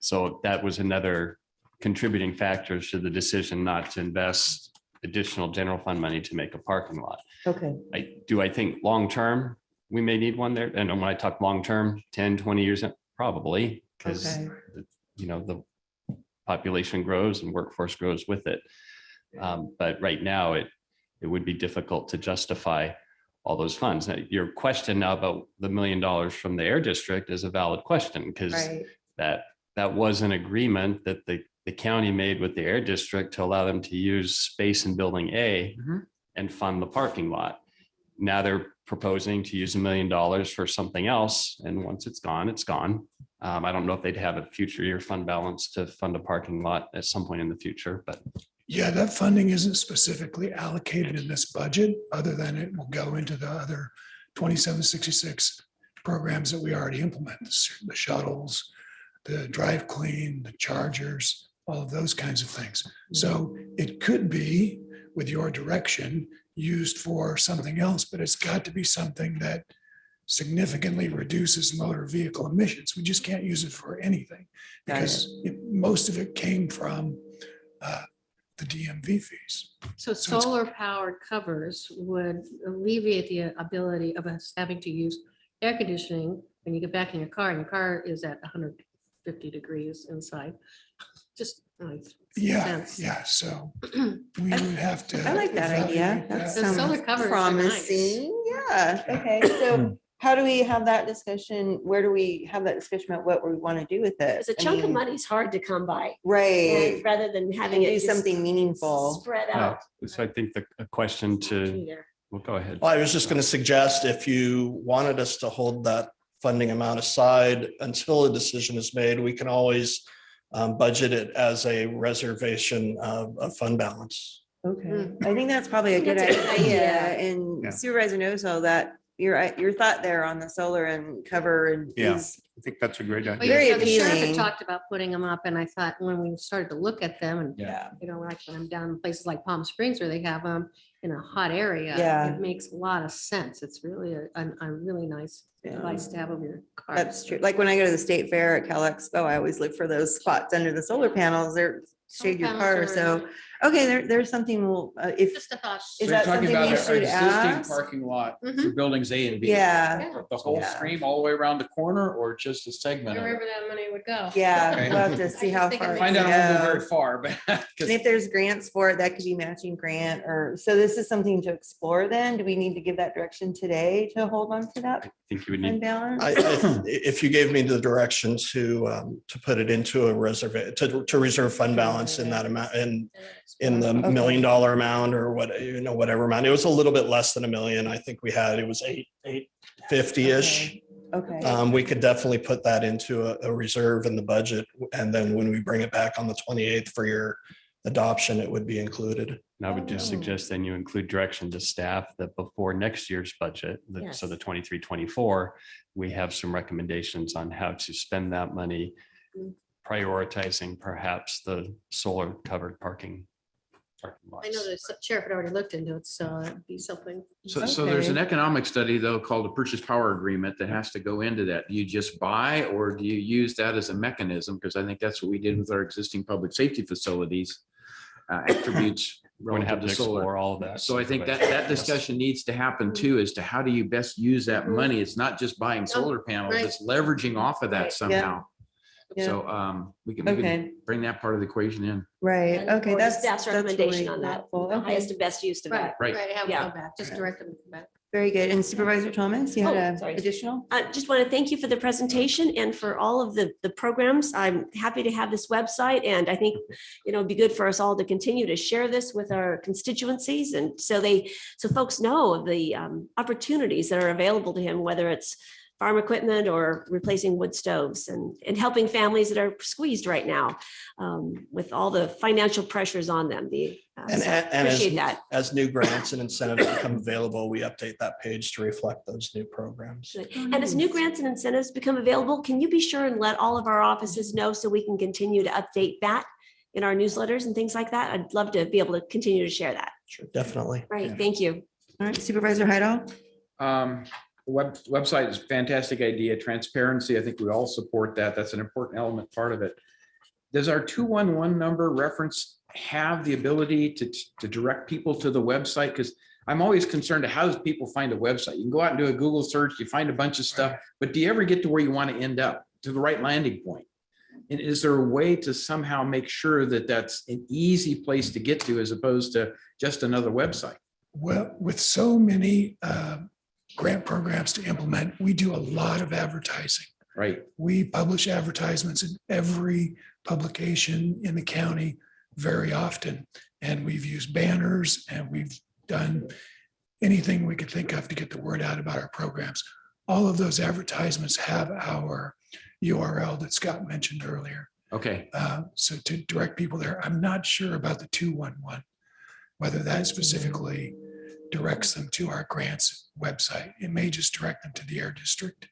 So that was another contributing factor to the decision not to invest additional general fund money to make a parking lot. Okay. I think long-term, we may need one there. And when I talk long-term, 10, 20 years, probably, because, Okay. the population grows and workforce grows with it. But right now, it would be difficult to justify all those funds. Now, your question now about the $1 million from the Air District is a valid question, because Right. that was an agreement that the county made with the Air District to allow them to use space in Building A and fund the parking lot. Now they're proposing to use $1 million for something else, and once it's gone, it's gone. I don't know if they'd have a future year fund balance to fund a parking lot at some point in the future, but Yeah, that funding isn't specifically allocated in this budget, other than it will go into the other 2766 programs that we already implement, the shuttles, the drive clean, the chargers, all of those kinds of things. So it could be, with your direction, used for something else, but it's got to be something that significantly reduces motor vehicle emissions. We just can't use it for anything, because most of it came from the DMV fees. So So it's- solar powered covers would alleviate the ability of us having to use air conditioning when you get back in your car and your car is at 150 degrees inside. Just. Yeah, so we would have to. I like that idea. evaluate That that. The solar sounds covers are nice. promising. Yeah, okay. So how do we have that discussion? Where do we have that discussion about what we want to do with it? Because a I chunk of mean, money's hard to come by. Right. And rather than having And it do just something meaningful. spread no. out. So I think a question to, well, go ahead. I was just going to suggest, if you wanted us to hold that funding amount aside until a decision is made, we can always budget it as a reservation of fund balance. Okay, I think that's probably a good That's a good idea. idea. And Yeah. Supervisor Nozo, that your thought there on the solar and cover and Yeah. is I think that's a great Well, idea. Very yeah, so the sheriff had appealing. talked about putting them up, and I thought when we started to look at them, and Yeah. like when I'm down in places like Palm Springs where they have them in a hot area, Yeah. it makes a lot of sense. It's really a really nice device to have over your car. That's true. Like when I go to the state fair at Cal Expo, I always look for those spots under the solar panels. They're shade your car. panels So, okay, there's something we'll, if, Just a thought. is that something we should ask? Parking lot Mhm. for buildings A and B. Yeah. The whole Yeah. stream all the way around the corner, or just a segment of it? Wherever that money would go. Yeah, Okay. we'll have to see how think it far. it makes Find can out I won't go go. very far, but. 'cause- And if there's grants for it, that could be matching grant or, so this is something to explore then? Do we need to give that direction today to hold on to that I think you would fund need, balance? If you gave me the direction to put it into a to reserve fund balance in that amount, in the $1 million amount or whatever amount, it was a little bit less than $1 million. I think it was 850-ish. Okay. We could definitely put that into a reserve in the budget. And then when we bring it back on the 28th for your adoption, it would be included. and I would just Oh. suggest then you include direction to staff that before next year's budget, so the 23-24, we have some recommendations on how to spend that money, prioritizing perhaps the solar covered parking lots. I know the sheriff had already looked into it, so it'd be something. So there's an economic study though called a purchase power agreement that has to go into that. Do you just buy or do you use that as a mechanism? Because I think that's what we did with our existing public safety facilities. Attributes We're gonna have relative to to solar. explore all of that. So I think that discussion needs to happen too, as to how do you best use that money? It's not just buying solar panels, right. it's leveraging off of that Right. somehow. So we can Okay. bring that part of the equation in. Right, And okay, or that's. Staff's that's recommendation really on that, helpful. the Okay. highest and best use of that. Right. Have Yeah. them come back, just direct them to come back. Very good. And Supervisor Thomas, you had Oh, a sorry. additional? I just want to thank you for the presentation and for all of the programs. I'm happy to have this website, and I think, it'd be good for us all to continue to share this with our constituencies. And so folks know of the opportunities that are available to him, whether it's farm equipment or replacing wood stoves and helping families that are squeezed right now with all the financial pressures on them. And So and appreciate that. as new grants and incentives become available, we update that page to reflect those new programs. Good. And as new grants and incentives become available, can you be sure and let all of our offices know so we can continue to update that in our newsletters and things like that? I'd love to be able to continue to share that. Sure, definitely. Right, thank you. All right, Supervisor Heidel? Website is a fantastic idea. Transparency, I think we all support that. That's an important element, part of it. Does our 211 number reference have the ability to direct people to the website? Because I'm always concerned to how do people find a website? You can go out and do a Google search, you find a bunch of stuff, but do you ever get to where you want to end up, to the right landing point? And is there a way to somehow make sure that that's an easy place to get to as opposed to just another website? Well, with so many grant programs to implement, we do a lot of advertising. Right. We publish advertisements in every publication in the county very often. And we've used banners and we've done anything we could think of to get the word out about our programs. All of those advertisements have our URL that Scott mentioned earlier. Okay. So to direct people there, I'm not sure about the 211, whether that specifically directs them to our grants website. It may just direct them to the Air District.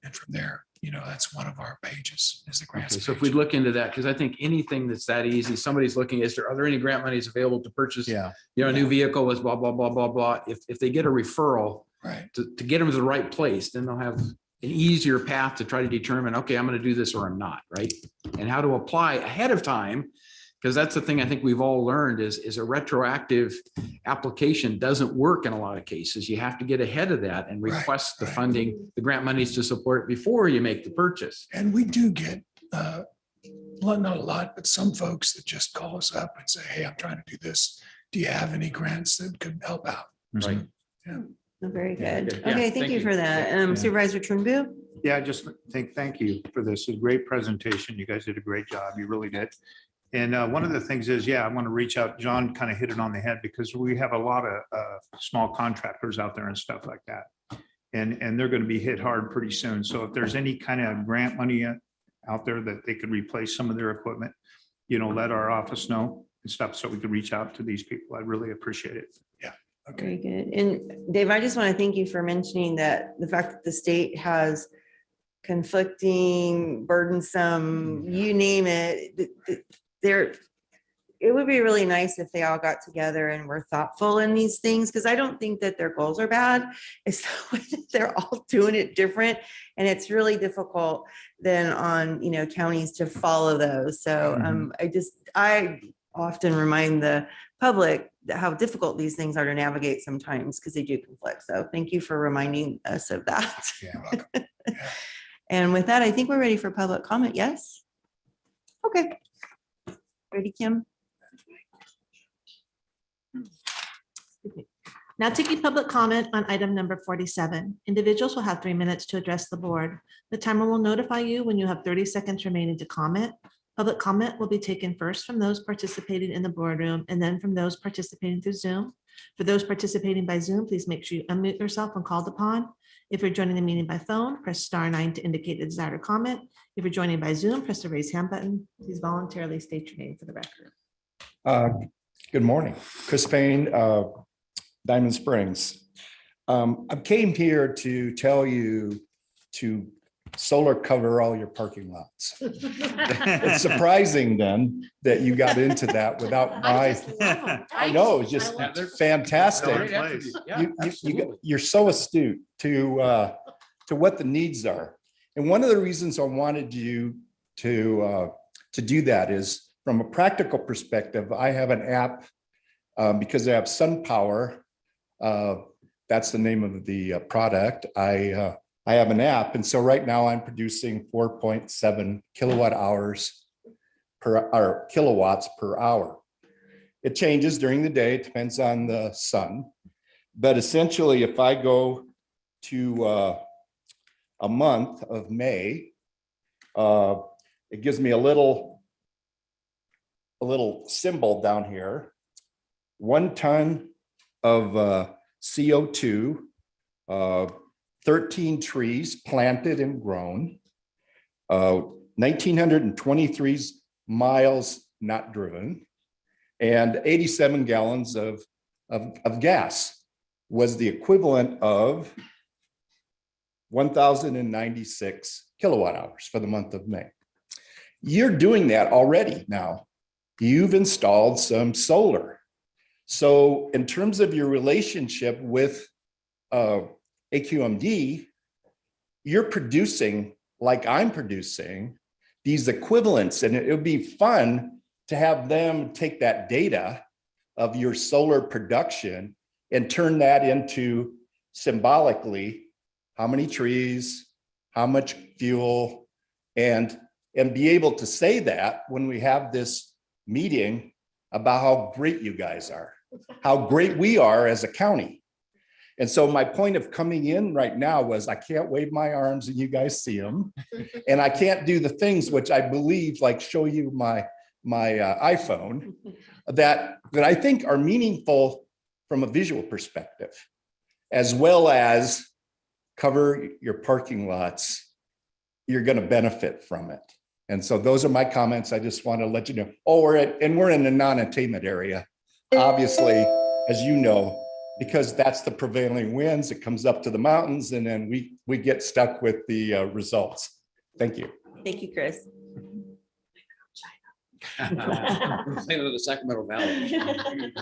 And from there, that's one of our pages is the grants. Okay, so if we look into that, because I think anything that's that easy, somebody's looking, are there any grant monies available to purchase? Yeah. A new vehicle with blah, blah, blah, blah, blah. If they get a referral Right. to get them to the right place, then they'll have an easier path to try to determine, okay, I'm going to do this or I'm not, right? And how to apply ahead of time. Because that's the thing I think we've all learned is a retroactive application doesn't work in a lot of cases. You have to get ahead of that and request the funding, the grant monies to support it before you make the purchase. And we do get, not a lot, but some folks that just call us up and say, hey, I'm trying to do this. Do you have any grants that could help out? Right. Yeah. Very good. Yeah, Okay, thank you for that. Supervisor Trumbu? Yeah, I just thank you for this. It's a great presentation. You guys did a great job. You really did. And one of the things is, I want to reach out. John kind of hit it on the head because we have a lot of small contractors out there and stuff like that. And they're going to be hit hard pretty soon. So if there's any kind of grant money out there that they could replace some of their equipment, let our office know and stuff so we could reach out to these people. I'd really appreciate it. Yeah. Very good. And Dave, I just want to thank you for mentioning that the fact that the state has conflicting, burdensome, you name it, it would be really nice if they all got together and were thoughtful in these things, because I don't think that their goals are bad. It's the way that they're all doing it different. And it's really difficult then on, counties to follow those. So I often remind the public how difficult these things are to navigate sometimes because they do conflict. So thank you for reminding us of that. Yeah. And with that, I think we're ready for public comment. Yes? Okay. Ready, Kim? Now taking public comment on item number 47. Individuals will have 3 minutes to address the board. The timer will notify you when you have 30 seconds remaining to comment. Public comment will be taken first from those participating in the boardroom and then from those participating through Zoom. For those participating by Zoom, please make sure you unmute yourself when called upon. If you're joining the meeting by phone, press *9 to indicate a desire to comment. If you're joining by Zoom, press the raise hand button. Please voluntarily state your name for the record. Good morning, Chris Payne, Diamond Springs. I came here to tell you to solar cover all your parking lots. It's surprising then that you got into that without my, I know, it's just fantastic. You're so astute to what the needs are. And one of the reasons I wanted you to do that is from a practical perspective. I have an app because I have SunPower. That's the name of the product. I I have an app. And so right now I'm producing 4.7 kilowatt hours or kilowatts per hour. It changes during the day. It depends on the sun. But essentially, if I go to a month of May, it gives me a little symbol down here. 1 ton of CO2, 13 trees planted and grown, 1,923 miles not driven, and 87 gallons of gas was the equivalent of 1,096 kilowatt hours for the month of May. You're doing that already now. You've installed some solar. So in terms of your relationship with AQMD, you're producing, like I'm producing, these equivalents, and it would be fun to have them take that data of your solar production and turn that into symbolically how many trees, how much fuel, and be able to say that when we have this meeting about how great you guys are, how great we are as a county. And so my point of coming in right now was I can't wave my arms and you guys see them. And I can't do the things which I believe, like show you my iPhone, that I think are meaningful from a visual perspective, as well as cover your parking lots. You're going to benefit from it. And so those are my comments. I just want to let you know. Oh, we're in a non-attainment area, obviously, as you know, because that's the prevailing winds. It comes up to the mountains, and then we get stuck with the results. Thank you. Thank you, Chris. The Sacramento Valley.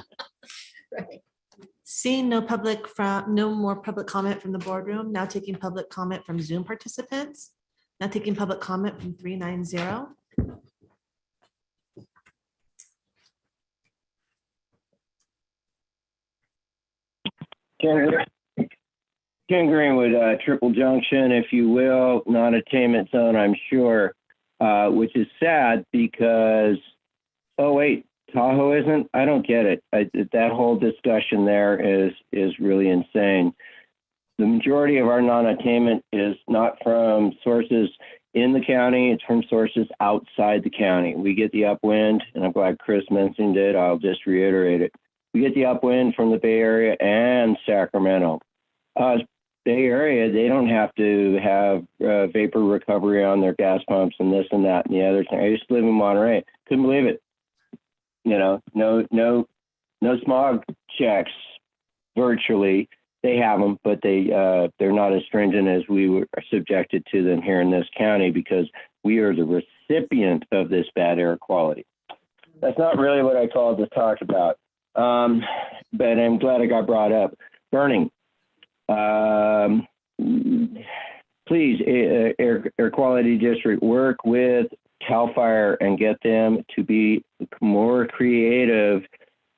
Seeing no more public comment from the boardroom, now taking public comment from Zoom participants. Now taking public comment from 390. Ken Greenwood, Triple Junction, if you will, non-attainment zone, I'm sure, which is sad because, oh wait, Tahoe isn't? I don't get it. That whole discussion there is really insane. The majority of our non-attainment is not from sources in the county, it's from sources outside the county. We get the upwind, and I'm glad Chris mentioned it, I'll just reiterate it. We get the upwind from the Bay Area and Sacramento. Bay Area, they don't have to have vapor recovery on their gas pumps and this and that and the other thing. I used to live in Monterey, couldn't believe it. You know, no smog checks virtually. They have them, but they're not as stringent as we were subjected to them here in this county because we are the recipient of this bad air quality. That's not really what I called to talk about, but I'm glad it got brought up. Burning. Please, Air Quality District, work with CAL FIRE and get them to be more creative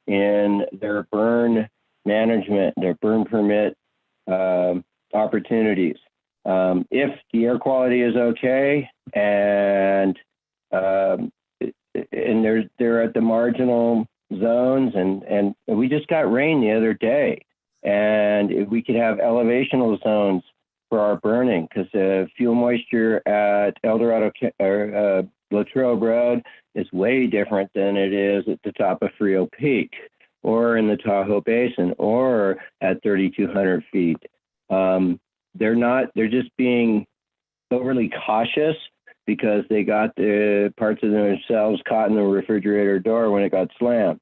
in their burn management, their burn permit opportunities. If the air quality is okay and they're at the marginal zones, and we just got rain the other day, and if we could have elevational zones for our burning, because fuel moisture at El Dorado or Latrobe Road is way different than it is at the top of Frio Peak or in the Tahoe Basin or at 3,200 feet. They're just being overly cautious because they got the parts of themselves caught in the refrigerator door when it got slammed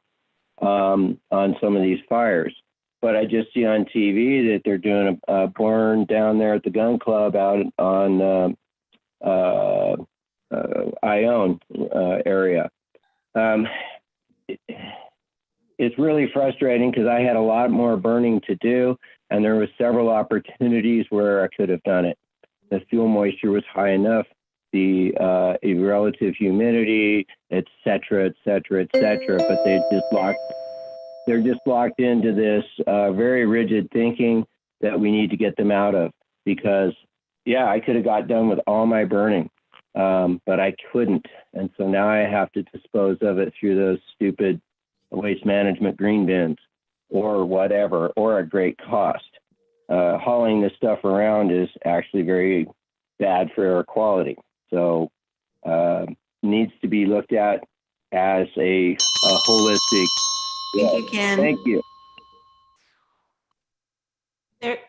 on some of these fires. But I just see on TV that they're doing a burn down there at the gun club out on Ione area. It's really frustrating because I had a lot more burning to do, and there was several opportunities where I could have done it. The fuel moisture was high enough, the relative humidity, et cetera, but they're just locked into this very rigid thinking that we need to get them out of, because yeah, I could have got done with all my burning, but I couldn't. And so now I have to dispose of it through those stupid waste management green bins or whatever, or at great cost. Hauling this stuff around is actually very bad for air quality. So needs to be looked at as a holistic. Thank you, Ken. Thank you.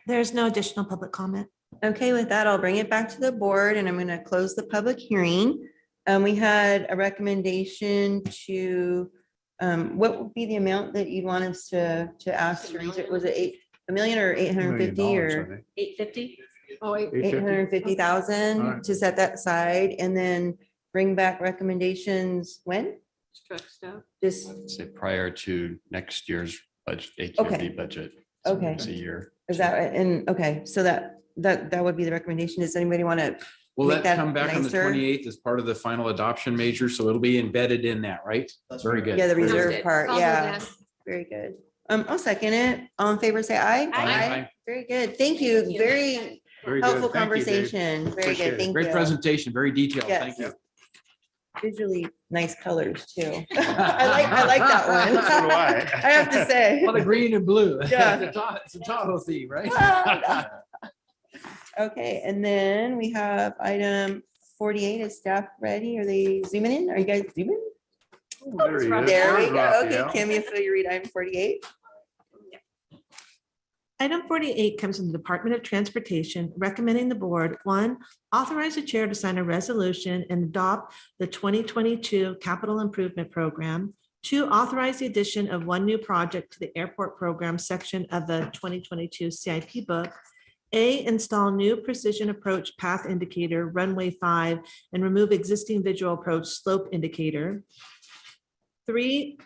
There's no additional public comment. Okay, with that, I'll bring it back to the board and I'm going to close the public hearing. We had a recommendation to, what would be the amount that you want us to ask? Was it $1 million or 850 or 850? Oh, wait. 850,000 to set that aside and then bring back recommendations when? Truck stop. Just, Say prior to next year's budget, Okay. budget. Okay. It's a year. is that, and, okay, so that would be the recommendation. Does anybody want to? Will make that come back on the nicer? 28th as part of the final adoption measure? So it'll be embedded in that, right? Very good. Yeah, the Very good. reserve part, I'll do yeah. that. Very good. I'll second it. All in favor, say aye. Aye. Very good. Thank you. Very Very good. helpful Thank you, Dave. conversation. Very Appreciate good. it. Thank Great you. presentation, very detailed. Thank Yes. you. Visually nice colors too. I like that one. So do I. I have to say. Well, the green and blue. Yeah. It's a Tahoe theme, right? Okay, and then we have item 48. Is staff ready? Are they zooming in? Are you guys zooming? There he is. There we There's go. Okay, Raphael. Kim, you feel you read item 48? Item 48 comes from the Department of Transportation, recommending the board, one, authorize the chair to sign a resolution and adopt the 2022 capital improvement program. Two, authorize the addition of one new project to the airport program section of the 2022 CIP book. A, install new precision approach path indicator, runway 5, and remove existing visual approach slope indicator. 3,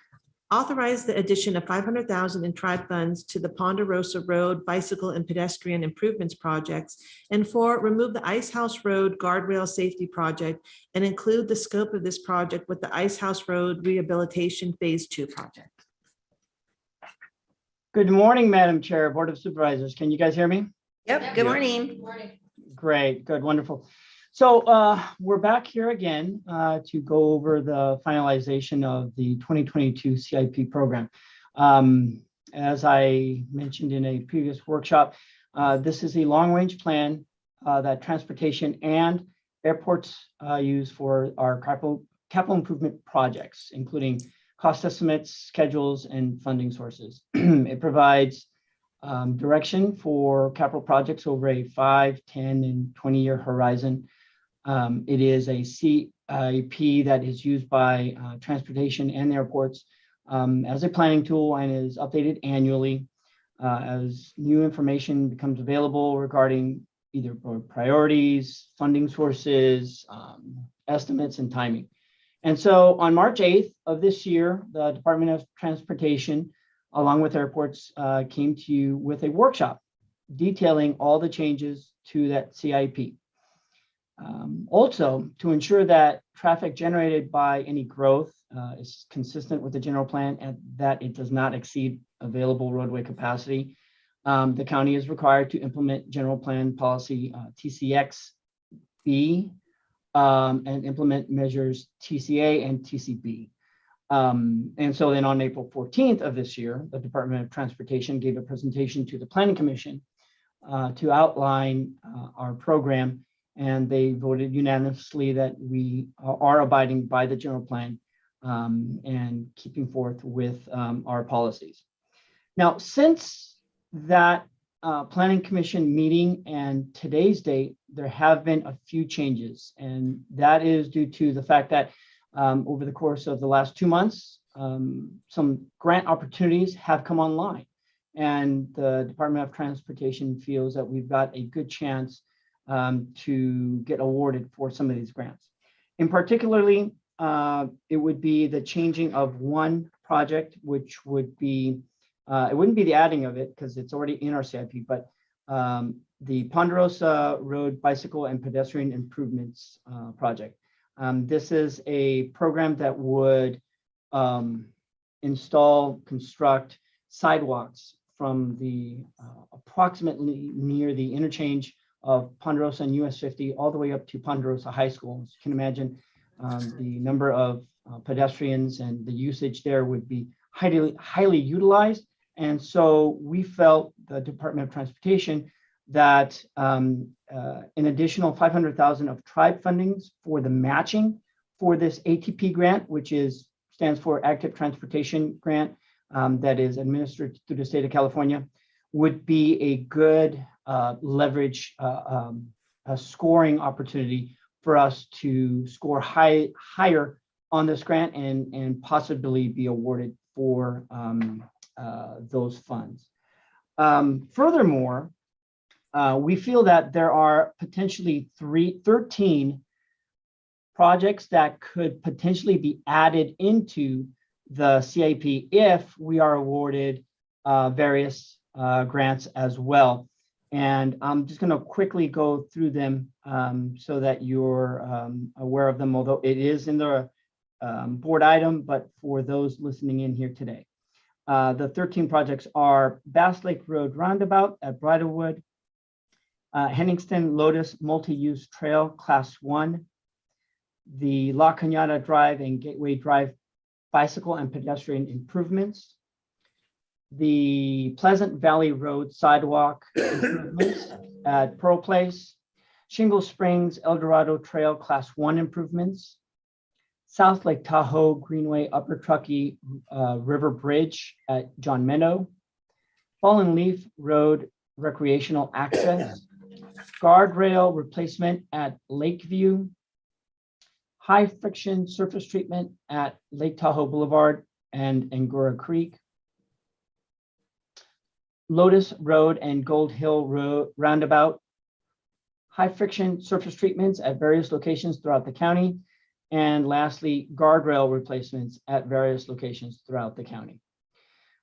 authorize the addition of 500,000 in tribe funds to the Ponderosa Road Bicycle and Pedestrian Improvements Projects. And 4, remove the Ice House Road Guardrail Safety Project and include the scope of this project with the Ice House Road Rehabilitation Phase 2 project. Good morning, Madam Chair, Board of Supervisors. Can you guys hear me? Yep, good morning. Great, good, wonderful. So we're back here again to go over the finalization of the 2022 CIP program. As I mentioned in a previous workshop, this is a long-range plan that transportation and airports use for our capital improvement projects, including cost estimates, schedules, and funding sources. It provides direction for capital projects over a 5, 10, and 20-year horizon. It is a CIP that is used by transportation and airports as a planning tool and is updated annually as new information becomes available regarding either priorities, funding sources, estimates, and timing. And so on March 8th of this year, the Department of Transportation, along with airports, came to you with a workshop detailing all the changes to that CIP. Also, to ensure that traffic generated by any growth is consistent with the general plan and that it does not exceed available roadway capacity, the county is required to implement general plan policy TCX-B and implement measures TCA and TCB. And so then on April 14th of this year, the Department of Transportation gave a presentation to the Planning Commission to outline our program, and they voted unanimously that we are abiding by the general plan and keeping forth with our policies. Now, since that Planning Commission meeting and today's date, there have been a few changes, and that is due to the fact that over the course of the last 2 months, some grant opportunities have come online, and the Department of Transportation feels that we've got a good chance to get awarded for some of these grants. In particularly, it would be the changing of one project, which would be, it wouldn't be the adding of it because it's already in our CIP, but the Ponderosa Road Bicycle and Pedestrian Improvements Project. This is a program that would install, construct sidewalks from the approximately near the interchange of Ponderosa and US 50 all the way up to Ponderosa High School. As you can imagine, the number of pedestrians and the usage there would be highly utilized. And so we felt, the Department of Transportation, that an additional 500,000 of tribe fundings for the matching for this ATP grant, which stands for Active Transportation Grant, that is administered through the state of California, would be a good leverage, a scoring opportunity for us to score higher on this grant and possibly be awarded for those funds. Furthermore, we feel that there are potentially 13 projects that could potentially be added into the CIP if we are awarded various grants as well. And I'm just going to quickly go through them so that you're aware of them, although it is in the board item, but for those listening in here today. The 13 projects are Bass Lake Road Roundabout at Bridlewood, Henningston Lotus Multi-Use Trail Class 1, the La Cañada Drive and Gateway Drive bicycle and pedestrian improvements, the Pleasant Valley Road sidewalk improvements at Pearl Place, Shingle Springs El Dorado Trail Class 1 improvements, South Lake Tahoe Greenway Upper Truckee River Bridge at John Meadow, Fallen Leaf Road recreational access, guardrail replacement at Lakeview, high friction surface treatment at Lake Tahoe Boulevard and Angora Creek, Lotus Road and Gold Hill Road Roundabout, high friction surface treatments at various locations throughout the county, and lastly, guardrail replacements at various locations throughout the county.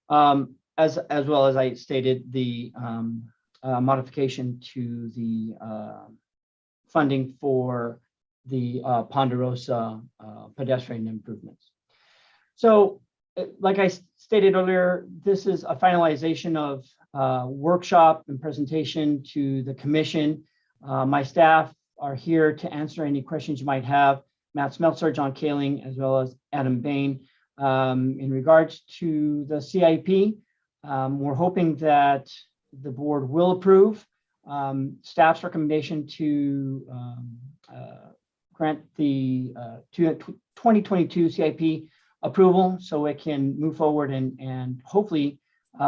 As well as I stated, the modification to the funding for the Ponderosa pedestrian improvements. So, like I stated earlier, this is a finalization of workshop and presentation to the commission. My staff are here to answer any questions you might have. Matt Smeltzer, John Kaling, as well as Adam Bain. In regards to the CIP, we're hoping that the board will approve staff's recommendation to grant the 2022 CIP approval so it can move forward and hopefully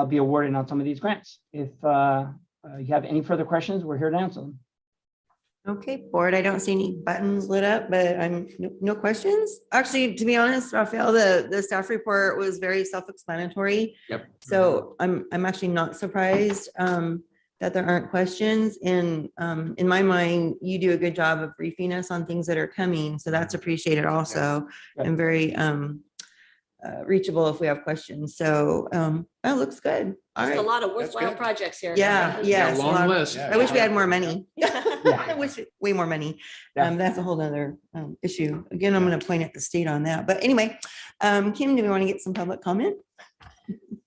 be awarded on some of these grants. If you have any further questions, we're here to answer them. Okay, board, I don't see any buttons lit up, but no questions. Actually, to be honest, Raphael, the staff report was very self-explanatory. Yep. So I'm actually not surprised that there aren't questions. And in my mind, you do a good job of briefing us on things that are coming. So that's appreciated also. Yeah. And very reachable if we have questions. So that looks good. All There's right. a lot of worthwhile projects here. Yeah, yes. Long a lot. list. I wish we had more money. I wish way more money. Yeah. That's a whole other issue. Again, I'm going to point at the state on that. But anyway, Kim, do we want to get some public comment?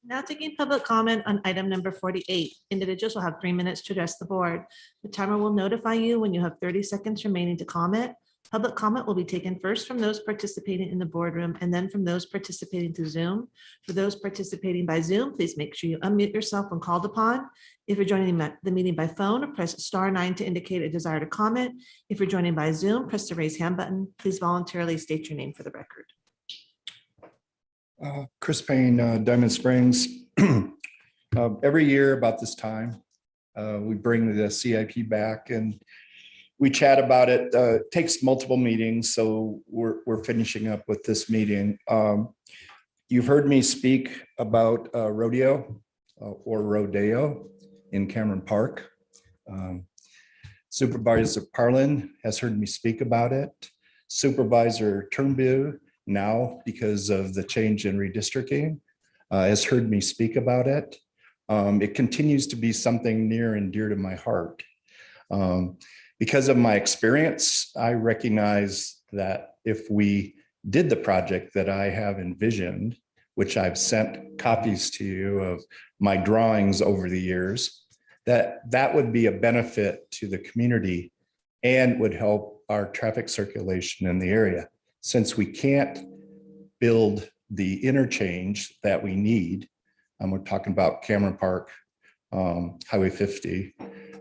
Now taking public comment on item number 48. Individuals will have 3 minutes to address the board. The timer will notify you when you have 30 seconds remaining to comment. Public comment will be taken first from those participating in the boardroom and then from those participating through Zoom. For those participating by Zoom, please make sure you unmute yourself when called upon. If you're joining the meeting by phone, press *9 to indicate a desire to comment. If you're joining by Zoom, press the raise hand button. Please voluntarily state your name for the record. Chris Payne, Diamond Springs. Every year about this time, we bring the CIP back and we chat about it. It takes multiple meetings, so we're finishing up with this meeting. You've heard me speak about rodeo or rodeo in Cameron Park. Supervisor Parlin has heard me speak about it. Supervisor Turnbull, now because of the change in redistricting, has heard me speak about it. It continues to be something near and dear to my heart. Because of my experience, I recognize that if we did the project that I have envisioned, which I've sent copies to you of my drawings over the years, that would be a benefit to the community and would help our traffic circulation in the area. Since we can't build the interchange that we need, and we're talking about Cameron Park, Highway 50,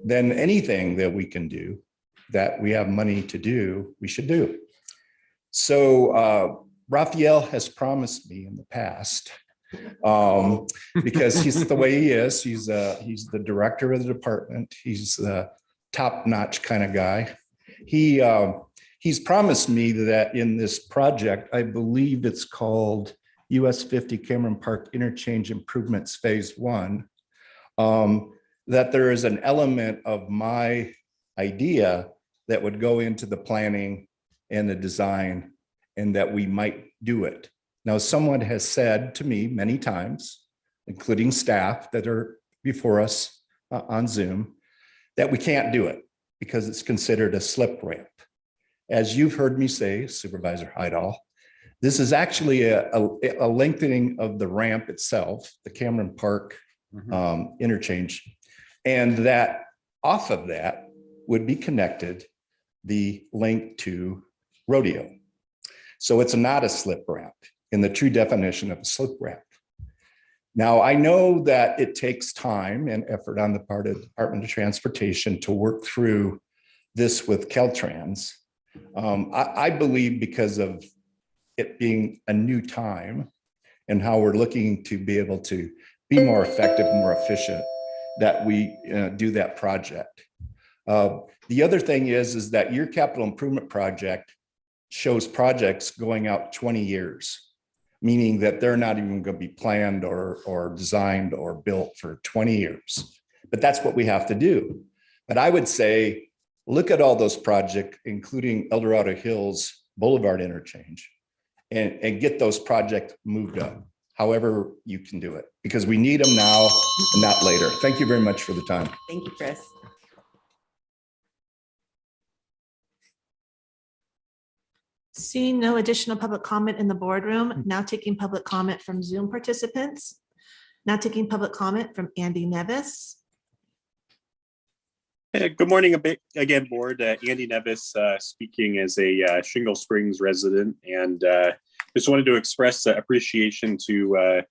then anything that we can do that we have money to do, we should do. So Raphael has promised me in the past, because he's the way he is. He's the director of the department. He's the top-notch kind of guy. He's promised me that in this project, I believe it's called US 50 Cameron Park Interchange Improvements Phase 1, that there is an element of my idea that would go into the planning and the design, and that we might do it. Now, someone has said to me many times, including staff that are before us on Zoom, that we can't do it because it's considered a slip ramp. As you've heard me say, Supervisor Hydall, this is actually a lengthening of the ramp itself, the Cameron Park interchange, and that off of that would be connected the link to Rodeo. So it's not a slip ramp in the true definition of a slip ramp. Now, I know that it takes time and effort on the part of the Department of Transportation to work through this with Caltrans. I believe because of it being a new time and how we're looking to be able to be more effective, more efficient, that we do that project. The other thing is that your capital improvement project shows projects going out 20 years, meaning that they're not even going to be planned or designed or built for 20 years. But that's what we have to do. But I would say, look at all those projects, including El Dorado Hills Boulevard interchange, and get those projects moved up, however you can do it, because we need them now and not later. Thank you very much for the time. Thank you, Chris. Seeing no additional public comment in the boardroom, now taking public comment from Zoom participants. Now taking public comment from Andy Nevis. Good morning again, board. Andy Nevis speaking as a Shingle Springs resident, and just wanted to express appreciation to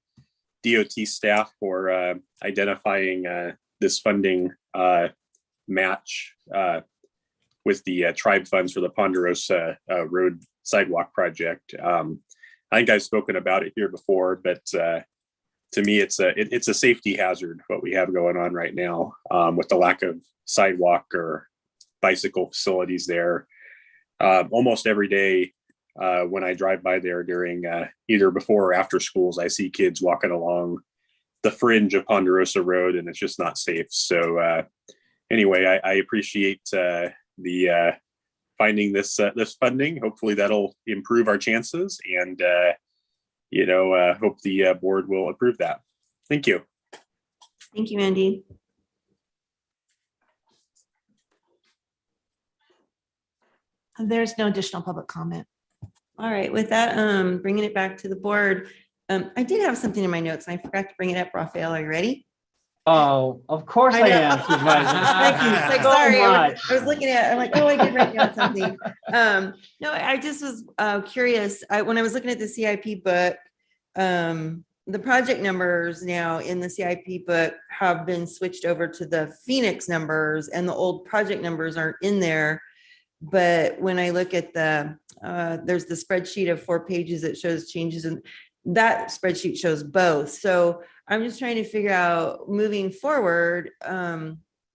DOT staff for identifying this funding match with the tribe funds for the Ponderosa Road Sidewalk project. I think I've spoken about it here before, but to me, it's a safety hazard what we have going on right now with the lack of sidewalk or bicycle facilities there. Almost every day when I drive by there during either before or after schools, I see kids walking along the fringe of Ponderosa Road, and it's just not safe. So anyway, I appreciate the finding this funding. Hopefully that'll improve our chances, and hope the board will approve that. Thank you. Thank you, Andy. There's no additional public comment. All right, with that, bringing it back to the board. I did have something in my notes and I forgot to bring it up. Raphael, are you ready? Oh, of course I am, Supervisor. Thank you. Like, So sorry, much. I was looking at, I'm like, oh, I did write down something. No, I just was curious. When I was looking at the CIP book, the project numbers now in the CIP book have been switched over to the Phoenix numbers, and the old project numbers aren't in there. But when I look at there's the spreadsheet of 4 pages that shows changes, and that spreadsheet shows both. So I'm just trying to figure out moving forward,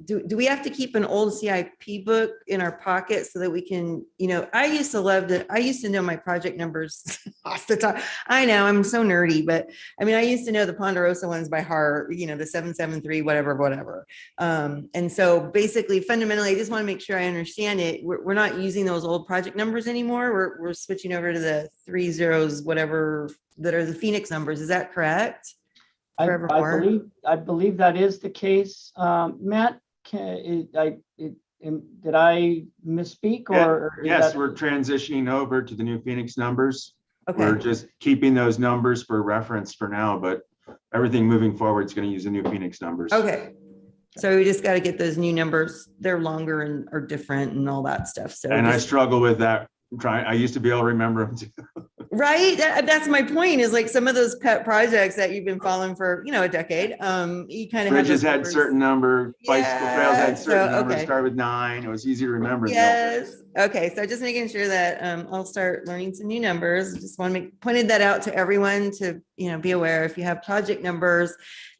do we have to keep an old CIP book in our pocket so that we can, I used to know my project numbers off the top. I know I'm so nerdy, but I mean, I used to know the Ponderosa ones by heart, the 773, whatever. And so basically, fundamentally, I just want to make sure I understand it. We're not using those old project numbers anymore. We're switching over to the 3 zeros, whatever, that are the Phoenix numbers. Is that correct? I believe that is the case. Matt, did I misspeak or? Yes, we're transitioning over to the new Phoenix numbers. Okay. We're just keeping those numbers for reference for now, but everything moving forward is going to use the new Phoenix numbers. Okay. So we just got to get those new numbers. They're longer and are different and all that stuff. So And I just- struggle with that. I used to be able to remember them too. right. That's my point is like some of those pet projects that you've been following for, a decade. You kind of Bridges had certain number, bicycle trails Yeah, had certain so, numbers, okay. start with 9. It was easy to remember. Yes. Okay. So just making sure that I'll start learning some new numbers. Just want to pointed that out to everyone to, be aware if you have project numbers,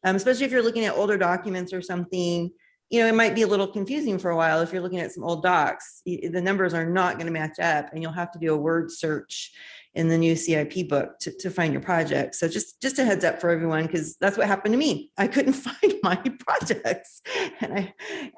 especially if you're looking at older documents or something, it might be a little confusing for a while. If you're looking at some old docs, the numbers are not going to match up and you'll have to do a word search in the new CIP book to find your project. So just a heads up for everyone, because that's what happened to me. I couldn't find my projects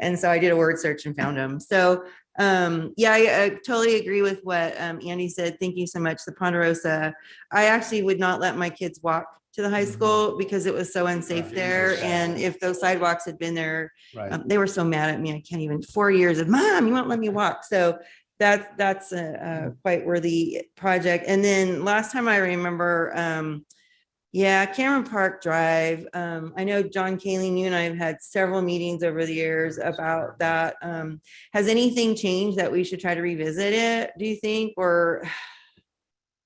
and so I did a word search and found them. So I totally agree with what Andy said. Thank you so much. The Ponderosa, I actually would not let my kids walk to the high school because it was so unsafe there. And if those sidewalks had been there, they were so mad at me. I can't even 4 years of Mom, you won't let me walk. So that's a quite worthy project. And then last time I remember, Cameron Park Drive. I know John Kaling, you and I have had several meetings over the years about that. Has anything changed that we should try to revisit it, do you think, or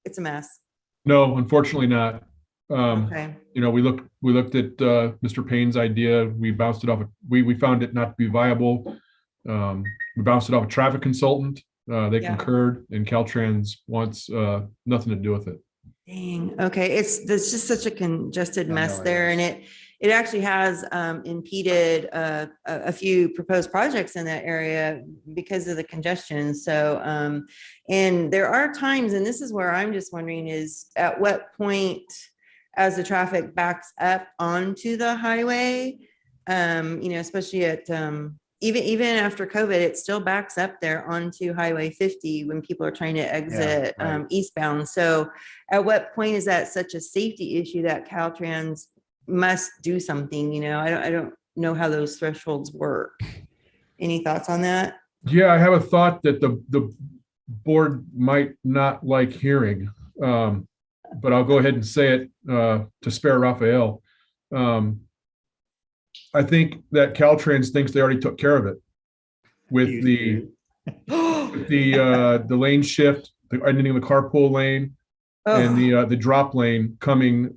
it's a mess? No, unfortunately not. Okay. We looked at Mr. Payne's idea. We bounced it off. We found it not to be viable. We bounced it off a traffic consultant. They concurred, and Caltrans wants nothing to do with it. Dang. Okay. There's just such a congested mess there. And it actually has impeded a few proposed projects in that area because of the congestion. So, and there are times, and this is where I'm just wondering is at what point as the traffic backs up onto the highway, especially at, even after COVID, it still backs up there onto Highway 50 when people are trying to exit eastbound. So at what point is that such a safety issue that Caltrans must do something? I don't know how those thresholds work. Any thoughts on that? Yeah, I have a thought that the board might not like hearing, but I'll go ahead and say it to spare Raphael. I think that Caltrans thinks they already took care of it with the lane shift, the ending of the carpool lane, and the drop lane coming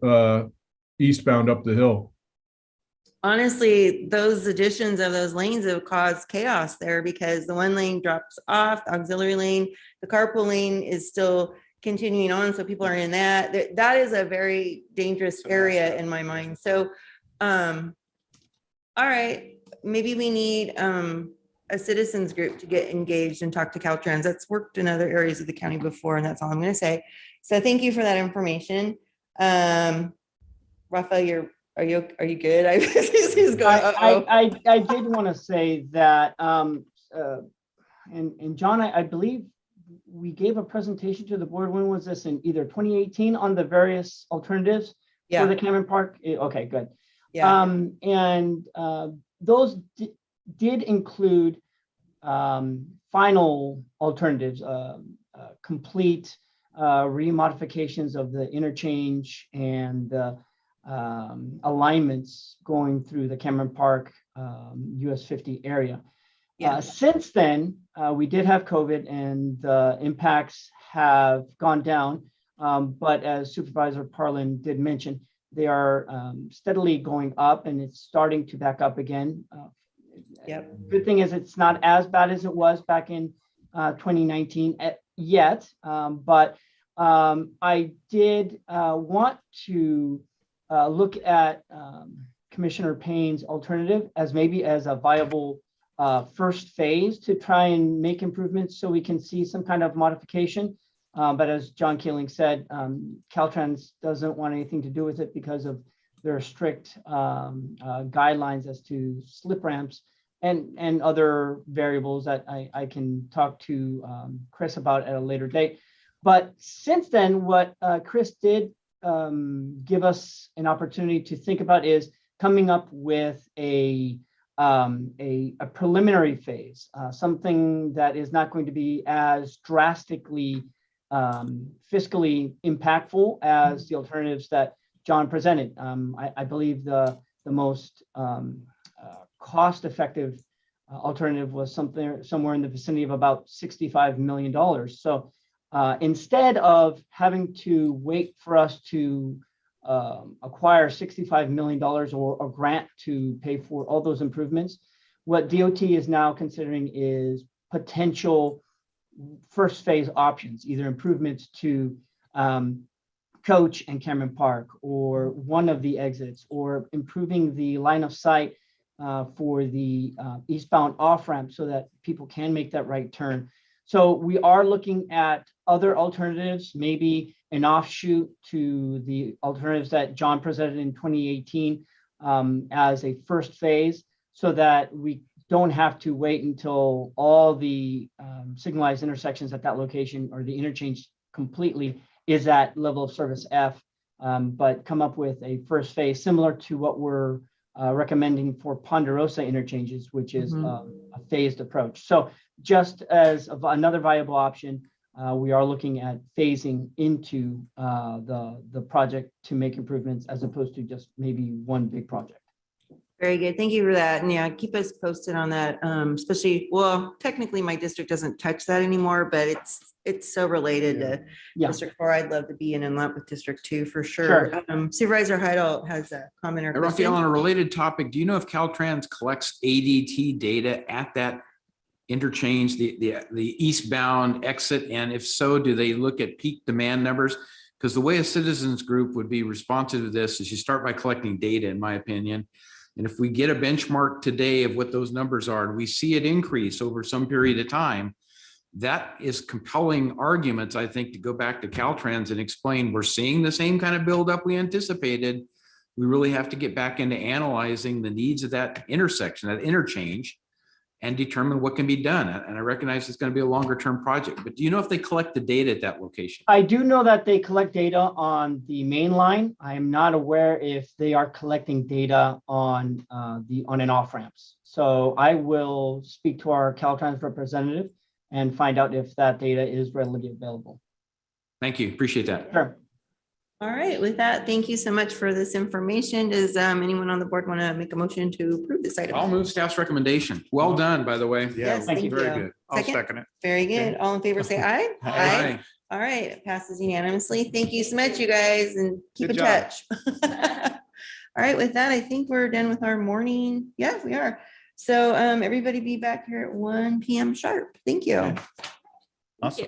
eastbound up the hill. Honestly, those additions of those lanes have caused chaos there because the one lane drops off, the auxiliary lane, the carpool lane is still continuing on. So people are in that. That is a very dangerous area in my mind. So, all right, maybe we need a citizens group to get engaged and talk to Caltrans. That's worked in other areas of the county before, and that's all I'm going to say. So thank you for that information. Rafael, are you good? I did want to say that, and John, I believe we gave a presentation to the board. When was this? In either 2018 on the various alternatives for the Cameron Park? Okay, good. Those did include final alternatives, complete remodifications of the interchange and alignments going through the Cameron Park US 50 area. Since then, we did have COVID and the impacts have gone down. But as Supervisor Parlin did mention, they are steadily going up and it's starting to back up again. Good thing is it's not as bad as it was back in 2019 yet. But I did want to look at Commissioner Payne's alternative as maybe as a viable first phase to try and make improvements so we can see some kind of modification. But as John Keeling said, Caltrans doesn't want anything to do with it because of their strict guidelines as to slip ramps and other variables that I can talk to Chris about at a later date. But since then, what Chris did give us an opportunity to think about is coming up with a preliminary phase, something that is not going to be as drastically fiscally impactful as the alternatives that John presented. I believe the most cost-effective alternative was somewhere in the vicinity of about $65 million. So instead of having to wait for us to acquire $65 million or a grant to pay for all those improvements, what DOT is now considering is potential first phase options, either improvements to Coach and Cameron Park, or one of the exits, or improving the line of sight for the eastbound off ramp so that people can make that right turn. So we are looking at other alternatives, maybe an offshoot to the alternatives that John presented in 2018 as a first phase, so that we don't have to wait until all the signalized intersections at that location or the interchange completely is at level of service F, but come up with a first phase similar to what we're recommending for Ponderosa interchanges, which is a phased approach. So just as another viable option, we are looking at phasing into the project to make improvements as opposed to just maybe one big project. Very good. Thank you for that. And yeah, keep us posted on that. Especially, well, technically my district doesn't touch that anymore, but it's so related to District 4. I'd love to be in inlet with District 2 for sure. Supervisor Heidel has a comment or Hey, question. Raphael, on a related topic, do you know if Caltrans collects ADT data at that interchange, the eastbound exit? And if so, do they look at peak demand numbers? Because the way a citizens group would be responsive to this is you start by collecting data, in my opinion. And if we get a benchmark today of what those numbers are, and we see it increase over some period of time, that is compelling arguments, I think, to go back to Caltrans and explain we're seeing the same kind of buildup we anticipated. We really have to get back into analyzing the needs of that intersection, that interchange, and determine what can be done. And I recognize it's going to be a longer term project, but do you know if they collect the data at that location? I do know that they collect data on the main line. I am not aware if they are collecting data on an off ramps. So I will speak to our Caltrans representative and find out if that data is readily available. Thank you. Appreciate that. Sure. All right. With that, thank you so much for this information. Does anyone on the board want to make a motion to approve this item? I'll move staff's recommendation. Well done, by the way. Yes, thank you. Very good. I'll second it. Very good. All in favor, say aye. Aye. All right. It passes unanimously. Thank you so much, you guys, and keep Good in job. touch. All right. With that, I think we're done with our morning. Yeah, we are. So everybody be back here at 1 p.m. sharp. Thank you. Awesome.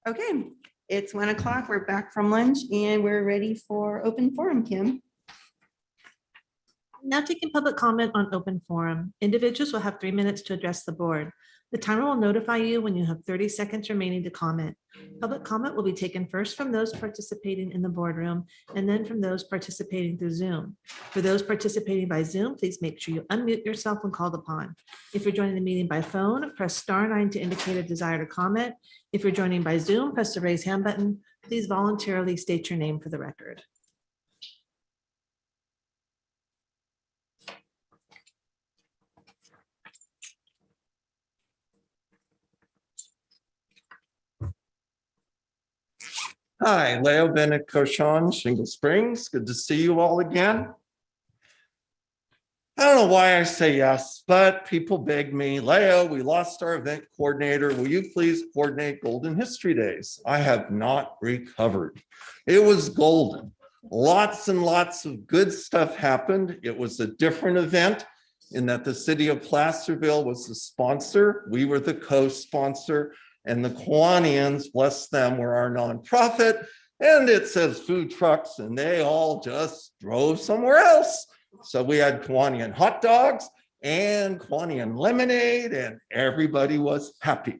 Okay, it's 1 o'clock. We're back from lunch and we're ready for open forum, Kim. Now taking public comment on open forum. Individuals will have 3 minutes to address the board. The timer will notify you when you have 30 seconds remaining to comment. Public comment will be taken first from those participating in the boardroom and then from those participating through Zoom. For those participating by Zoom, please make sure you unmute yourself when called upon. If you're joining the meeting by phone, press *9 to indicate a desire to comment. If you're joining by Zoom, press the raise hand button. Please voluntarily state your name for the record. Hi, Leo Bennett Cochon, Shingle Springs. Good to see you all again. I don't know why I say yes, but people begged me, Leo, we lost our event coordinator. Will you please coordinate Golden History Days? I have not recovered. It was golden. Lots and lots of good stuff happened. It was a different event in that the city of Placerville was the sponsor. We were the co-sponsor. And the Kiwanians, bless them, were our nonprofit. And it says food trucks, and they all just drove somewhere else. So we had Kiwanian hot dogs and Kiwanian lemonade, and everybody was happy.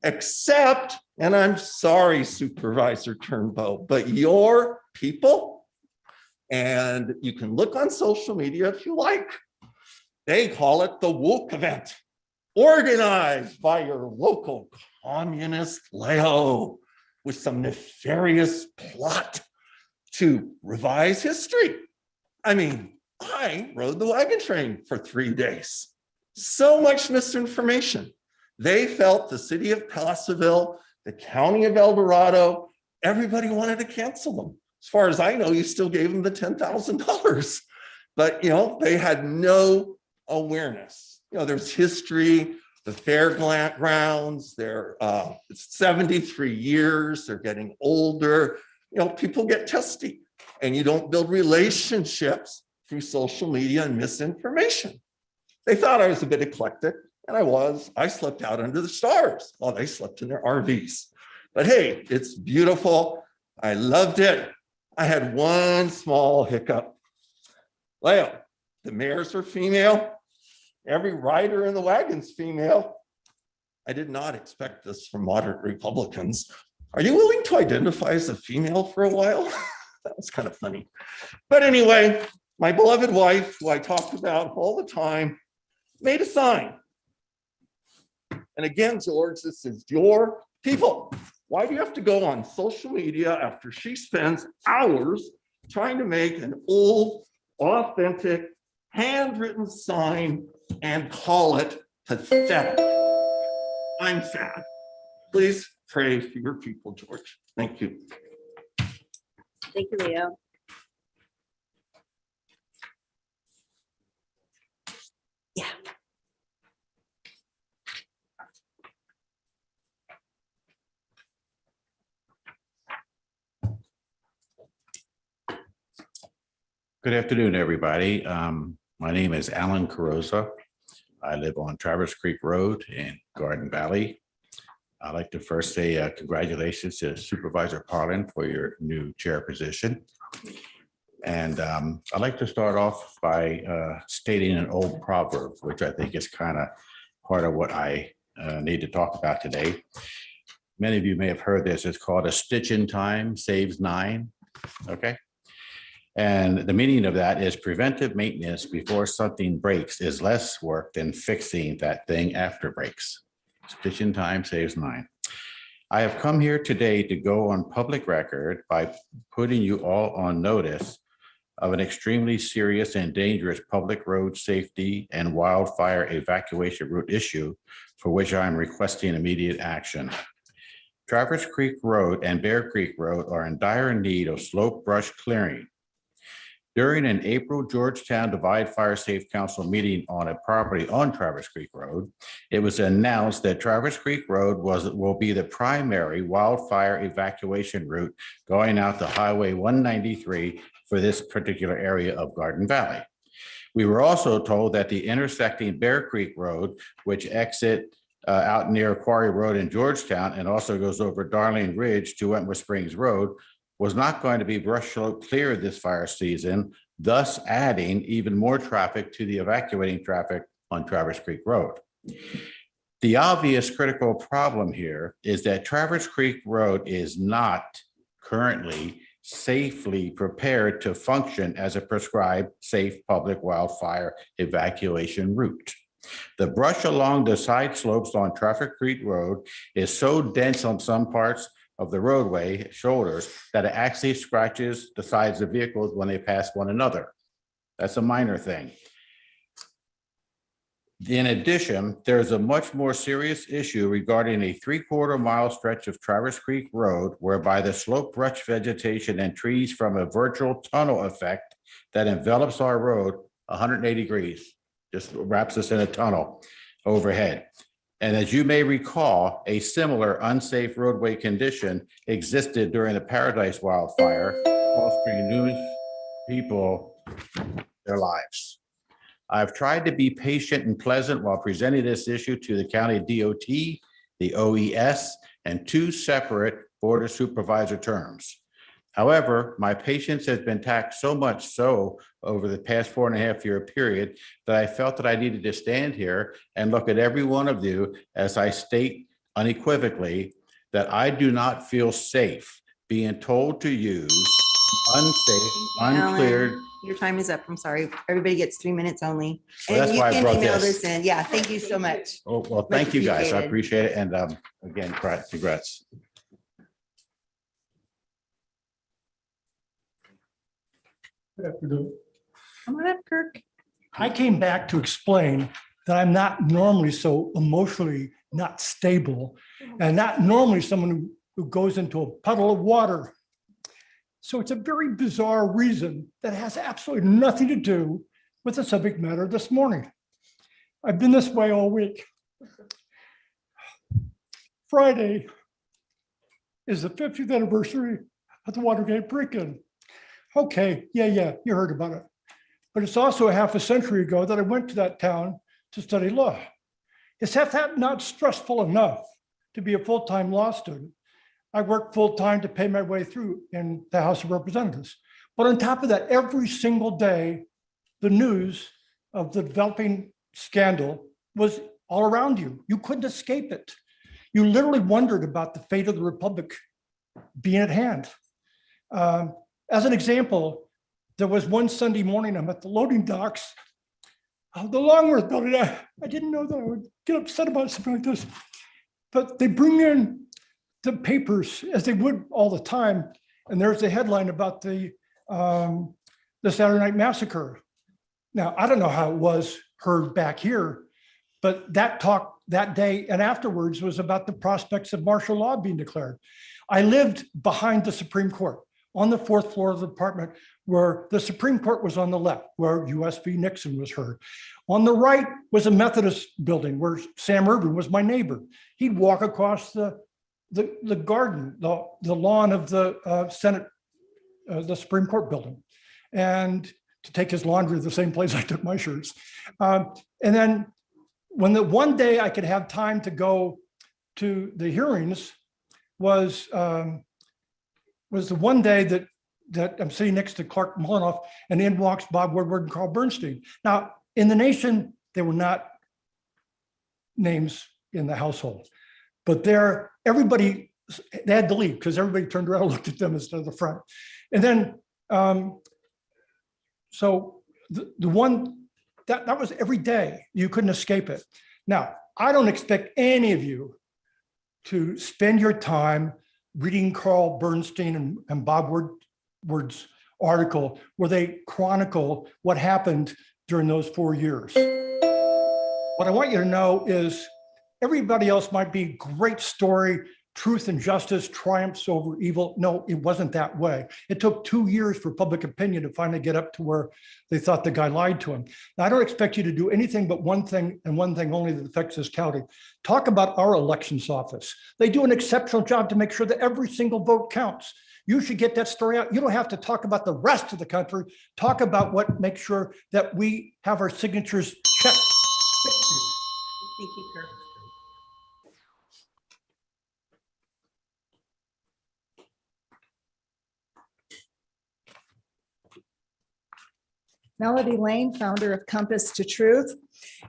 Except, and I'm sorry, Supervisor Turnbow, but your people, and you can look on social media if you like, they call it the woke event. Organized by your local communist Leo with some nefarious plot to revise history. I mean, I rode the wagon train for 3 days. So much misinformation. They felt the city of Placerville, the county of El Dorado, everybody wanted to cancel them. As far as I know, you still gave them the $10,000. But, they had no awareness. There's history, the fairgrounds, they're 73 years, they're getting older. People get testy, and you don't build relationships through social media and misinformation. They thought I was a bit eclectic, and I was. I slept out under the stars while they slept in their RVs. But hey, it's beautiful. I loved it. I had one small hiccup. Leo, the mayors are female. Every rider in the wagon's female. I did not expect this from moderate Republicans. Are you willing to identify as a female for a while? That was kind of funny. But anyway, my beloved wife, who I talk about all the time, made a sign. And again, George, this is your people. Why do you have to go on social media after she spends hours trying to make an old, authentic, handwritten sign and call it pathetic? I'm sad. Please pray for your people, George. Thank you. Thank you, Leo. Yeah. Good afternoon, everybody. My name is Alan Carosa. I live on Traverse Creek Road in Garden Valley. I'd like to first say congratulations to Supervisor Parlin for your new chair position. And I'd like to start off by stating an old proverb, which I think is kind of part of what I need to talk about today. Many of you may have heard this. It's called "a stitch in time saves 9." Okay. And the meaning of that is preventive maintenance before something breaks is less work than fixing that thing after breaks. Stitch in time saves 9. I have come here today to go on public record by putting you all on notice of an extremely serious and dangerous public road safety and wildfire evacuation route issue for which I am requesting immediate action. Traverse Creek Road and Bear Creek Road are in dire need of slope brush clearing. During an April Georgetown Divide Fire Safe Council meeting on a property on Traverse Creek Road, it was announced that Traverse Creek Road will be the primary wildfire evacuation route going out to Highway 193 for this particular area of Garden Valley. We were also told that the intersecting Bear Creek Road, which exit out near Quarry Road in Georgetown and also goes over Darling Ridge to Wentworth Springs Road, was not going to be brush clear this fire season, thus adding even more traffic to the evacuating traffic on Traverse Creek Road. The obvious critical problem here is that Traverse Creek Road is not currently safely prepared to function as a prescribed safe public wildfire evacuation route. The brush along the side slopes on Traverse Creek Road is so dense on some parts of the roadway shoulders that it actually scratches the sides of vehicles when they pass one another. That's a minor thing. In addition, there's a much more serious issue regarding a 3/4 mile stretch of Traverse Creek Road whereby the slope brush vegetation and trees from a virtual tunnel effect that envelops our road 180 degrees, just wraps us in a tunnel overhead. And as you may recall, a similar unsafe roadway condition existed during the Paradise wildfire, costing numerous people their lives. I've tried to be patient and pleasant while presenting this issue to the county DOT, the OES, and 2 separate Board of Supervisor terms. However, my patience has been taxed so much so over the past 4.5-year period that I felt that I needed to stand here and look at every one of you as I state unequivocally that I do not feel safe being told to use unsafe, uncleared. Alan, your time is up. I'm sorry. Everybody gets 3 minutes only. Well, that's And you why I can brought email this. this in. Yeah, thank you so much. Oh, well, thank you guys. I appreciated. appreciate it. And again, congrats. Good afternoon. Come on up, Kirk. I came back to explain that I'm not normally so emotionally not stable and not normally someone who goes into a puddle of water. So it's a very bizarre reason that has absolutely nothing to do with the subject matter this morning. I've been this way all week. Friday is the 50th anniversary of the Watergate break-in. Okay, yeah, you heard about it. But it's also a half a century ago that I went to that town to study law. Is that not stressful enough to be a full-time law student? I work full-time to pay my way through in the House of Representatives. But on top of that, every single day, the news of the developing scandal was all around you. You couldn't escape it. You literally wondered about the fate of the Republic being at hand. As an example, there was one Sunday morning, I'm at the loading docks of the Longworth building. I didn't know that I would get upset about something like this, but they bring in the papers as they would all the time. And there's a headline about the Saturday Night Massacre. Now, I don't know how it was heard back here, but that talk that day and afterwards was about the prospects of martial law being declared. I lived behind the Supreme Court on the 4th floor of the apartment where the Supreme Court was on the left, where US v. Nixon was heard. On the right was a Methodist building where Sam Irvin was my neighbor. He'd walk across the garden, the lawn of the Senate, the Supreme Court building, and to take his laundry the same place I took my shirts. And then when the one day I could have time to go to the hearings was the one day that I'm sitting next to Clark Molinoff, and in walks Bob Woodward and Carl Bernstein. Now, in the nation, they were not names in the household, but there, everybody, they had to leave because everybody turned around and looked at them instead of the front. And then, so the one, that was every day. You couldn't escape it. Now, I don't expect any of you to spend your time reading Carl Bernstein and Bob Woodward's article where they chronicle what happened during those 4 years. What I want you to know is everybody else might be great story, truth and justice triumphs over evil. No, it wasn't that way. It took 2 years for public opinion to finally get up to where they thought the guy lied to him. Now, I don't expect you to do anything but one thing and one thing only that affects this county. Talk about our elections office. They do an exceptional job to make sure that every single vote counts. You should get that story out. You don't have to talk about the rest of the country. Talk about what makes sure that we have our signatures checked. Thank you, Kirk. Melody Lane, founder of Compass to Truth.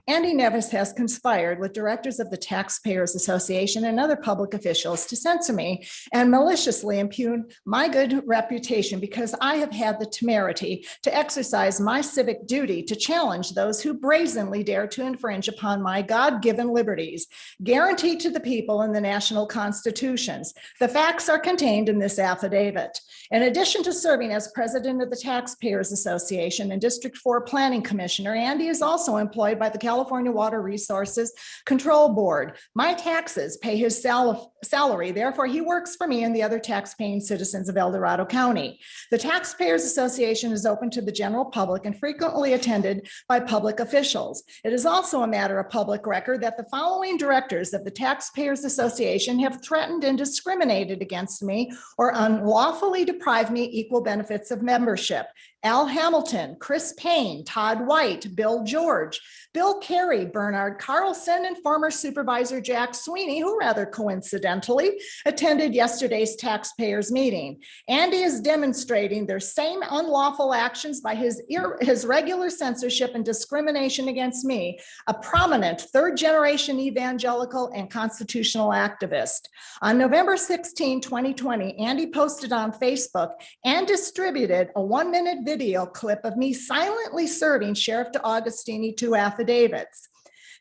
Andy Nevis has conspired with directors of the Taxpayers Association and other public officials to censor me and maliciously impugn my good reputation because I have had the temerity to exercise my civic duty to challenge those who brazenly dare to infringe upon my God-given liberties, guaranteed to the people in the national constitutions. The facts are contained in this affidavit. In addition to serving as president of the Taxpayers Association and District 4 Planning Commissioner, Andy is also employed by the California Water Resources Control Board. My taxes pay his salary, therefore he works for me and the other tax-paying citizens of El Dorado County. The Taxpayers Association is open to the general public and frequently attended by public officials. It is also a matter of public record that the following directors of the Taxpayers Association have threatened and discriminated against me or unlawfully deprived me equal benefits of membership. Al Hamilton, Chris Payne, Todd White, Bill George, Bill Carey, Bernard Carlson, and former supervisor Jack Sweeney, who rather coincidentally attended yesterday's taxpayers meeting. Andy is demonstrating their same unlawful actions by his regular censorship and discrimination against me, a prominent third-generation evangelical and constitutional activist. On November 16, 2020, Andy posted on Facebook and distributed a 1-minute video clip of me silently serving Sheriff DeAugustini 2 affidavits.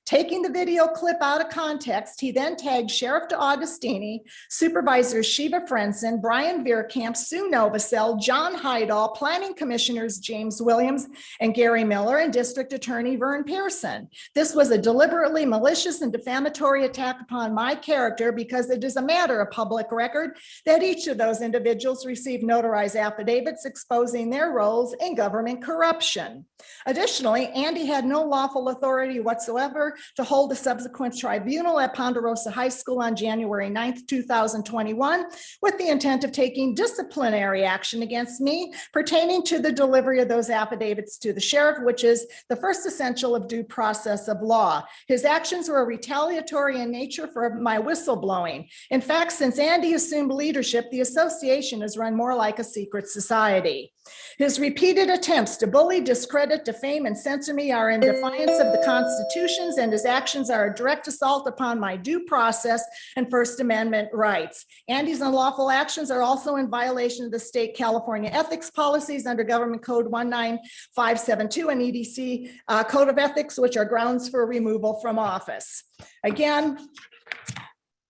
Taking the video clip out of context, he then tagged Sheriff DeAugustini, Supervisors Shiva Frenson, Brian Veerkamp, Sue Novosel, John Hydall, Planning Commissioners James Williams and Gary Miller, and District Attorney Vern Pearson. This was a deliberately malicious and defamatory attack upon my character because it is a matter of public record that each of those individuals received notarized affidavits exposing their roles in government corruption. Additionally, Andy had no lawful authority whatsoever to hold a subsequent tribunal at Ponderosa High School on January 9th, 2021, with the intent of taking disciplinary action against me pertaining to the delivery of those affidavits to the sheriff, which is the first essential of due process of law. His actions were retaliatory in nature for my whistleblowing. In fact, since Andy assumed leadership, the association has run more like a secret society. His repeated attempts to bully, discredit, defame, and censor me are in defiance of the constitutions, and his actions are a direct assault upon my due process and First Amendment rights. Andy's unlawful actions are also in violation of the state California ethics policies under Government Code 19572 and EDC Code of Ethics, which are grounds for removal from office. Again,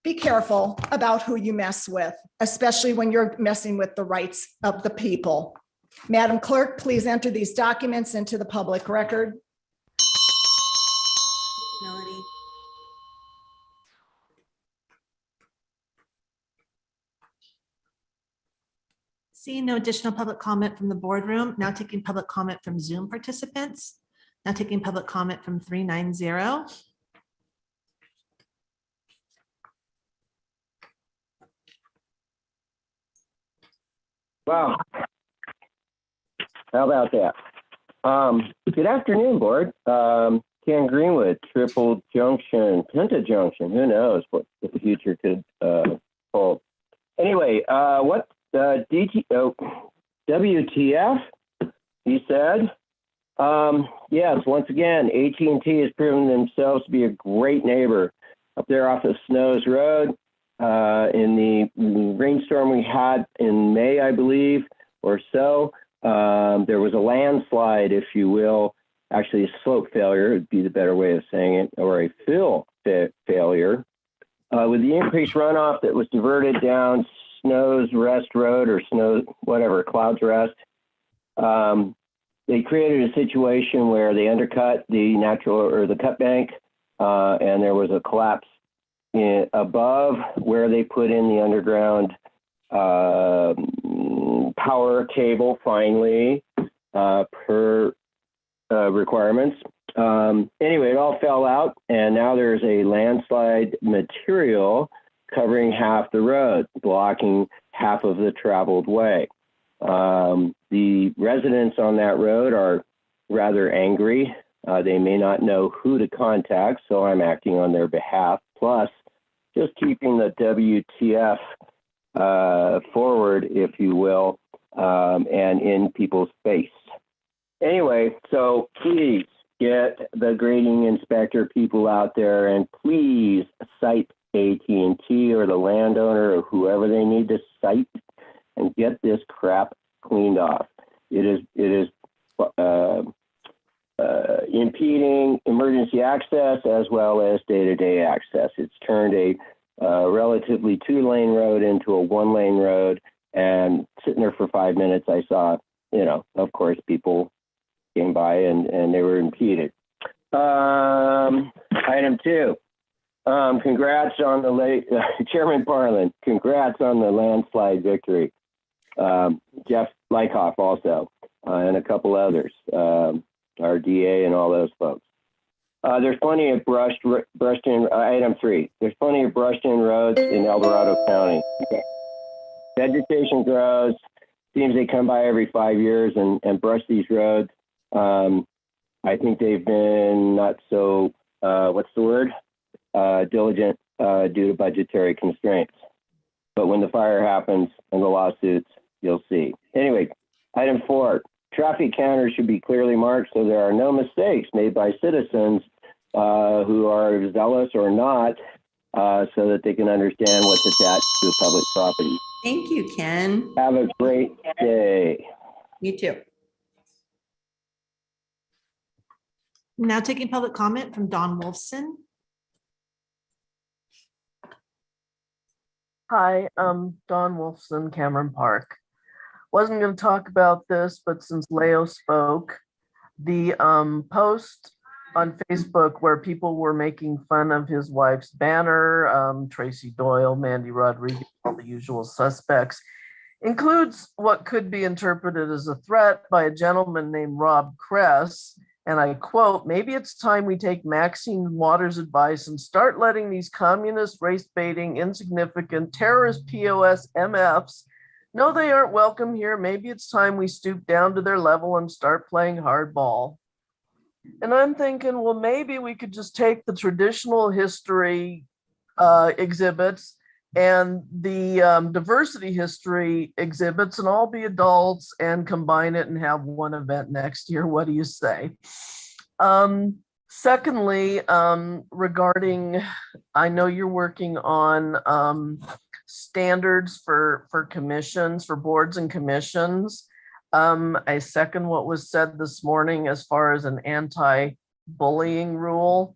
be careful about who you mess with, especially when you're messing with the rights of the people. Madam Clerk, please enter these documents into the public record. Melody. Seeing no additional public comment from the boardroom, now taking public comment from Zoom participants. Now taking public comment from 390. Wow. How about that? Good afternoon, board. Ken Greenwood, Triple Junction, Penta Junction. Who knows what the future could hold? Anyway, what WTF? He said. Yes, once again, AT&T has proven themselves to be a great neighbor up there off of Snows Road. In the rainstorm we had in May, I believe, or so, there was a landslide, if you will, actually a slope failure would be the better way of saying it, or a fill failure. With the increased runoff that was diverted down Snows Rest Road or Snow, whatever, Clouds Rest, they created a situation where they undercut the natural or the cut bank, and there was a collapse above where they put in the underground power cable finally per requirements. Anyway, it all fell out, and now there's a landslide material covering half the road, blocking half of the traveled way. The residents on that road are rather angry. They may not know who to contact, so I'm acting on their behalf. Plus, just keeping the WTF forward, if you will, and in people's face. Anyway, so please get the grading inspector people out there, and please cite AT&T or the landowner or whoever they need to cite and get this crap cleaned off. It is impeding emergency access as well as day-to-day access. It's turned a relatively 2-lane road into a 1-lane road, and sitting there for 5 minutes, I saw, of course, people came by and they were impeded. Item 2. Congrats on the late Chairman Parlin. Congrats on the landslide victory. Jeff Lykoff also, and a couple others, our DA and all those folks. There's plenty of brushed in, item 3. There's plenty of brushed in roads in El Dorado County. Okay. Vegetation grows. Seems they come by every 5 years and brush these roads. I think they've been not so, diligent due to budgetary constraints. But when the fire happens and the lawsuits, you'll see. Anyway, item 4, traffic counters should be clearly marked so there are no mistakes made by citizens who are zealous or not, so that they can understand what's attached to public property. Thank you, Ken. Have a great day. You too. Now taking public comment from Don Wolfson. Hi, I'm Don Wolfson, Cameron Park. Wasn't going to talk about this, but since Leo spoke, the post on Facebook where people were making fun of his wife's banner, Tracy Doyle, Mandy Rodriguez, all the usual suspects, includes what could be interpreted as a threat by a gentleman named Rob Kress. And I quote, "Maybe it's time we take Maxine Waters' advice and start letting these communist, race-baiting, insignificant terrorist POS MFs know they aren't welcome here. Maybe it's time we stoop down to their level and start playing hardball." And I'm thinking, well, maybe we could just take the traditional history exhibits and the diversity history exhibits and all be adults and combine it and have one event next year. What do you say? Secondly, regarding, I know you're working on standards for commissions, for boards and commissions. I second what was said this morning as far as an anti-bullying rule.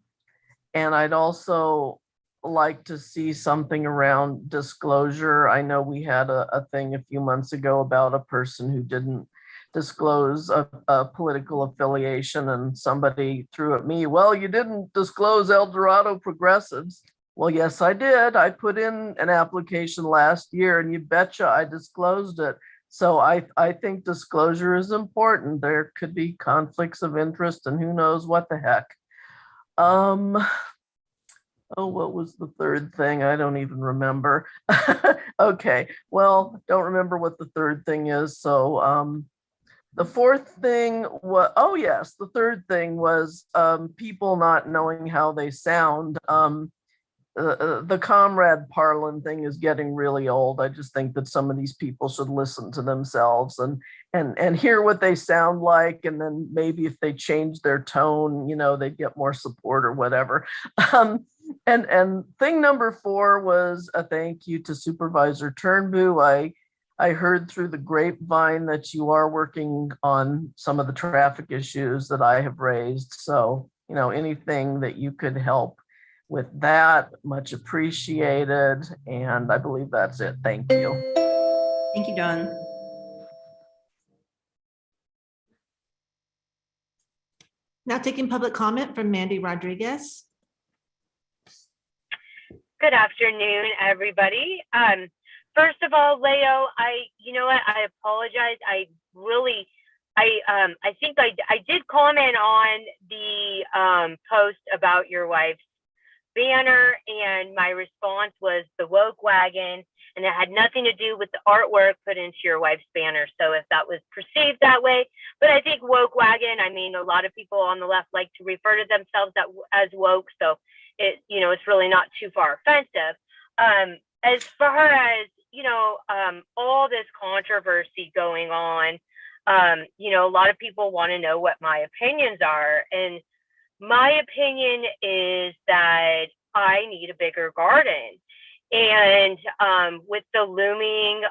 And I'd also like to see something around disclosure. I know we had a thing a few months ago about a person who didn't disclose a political affiliation, and somebody threw at me, "Well, you didn't disclose El Dorado Progressives." Well, yes, I did. I put in an application last year, and you betcha I disclosed it. So I think disclosure is important. There could be conflicts of interest and who knows what the heck. Oh, what was the third thing? I don't even remember. Okay, well, don't remember what the third thing is. So the fourth thing was, oh yes, the third thing was people not knowing how they sound. The Comrade Parlin thing is getting really old. I just think that some of these people should listen to themselves and hear what they sound like, and then maybe if they change their tone, they'd get more support or whatever. And thing number 4 was a thank you to Supervisor Turnbull. I heard through the grapevine that you are working on some of the traffic issues that I have raised. So, anything that you could help with that, much appreciated. And I believe that's it. Thank you. Thank you, Don. Now taking public comment from Mandy Rodriguez. Good afternoon, everybody. First of all, Leo, you know what? I apologize. I think I did comment on the post about your wife's banner, and my response was the woke wagon, and it had nothing to do with the artwork put into your wife's banner. So if that was perceived that way, but I think woke wagon, I mean, a lot of people on the left like to refer to themselves as woke, so it's really not too far offensive. As far as all this controversy going on, a lot of people want to know what my opinions are, and my opinion is that I need a bigger garden. And with the looming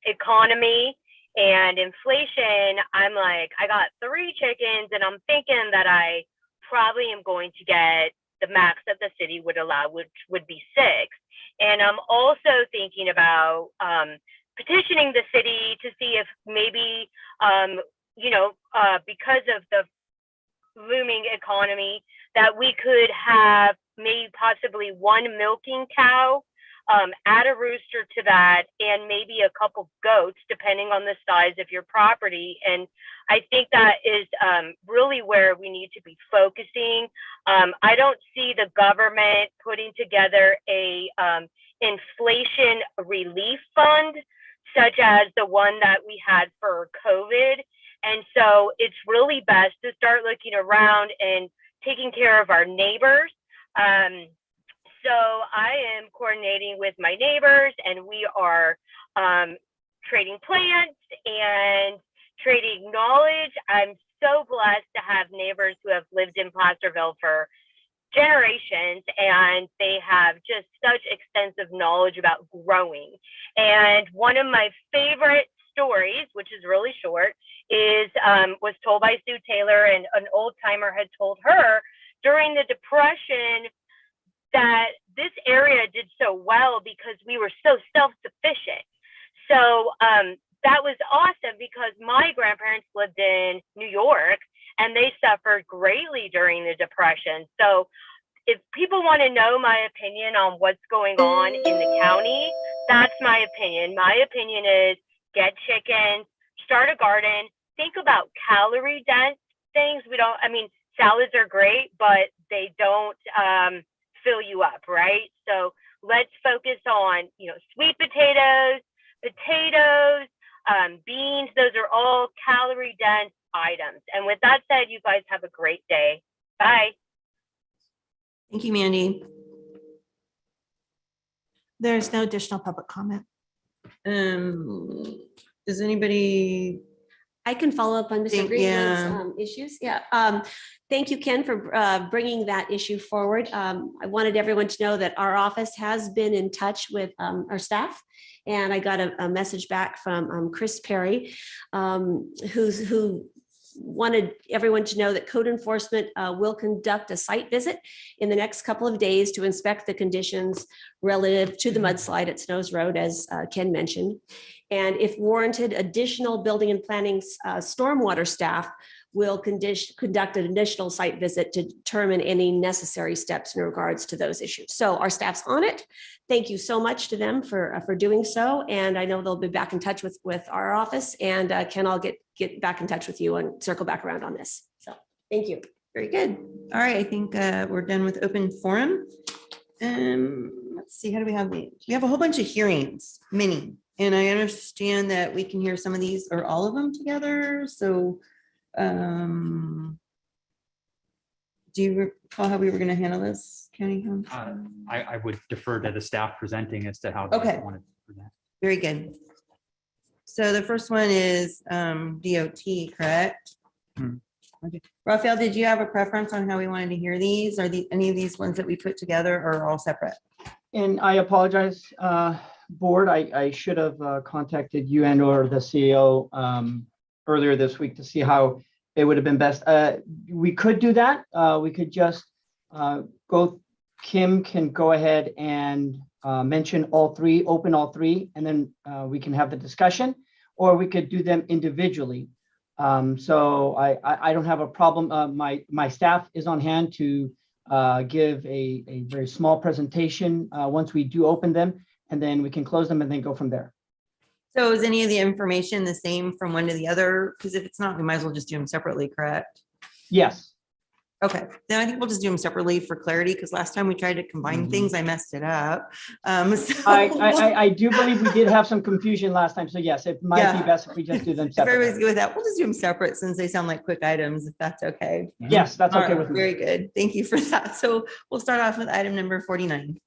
economy and inflation, I'm like, I got 3 chickens, and I'm thinking that I probably am going to get the max that the city would allow, which would be 6. And I'm also thinking about petitioning the city to see if maybe, because of the looming economy, that we could have maybe possibly 1 milking cow, add a rooster to that, and maybe a couple goats, depending on the size of your property. And I think that is really where we need to be focusing. I don't see the government putting together a inflation relief fund, such as the one that we had for COVID. And so it's really best to start looking around and taking care of our neighbors. So I am coordinating with my neighbors, and we are trading plants and trading knowledge. I'm so blessed to have neighbors who have lived in Placerville for generations, and they have just such extensive knowledge about growing. And one of my favorite stories, which is really short, was told by Sue Taylor, and an old timer had told her during the Depression that this area did so well because we were so self-sufficient. So that was awesome, because my grandparents lived in New York and they suffered greatly during the Depression. So if people want to know my opinion on what's going on in the county, that's my opinion. My opinion is get chickens, start a garden, think about calorie dense things. Salads are great, but they don't fill you up, right? So let's focus on, sweet potatoes, beans. Those are all calorie dense items. And with that said, you guys have a great day. Bye. Thank you, Mandy. There's no additional public comment. Does anybody? I can follow up on Mr. Greenwood's issues. Yeah. Thank you, Ken, for bringing that issue forward. I wanted everyone to know that our office has been in touch with our staff, and I got a message back from Chris Perry, who wanted everyone to know that code enforcement will conduct a site visit in the next couple of days to inspect the conditions relative to the mudslide at Snows Road, as Ken mentioned. And if warranted, additional building and planning stormwater staff will conduct an additional site visit to determine any necessary steps in regards to those issues. So our staff's on it. Thank you so much to them for doing so. And I know they'll be back in touch with our office, and Ken, I'll get back in touch with you and circle back around on this. So thank you. Very good. All right, I think we're done with open forum. Let's see, how do we have these? We have a whole bunch of hearings, many. And I understand that we can hear some of these or all of them together. So do you recall how we were going to handle this, County Council? I would defer to the staff presenting as to how Okay. they want to present. Very good. So the first one is DOT, correct? Okay. Raphael, did you have a preference on how we wanted to hear these? Are any of these ones that we put together or all separate? And I apologize, board. I should have contacted you and or the CEO earlier this week to see how it would have been best. We could do that. We could just Kim can go ahead and mention all 3, open all 3, and then we can have the discussion, or we could do them individually. So I don't have a problem. My staff is on hand to give a very small presentation once we do open them, and then we can close them and then go from there. So is any of the information the same from one to the other? Because if it's not, we might as well just do them separately, correct? Yes. Okay, then I think we'll just do them separately for clarity, because last time we tried to combine things, I messed it up. So- I do believe we did have some confusion last time, so yes, it might be Yeah. best if we just do them If everybody's separately. good with that, we'll just do them separate since they sound like quick items, if that's okay. Yes, that's All okay right, with me. Very good. Thank you for that. So we'll start off with item number 49.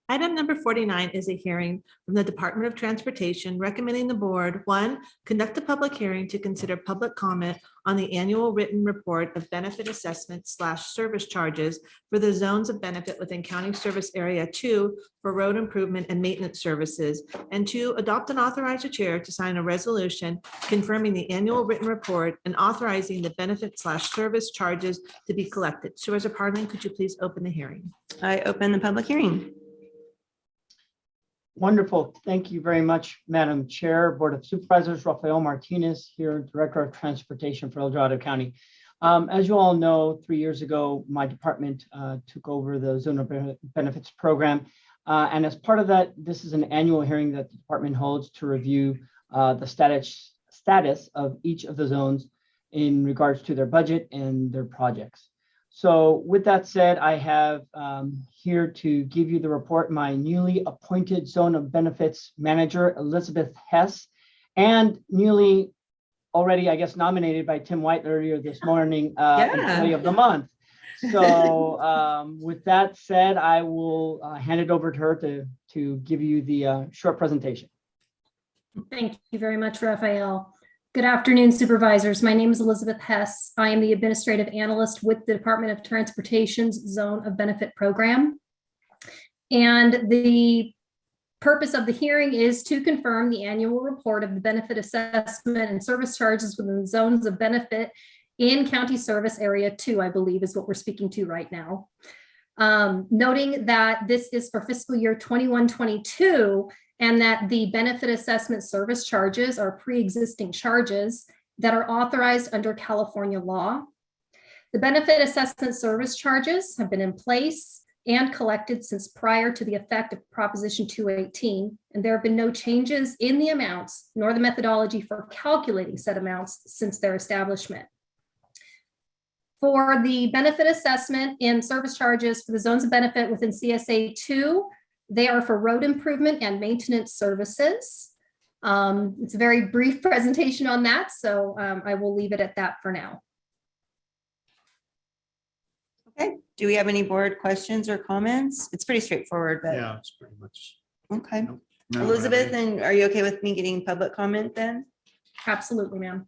Item number 49 is a hearing from the Department of Transportation recommending the board, one, conduct a public hearing to consider public comment on the annual written report of benefit assessment / service charges for the zones of benefit within County Service Area 2 for road improvement and maintenance services, and two, adopt and authorize the chair to sign a resolution confirming the annual written report and authorizing the benefit / service charges to be collected. Supervisor Parlin, could you please open the hearing? I open the public hearing. Wonderful. Thank you very much, Madam Chair, Board of Supervisors, Rafael Martinez here, Director of Transportation for El Dorado County. As you all know, 3 years ago, my department took over the Zone of Benefits Program. And as part of that, this is an annual hearing that the department holds to review the status of each of the zones in regards to their budget and their projects. So with that said, I have here to give you the report, my newly appointed Zone of Benefits Manager, Elizabeth Hess, and newly already, I guess, nominated by Tim White earlier this morning, Employee of the Month. So with that said, I will hand it over to her to give you the short presentation. Thank you very much, Rafael. Good afternoon, supervisors. My name is Elizabeth Hess. I am the administrative analyst with the Department of Transportation's Zone of Benefit Program. And the purpose of the hearing is to confirm the annual report of the benefit assessment and service charges within the zones of benefit in County Service Area 2, I believe is what we're speaking to right now. Noting that this is for fiscal year 21-22, and that the benefit assessment service charges are pre-existing charges that are authorized under California law. The benefit assessment service charges have been in place and collected since prior to the effect of Proposition 218, and there have been no changes in the amounts nor the methodology for calculating said amounts since their establishment. For the benefit assessment and service charges for the zones of benefit within CSA 2, they are for road improvement and maintenance services. It's a very brief presentation on that, so I will leave it at that for now. Okay, do we have any board questions or comments? It's pretty straightforward, but. Yeah, it's pretty much. Okay. No, Elizabeth, and are you okay with me getting public comment then? Absolutely, ma'am.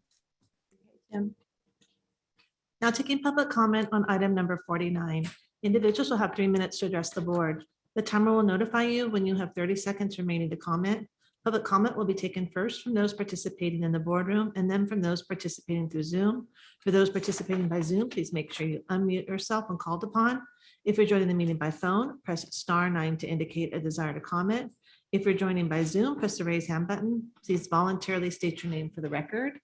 Now taking public comment on item number 49. Individuals will have 3 minutes to address the board. The timer will notify you when you have 30 seconds remaining to comment. Public comment will be taken first from those participating in the boardroom and then from those participating through Zoom. For those participating by Zoom, please make sure you unmute yourself when called upon. If you're joining the meeting by phone, press *9 to indicate a desire to comment. If you're joining by Zoom, press the raise hand button. Please voluntarily state your name for the record.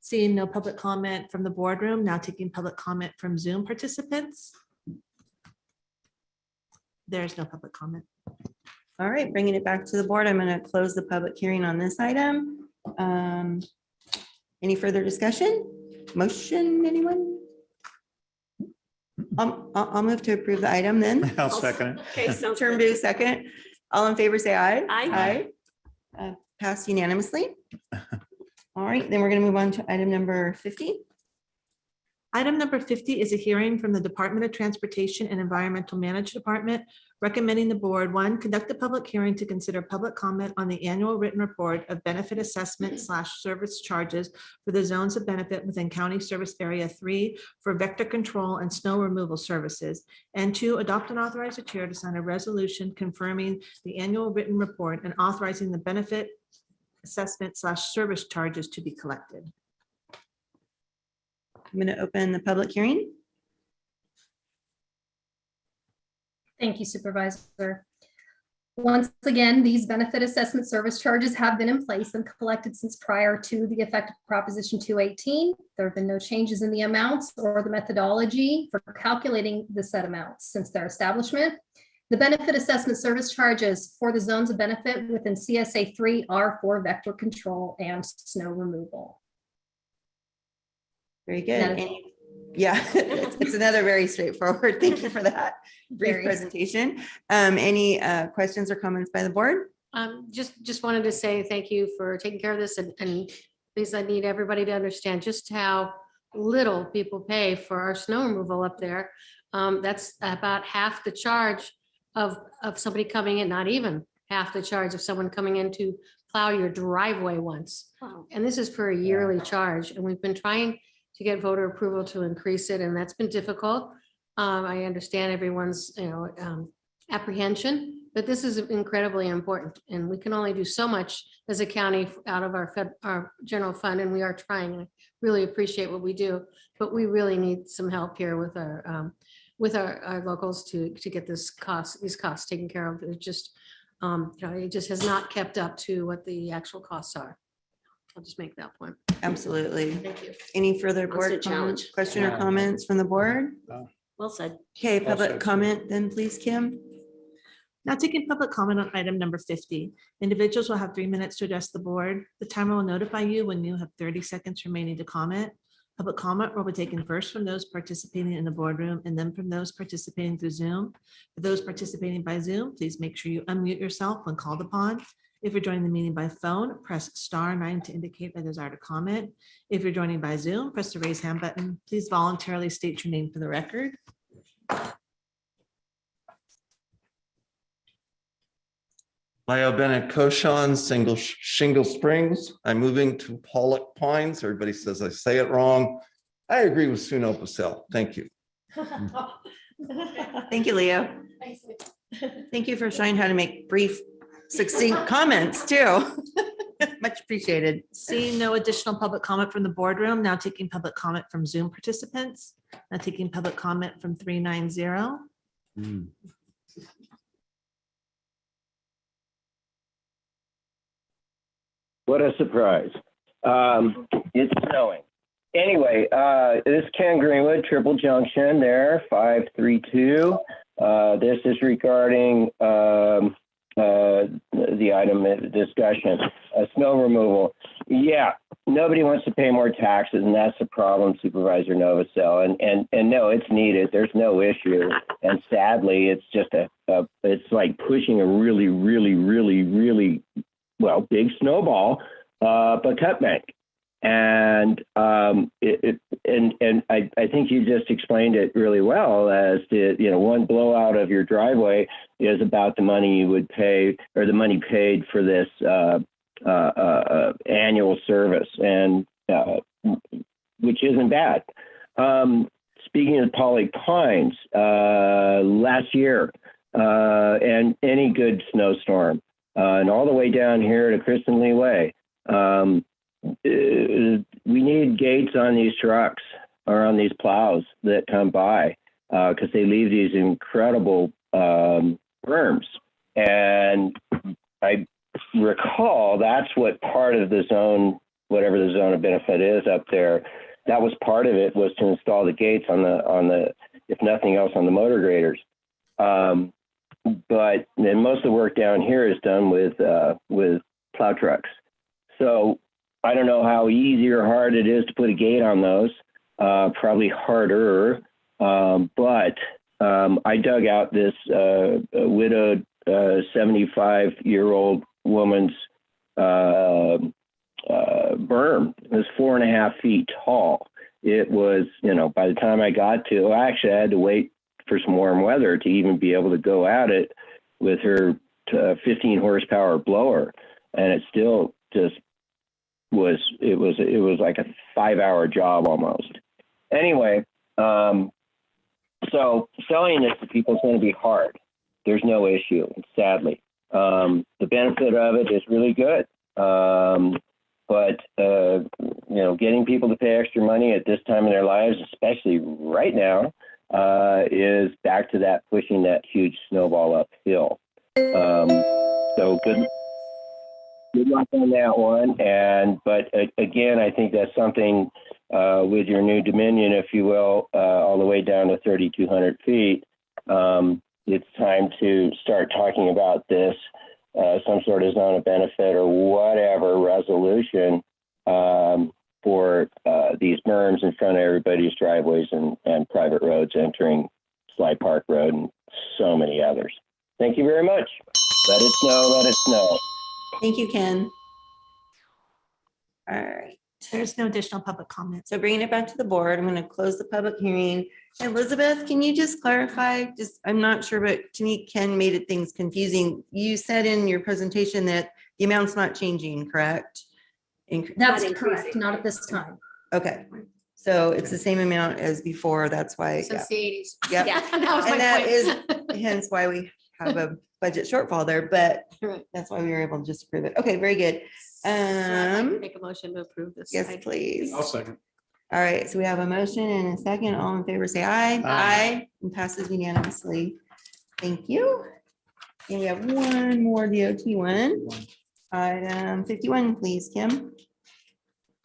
Seeing no public comment from the boardroom, now taking public comment from Zoom participants. There's no public comment. All right, bringing it back to the board, I'm going to close the public hearing on this item. Any further discussion? Motion, anyone? I'll move to approve the item then. I'll second it. Okay, so turn to second. All in favor, say aye. Aye. Passed unanimously. All right, then we're going to move on to item number 50. Item number 50 is a hearing from the Department of Transportation and Environmental Management Department recommending the board, one, conduct a public hearing to consider public comment on the annual written report of benefit assessment / service charges for the zones of benefit within County Service Area 3 for vector control and snow removal services. And two, adopt and authorize the chair to sign a resolution confirming the annual written report and authorizing the benefit assessment / service charges to be collected. I'm going to open the public hearing. Thank you, Supervisor. Once again, these benefit assessment service charges have been in place and collected since prior to the effect of Proposition 218. There have been no changes in the amounts or the methodology for calculating the set amounts since their establishment. The benefit assessment service charges for the zones of benefit within CSA 3 are for vector control and snow removal. Very good. Yeah, it's another very straightforward. Thank you for that brief presentation. Any questions or comments by the board? Just wanted to say thank you for taking care of this, and please, I need everybody to understand just how little people pay for our snow removal up there. That's about half the charge of somebody coming in, not even half the charge of someone coming in to plow your driveway once. Wow. And this is for a yearly charge, and we've been trying to get voter approval to increase it, and that's been difficult. I understand everyone's apprehension, but this is incredibly important, and we can only do so much as a county out of our general fund, and we are trying. I really appreciate what we do, but we really need some help here with our locals to get these costs taken care of. It just it just has not kept up to what the actual costs are. I'll just make that point. Absolutely. Thank you. Any further board question or comments from the board? Well said. Okay, public comment then, please, Kim. Now taking public comment on item number 50. Individuals will have 3 minutes to address the board. The timer will notify you when you have 30 seconds remaining to comment. Public comment will be taken first from those participating in the boardroom and then from those participating through Zoom. For those participating by Zoom, please make sure you unmute yourself when called upon. If you're joining the meeting by phone, press *9 to indicate a desire to comment. If you're joining by Zoom, press the raise hand button. Please voluntarily state your name for the record. Leo Bennett Koshan, Shingle Springs. I'm moving to Pollock Pines. Everybody says I say it wrong. I agree with Suno Pacell. Thank you. Thank you, Leo. Thank you for showing how to make brief, succinct comments too. Much appreciated. Seeing no additional public comment from the boardroom, now taking public comment from Zoom participants. Now taking public comment from 390. What a surprise. It's snowing. Anyway, this is Ken Greenwood, Triple Junction there, 532. This is regarding the item of discussion, snow removal. Yeah, nobody wants to pay more taxes, and that's the problem, Supervisor Novosel. And no, it's needed. There's no issue. And sadly, it's just it's like pushing a really, really, really, really, well, big snowball, but cut bank. And I think you just explained it really well as to, one blowout of your driveway is about the money you would pay, or the money paid for this annual service, and which isn't bad. Speaking of Pollock Pines, last year, and any good snowstorm, and all the way down here to Kristen Lee Way, we need gates on these trucks or on these plows that come by, because they leave these incredible berms. And I recall that's what part of the zone, whatever the zone of benefit is up there, that was part of it, was to install the gates on the if nothing else, on the motor graders. But then most of the work down here is done with plow trucks. So I don't know how easy or hard it is to put a gate on those, probably harder. But I dug out this widowed 75-year-old woman's berm. It was 4.5 feet tall. It was, by the time I got to, I actually had to wait for some warm weather to even be able to go at it with her 15 horsepower blower. And it still just was like a 5-hour job almost. Anyway, so selling this to people is going to be hard. There's no issue, sadly. The benefit of it is really good. But getting people to pay extra money at this time in their lives, especially right now, is back to that pushing that huge snowball uphill. So good luck on that one. But again, I think that's something with your new Dominion, if you will, all the way down to 3,200 feet. It's time to start talking about this, some sort of zone of benefit or whatever resolution for these berms in front of everybody's driveways and private roads entering Sly Park Road and so many others. Thank you very much. Let it snow, let it snow. Thank you, Ken. All right. There's no additional public comment. So bringing it back to the board, I'm going to close the public hearing. Elizabeth, can you just clarify? I'm not sure, but to me, Ken made things confusing. You said in your presentation that the amount's not changing, correct? That's correct, not at this time. Okay, so it's the same amount as before. That's why. Since the 80s. Yep. Yeah, that was my And that point. is hence why we have a budget shortfall there, but that's why we were able to just approve it. Okay, very good. Make a motion to approve this. Yes, item. please. I'll second. All right, so we have a motion and a second. All in favor, say aye. Aye. And passes unanimously. Thank you. And we have one more DOT one. Item 51, please, Kim.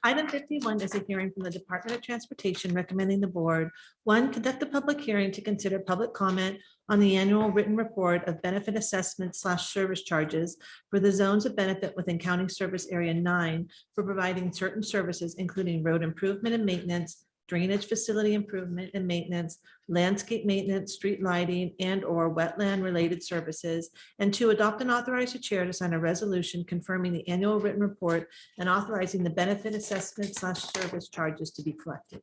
Item 51 is a hearing from the Department of Transportation recommending the board, one, conduct a public hearing to consider public comment on the annual written report of benefit assessment / service charges for the zones of benefit within County Service Area 9 for providing certain services, including road improvement and maintenance, drainage facility improvement and maintenance, landscape maintenance, street lighting, and/or wetland-related services, and two, adopt and authorize the chair to sign a resolution confirming the annual written report and authorizing the benefit assessment / service charges to be collected.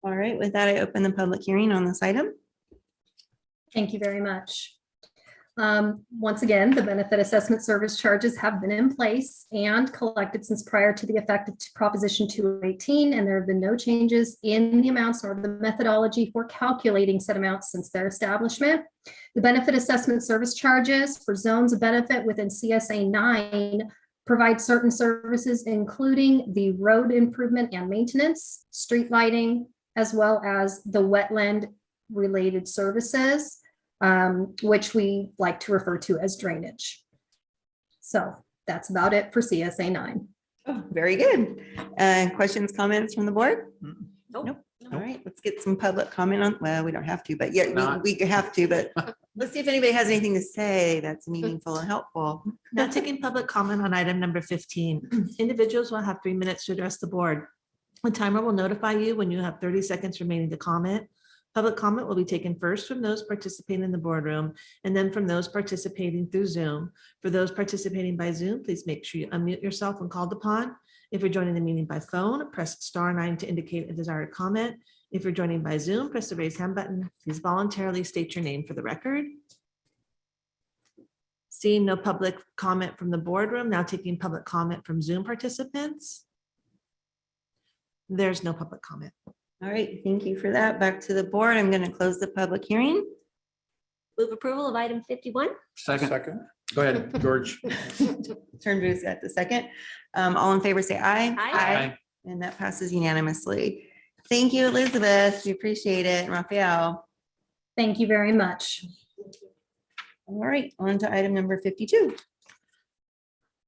All right, with that, I open the public hearing on this item. Thank you very much. Once again, the benefit assessment service charges have been in place and collected since prior to the effective Proposition 218, and there have been no changes in the amounts or the methodology for calculating said amounts since their establishment. The benefit assessment service charges for zones of benefit within CSA 9 provide certain services, including the road improvement and maintenance, street lighting, as well as the wetland related services, which we like to refer to as drainage. So that's about it for CSA 9. Oh, very good. Questions, comments from the board? Nope. All right, let's get some public comment on, well, we don't have to, but yeah, we have to, but let's see if anybody has anything to say that's meaningful and helpful. Now taking public comment on item number 15. Individuals will have 3 minutes to address the board. A timer will notify you when you have 30 seconds remaining to comment. Public comment will be taken first from those participating in the boardroom and then from those participating through Zoom. For those participating by Zoom, please make sure you unmute yourself when called upon. If you're joining the meeting by phone, press *9 to indicate a desired comment. If you're joining by Zoom, press the raise hand button. Please voluntarily state your name for the record. Seeing no public comment from the boardroom, now taking public comment from Zoom participants. There's no public comment. All right, thank you for that. Back to the board. I'm going to close the public hearing. Move approval of item 51. Second. Go ahead, George. Turn Bruce at the second. All in favor, say aye. Aye. And that passes unanimously. Thank you, Elizabeth. We appreciate it. Raphael. Thank you very much. All right, on to item number 52.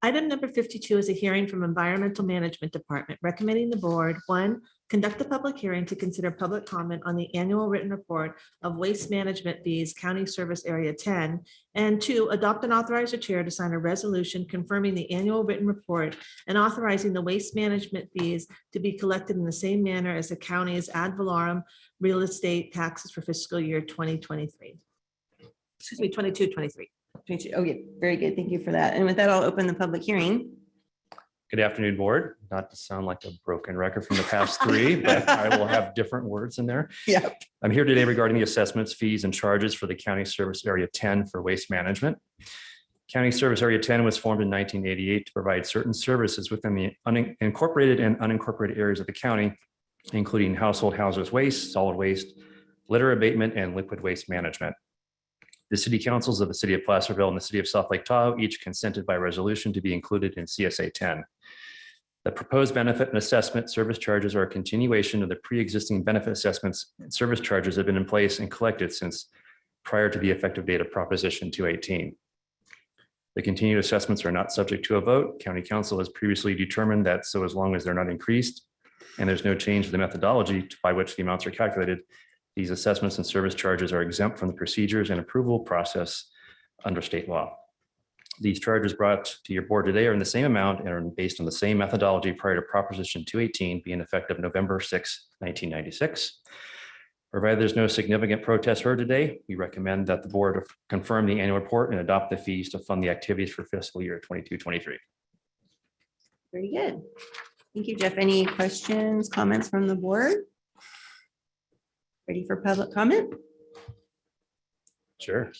Item number 52 is a hearing from Environmental Management Department recommending the board, one, conduct a public hearing to consider public comment on the annual written report of waste management fees, County Service Area 10, and two, adopt and authorize the chair to sign a resolution confirming the annual written report and authorizing the waste management fees to be collected in the same manner as the county's ad valorem real estate taxes for fiscal year 2023. Excuse me, 22-23. Oh, yeah, very good. Thank you for that. And with that, I'll open the public hearing. Good afternoon, board. Not to sound like a broken record from the past three, but I will have different words in there. Yeah. I'm here today regarding the assessments, fees, and charges for the County Service Area 10 for waste management. County Service Area 10 was formed in 1988 to provide certain services within the unincorporated and unincorporated areas of the county, including household hazardous waste, solid waste, litter abatement, and liquid waste management. The city councils of the city of Placerville and the city of South Lake Tahoe each consented by resolution to be included in CSA 10. The proposed benefit and assessment service charges are a continuation of the pre-existing benefit assessments and service charges that have been in place and collected since prior to the effective date of Proposition 218. The continued assessments are not subject to a vote. County Council has previously determined that so as long as they're not increased and there's no change to the methodology by which the amounts are calculated, these assessments and service charges are exempt from the procedures and approval process under state law. These charges brought to your board today are in the same amount and are based on the same methodology prior to Proposition 218 being effective November 6, 1996. Provided there's no significant protest heard today, we recommend that the board confirm the annual report and adopt the fees to fund the activities for fiscal year 22-23. Very good. Thank you, Jeff. Any questions, comments from the board? Ready for public comment? Sure.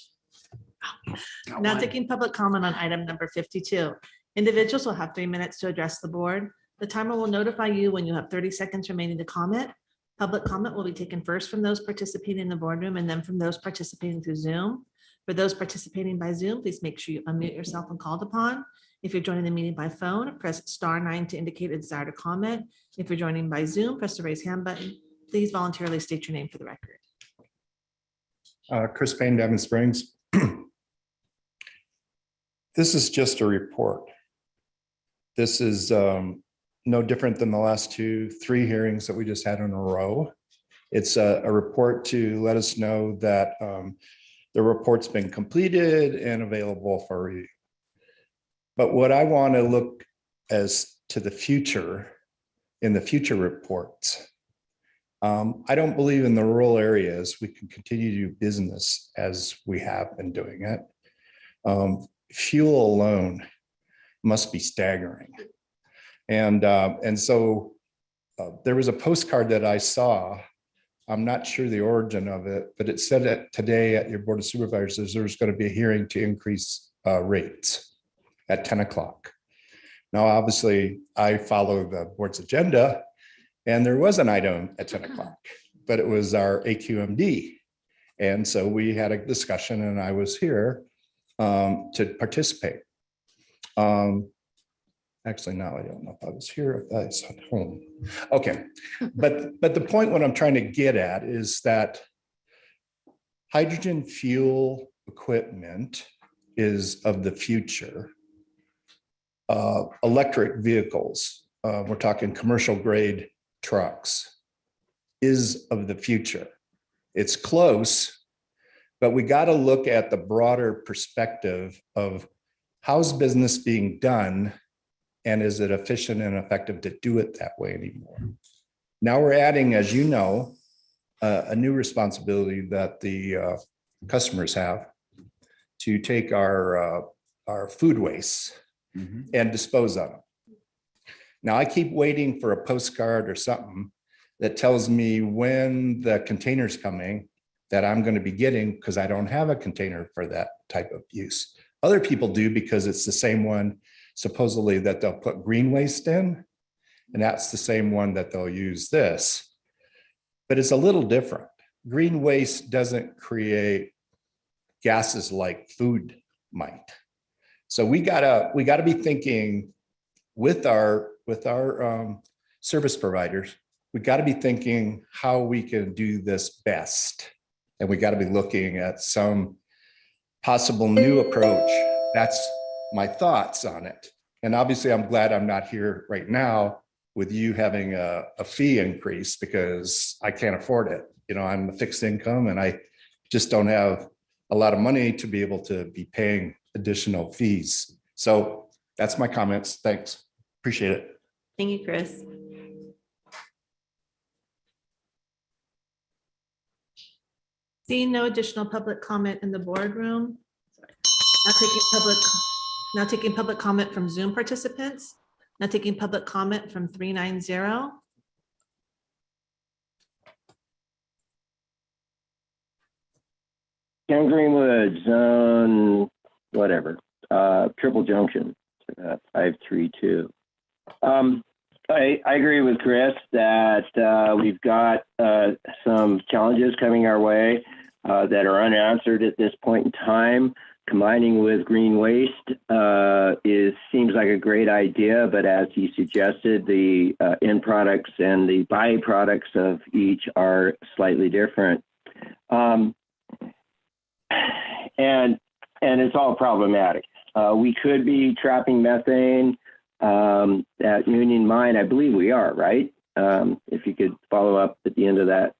Now taking public comment on item number 52. Individuals will have 3 minutes to address the board. The timer will notify you when you have 30 seconds remaining to comment. Public comment will be taken first from those participating in the boardroom and then from those participating through Zoom. For those participating by Zoom, please make sure you unmute yourself when called upon. If you're joining the meeting by phone, press *9 to indicate a desire to comment. If you're joining by Zoom, press the raise hand button. Please voluntarily state your name for the record. Chris Payne, Devon Springs. This is just a report. This is no different than the last 2-3 hearings that we just had in a row. It's a report to let us know that the report's been completed and available for review. But what I want to look as to the future, in the future reports, I don't believe in the rural areas we can continue to do business as we have been doing it. Fuel alone must be staggering. And so there was a postcard that I saw. I'm not sure the origin of it, but it said that today at your Board of Supervisors, there's going to be a hearing to increase rates at 10 o'clock. Now, obviously, I follow the board's agenda, and there was an item at 10 o'clock, but it was our AQMD. And so we had a discussion, and I was here to participate. Actually, now I don't know if I was here, if I was at home. Okay, but the point what I'm trying to get at is that hydrogen fuel equipment is of the future. Electric vehicles, we're talking commercial grade trucks, is of the future. It's close, but we got to look at the broader perspective of how's business being done. And is it efficient and effective to do it that way anymore? Now we're adding, as you know, a new responsibility that the customers have to take our food waste and dispose of them. Now I keep waiting for a postcard or something that tells me when the container's coming that I'm going to be getting, because I don't have a container for that type of use. Other people do, because it's the same one supposedly that they'll put green waste in, and that's the same one that they'll use this. But it's a little different. Green waste doesn't create gases like food might. So we gotta be thinking with our service providers, we gotta be thinking how we can do this best. And we gotta be looking at some possible new approach. That's my thoughts on it. And obviously I'm glad I'm not here right now with you having a fee increase, because I can't afford it. You know, I'm a fixed income and I just don't have a lot of money to be able to be paying additional fees. So that's my comments. Thanks. Appreciate it. Thank you, Chris. Seeing no additional public comment in the boardroom. Now taking public comment from Zoom participants. Now taking public comment from 390. Ken Greenwood, zone, whatever, triple junction, 532. I agree with Chris that we've got some challenges coming our way that are unanswered at this point in time. Combining with green waste seems like a great idea, but as he suggested, the end products and the byproducts of each are slightly different. and it's all problematic. We could be trapping methane at Union Mine. I believe we are, right? If you could follow up at the end of that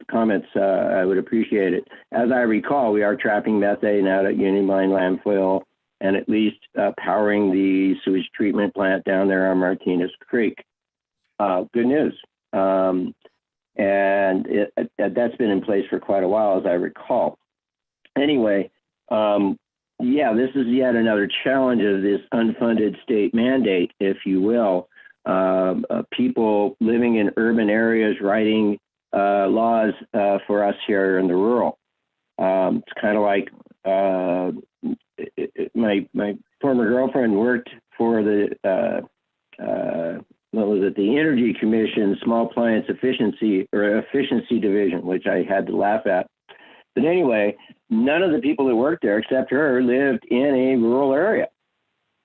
comments, I would appreciate it. As I recall, we are trapping methane out at Union Mine landfill and at least powering the sewage treatment plant down there on Martinez Creek. Good news. And that's been in place for quite a while, as I recall. Anyway, yeah, this is yet another challenge of this unfunded state mandate, if you will. People living in urban areas writing laws for us here in the rural. It's kind of like my former girlfriend worked for the what was it? The Energy Commission Small Appliance Efficiency Division, which I had to laugh at. But anyway, none of the people that worked there except her lived in a rural area.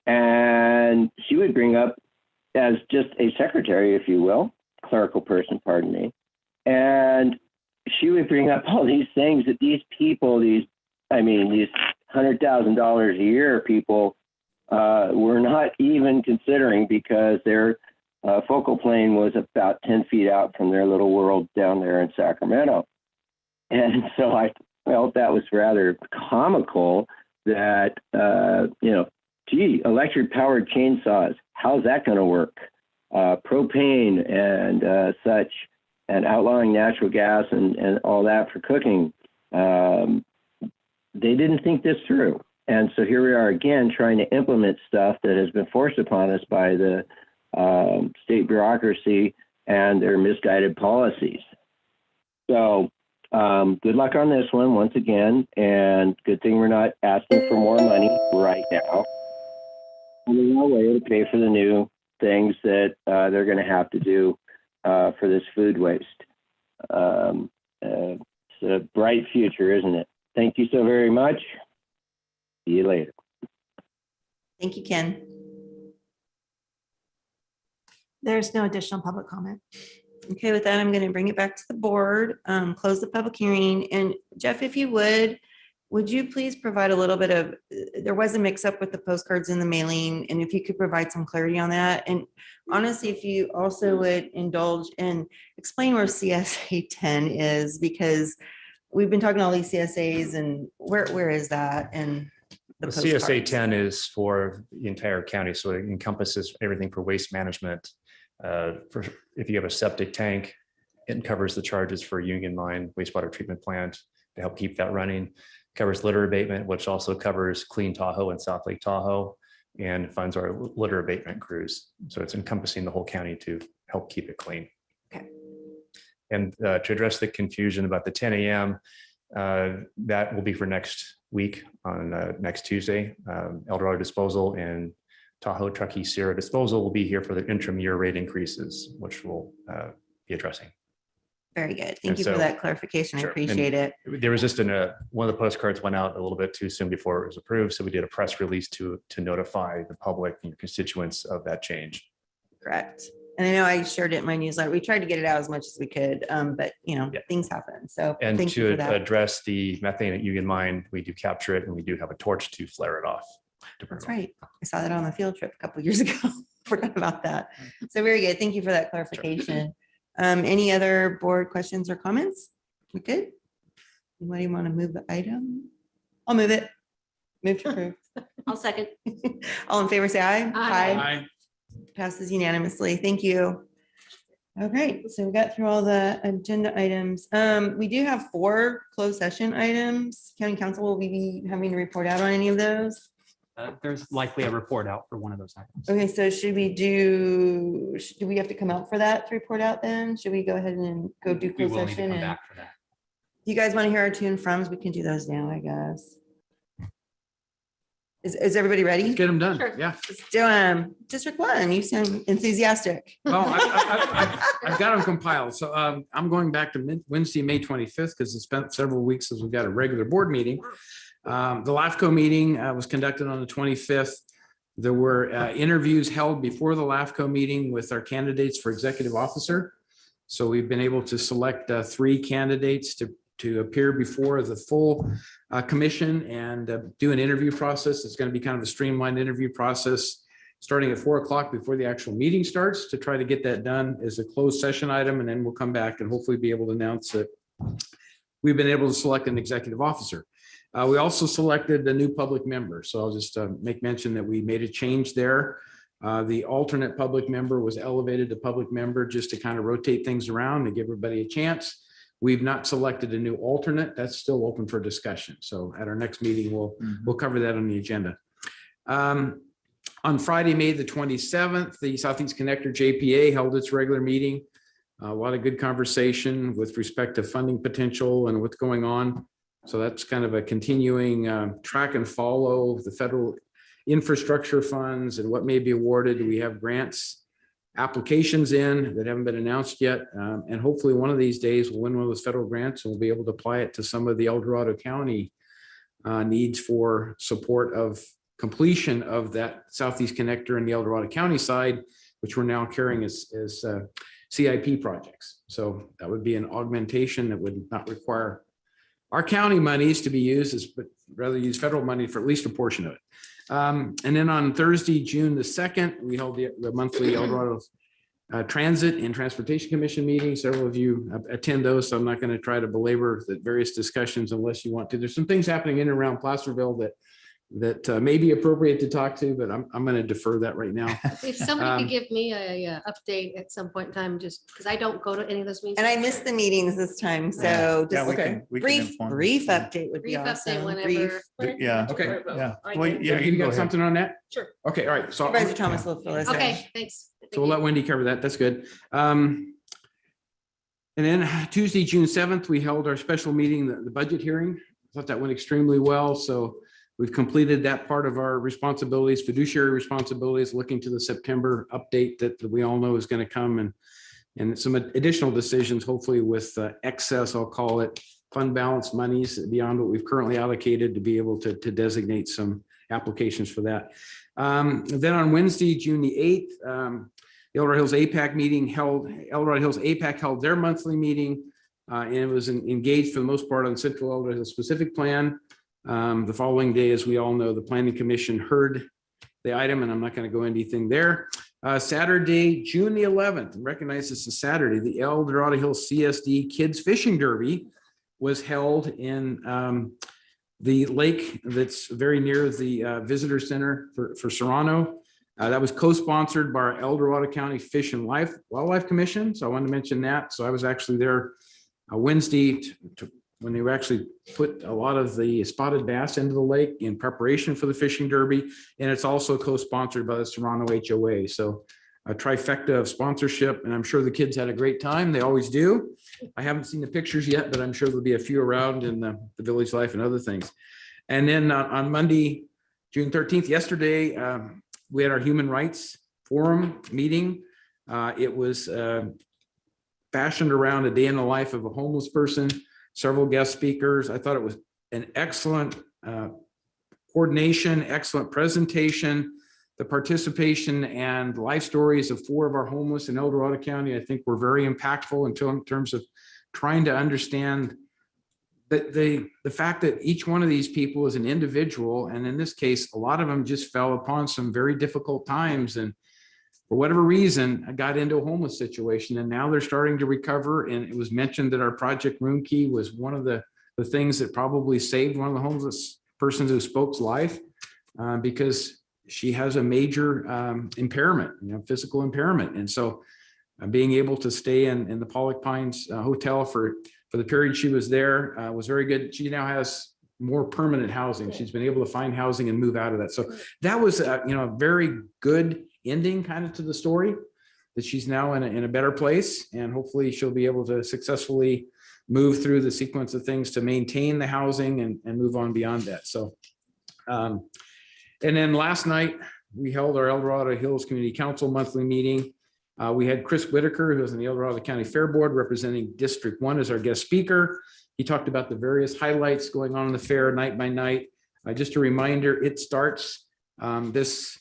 And she would bring up, as just a secretary, if you will, clerical person, pardon me. And she would bring up all these things that these people, these $100,000 a year people were not even considering because their focal plane was about 10 feet out from their little world down there in Sacramento. And so I felt that was rather comical that, gee, electric powered chainsaws, how's that going to work? Propane and such, and outlawing natural gas and all that for cooking. They didn't think this through. And so here we are again trying to implement stuff that has been forced upon us by the state bureaucracy and their misguided policies. So good luck on this one once again, and good thing we're not asking for more money right now. There's no way to pay for the new things that they're going to have to do for this food waste. It's a bright future, isn't it? Thank you so very much. See you later. Thank you, Ken. There's no additional public comment. Okay, with that, I'm going to bring it back to the board, close the public hearing. And Jeff, if you would you please provide a little bit of, there was a mix up with the postcards in the mailing, and if you could provide some clarity on that. And honestly, if you also would indulge and explain where CSA 10 is, because we've been talking all these CSAs, and where is that? And the CSA 10 is for the entire county, so it encompasses everything for waste management. If you have a septic tank, it covers the charges for Union Mine wastewater treatment plant to help keep that running. Covers litter abatement, which also covers Clean Tahoe and South Lake Tahoe, and funds our litter abatement crews. So it's encompassing the whole county to help keep it clean. Okay. And to address the confusion about the 10 a.m., that will be for next week on next Tuesday. El Dorado Disposal and Tahoe Truckee Sierra Disposal will be here for the interim year rate increases, which we'll be addressing. Very good. Thank you for that clarification. I appreciate it. There was just one of the postcards went out a little bit too soon before it was approved. So we did a press release to notify the public and constituents of that change. Correct. And I know I shared it in my newsletter. We tried to get it out as much as we could, but things happen. So and thank you for to that. address the methane at Union Mine, we do capture it and we do have a torch to flare it off. That's right. I saw that on the field trip a couple of years ago. Forgot about that. So very good. Thank you for that clarification. Any other board questions or comments? We good? Anybody want to move the item? I'll move it. Move to approve. I'll second. All in favor, say aye. Aye. Passes unanimously. Thank you. All right, so we got through all the agenda items. We do have 4 closed session items. County Council will be having to report out on any of those. There's likely a report out for one of those items. Okay, so should we have to come out for that to report out then? Should we go ahead and go do We closed will need to session? come And back for that. do you guys want to hear our to and froms? We can do those now, I guess. Is everybody ready? Let's get them done. Sure. Yeah. Let's do District 1. You sound enthusiastic. Well, I've got them compiled. So I'm going back to Wednesday, May 25th, because it's been several weeks since we've got a regular board meeting. The LAFCO meeting was conducted on the 25th. There were interviews held before the LAFCO meeting with our candidates for executive officer. So we've been able to select 3 candidates to appear before the full commission and do an interview process. It's going to be kind of a streamlined interview process, starting at 4 o'clock before the actual meeting starts, to try to get that done as a closed session item. And then we'll come back and hopefully be able to announce that we've been able to select an executive officer. We also selected a new public member. So I'll just make mention that we made a change there. The alternate public member was elevated to public member just to kind of rotate things around and give everybody a chance. We've not selected a new alternate. That's still open for discussion. So at our next meeting, we'll cover that on the agenda. On Friday, May the 27th, the Southeast Connector JPA held its regular meeting. A lot of good conversation with respect to funding potential and what's going on. So that's kind of a continuing track and follow of the federal infrastructure funds and what may be awarded. We have grants applications in that haven't been announced yet. And hopefully one of these days we'll win one of those federal grants and we'll be able to apply it to some of the El Dorado County needs for support of completion of that Southeast Connector in the El Dorado County side, which we're now carrying as CIP projects. So that would be an augmentation that would not require our county monies to be used, but rather use federal money for at least a portion of it. And then on Thursday, June the 2nd, we held the monthly El Dorado Transit and Transportation Commission meeting. Several of you attend those, so I'm not going to try to belabor the various discussions unless you want to. There's some things happening in and around Placerville that may be appropriate to talk to, but I'm going to defer that right now. If somebody could give me a update at some point in time, just because I don't go to any of those meetings. And I missed the meetings this time, so Yeah, just brief update would be Brief update awesome. whenever. Yeah. Okay. Yeah. I Well, can- yeah, You got something on that? Sure. Okay, all right. So Supervisor Thomas will fill us in. Okay, thanks. So we'll let Wendy cover that. That's good. And then Tuesday, June 7th, we held our special meeting, the budget hearing. I thought that went extremely well. So we've completed that part of our responsibilities, fiduciary responsibilities, looking to the September update that we all know is going to come, and some additional decisions, hopefully with excess, I'll call it, fund balance monies beyond what we've currently allocated to be able to designate some applications for that. Then on Wednesday, June the 8th, the El Dorado Hills APAC meeting held, El Dorado Hills APAC held their monthly meeting, and it was engaged for the most part on Central El Dorado Hills specific plan. The following day, as we all know, the Planning Commission heard the item, and I'm not going to go into anything there. Saturday, June the 11th, recognize this is Saturday, the El Dorado Hills CSD Kids Fishing Derby was held in the lake that's very near the visitor center for Serrano. That was co-sponsored by our El Dorado County Fish and Wildlife Commission. So I wanted to mention that. So I was actually there Wednesday when they actually put a lot of the spotted bass into the lake in preparation for the fishing derby. And it's also co-sponsored by the Serrano HOA. So a trifecta of sponsorship, and I'm sure the kids had a great time. They always do. I haven't seen the pictures yet, but I'm sure there'll be a few around in the Village Life and other things. And then on Monday, June 13th, yesterday, we had our Human Rights Forum meeting. It was fashioned around a day in the life of a homeless person, several guest speakers. I thought it was an excellent coordination, excellent presentation. The participation and life stories of 4 of our homeless in El Dorado County, I think, were very impactful in terms of trying to understand that the fact that each one of these people is an individual, and in this case, a lot of them just fell upon some very difficult times, and for whatever reason, I got into a homeless situation, and now they're starting to recover. And it was mentioned that our Project Room Key was one of the things that probably saved one of the homeless persons who spoke's life, because she has a major impairment, physical impairment. And so being able to stay in the Pollock Pines Hotel for the period she was there was very good. She now has more permanent housing. She's been able to find housing and move out of that. So that was a very good ending kind of to the story, that she's now in a better place, and hopefully she'll be able to successfully move through the sequence of things to maintain the housing and move on beyond that. So and then last night we held our El Dorado Hills Community Council monthly meeting. We had Chris Whitaker, who is in the El Dorado County Fair Board representing District 1, as our guest speaker. He talked about the various highlights going on in the fair night by night. Just a reminder, it starts this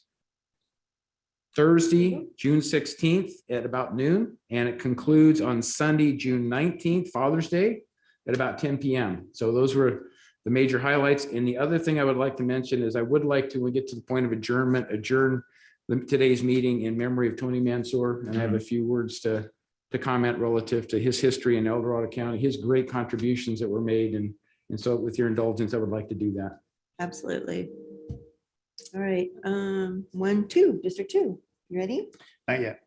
Thursday, June 16th at about noon, and it concludes on Sunday, June 19th, Father's Day, at about 10 p.m. So those were the major highlights. And the other thing I would like to mention is I would like to, when we get to the point of adjournment, adjourn today's meeting in memory of Tony Mansour. And I have a few words to comment relative to his history in El Dorado County, his great contributions that were made. And so with your indulgence, I would like to do that. Absolutely. All right, 1, 2, District 2, you ready? Not yet.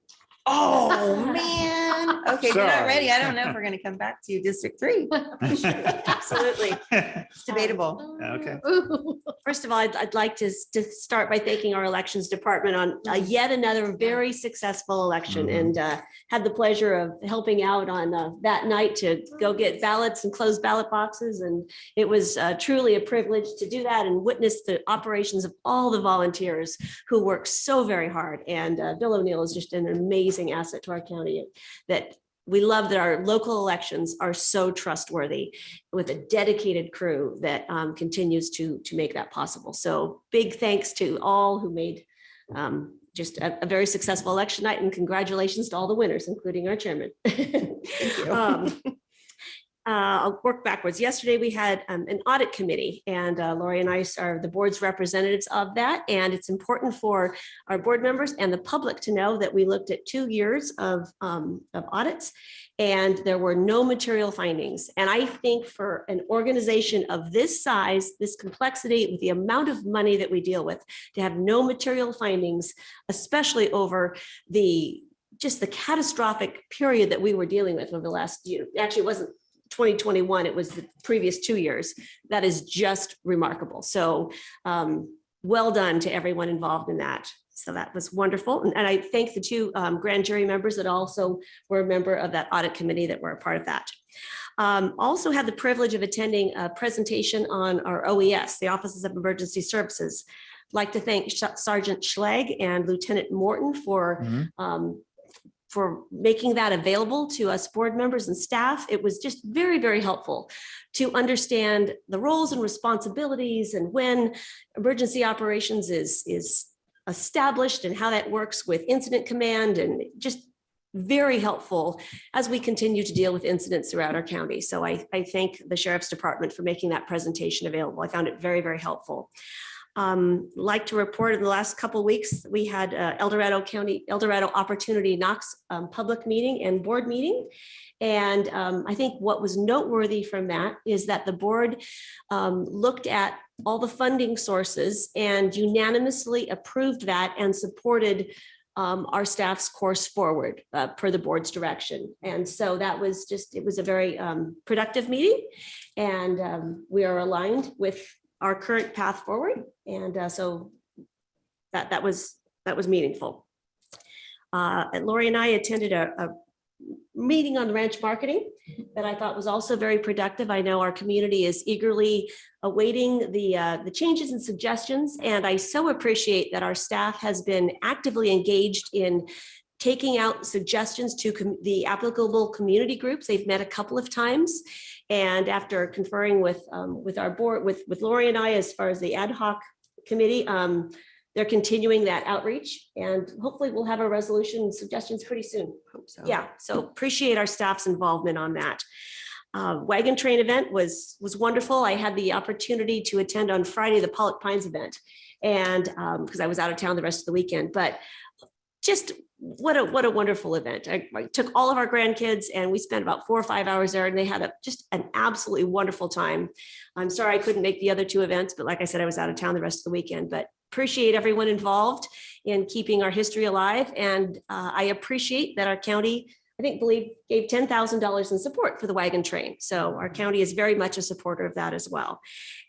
Oh, man. Okay, if you're not Sorry. ready. I don't know if we're gonna come back to you, District 3. Absolutely. It's debatable. Okay. First of all, I'd like to start by thanking our elections department on yet another very successful election, and had the pleasure of helping out on that night to go get ballots and close ballot boxes. And it was truly a privilege to do that and witness the operations of all the volunteers who work so very hard. And Bill O'Neill is just an amazing asset to our county, that we love that our local elections are so trustworthy with a dedicated crew that continues to make that possible. So big thanks to all who made just a very successful election night, and congratulations to all the winners, including our chairman. I'll work backwards. Yesterday, we had an audit committee, and Lori and I are the board's representatives of that. And it's important for our board members and the public to know that we looked at 2 years of audits, and there were no material findings. And I think for an organization of this size, this complexity, with the amount of money that we deal with, to have no material findings, especially over just the catastrophic period that we were dealing with over the last year. Actually, it wasn't 2021, it was the previous 2 years. That is just remarkable. So well done to everyone involved in that. So that was wonderful. And I thank the 2 grand jury members that also were a member of that audit committee that were a part of that. Also had the privilege of attending a presentation on our OES, the Offices of Emergency Services. I'd like to thank Sergeant Schlegg and Lieutenant Morton for making that available to us board members and staff. It was just very, very helpful to understand the roles and responsibilities, and when emergency operations is established and how that works with incident command, and just very helpful as we continue to deal with incidents throughout our county. So I thank the Sheriff's Department for making that presentation available. I found it very, very helpful. Like to report, in the last couple of weeks, we had El Dorado Opportunity Knox public meeting and board meeting. And I think what was noteworthy from that is that the board looked at all the funding sources and unanimously approved that and supported our staff's course forward per the board's direction. And so that was it was a very productive meeting, and we are aligned with our current path forward. And so that was meaningful. And Lori and I attended a meeting on ranch marketing that I thought was also very productive. I know our community is eagerly awaiting the changes and suggestions, and I so appreciate that our staff has been actively engaged in taking out suggestions to the applicable community groups. They've met a couple of times, and after conferring with our board, with Lori and I, as far as the ad hoc committee, they're continuing that outreach, and hopefully we'll have a resolution and suggestions pretty soon. Hope so. Yeah, so appreciate our staff's involvement on that. Wagon train event was wonderful. I had the opportunity to attend on Friday the Pollock Pines event, and because I was out of town the rest of the weekend, but just what a wonderful event. I took all of our grandkids, and we spent about 4 or 5 hours there, and they had just an absolutely wonderful time. I'm sorry I couldn't make the other 2 events, but like I said, I was out of town the rest of the weekend, but appreciate everyone involved in keeping our history alive. And I appreciate that our county, believe gave $10,000 in support for the wagon train. So our county is very much a supporter of that as well.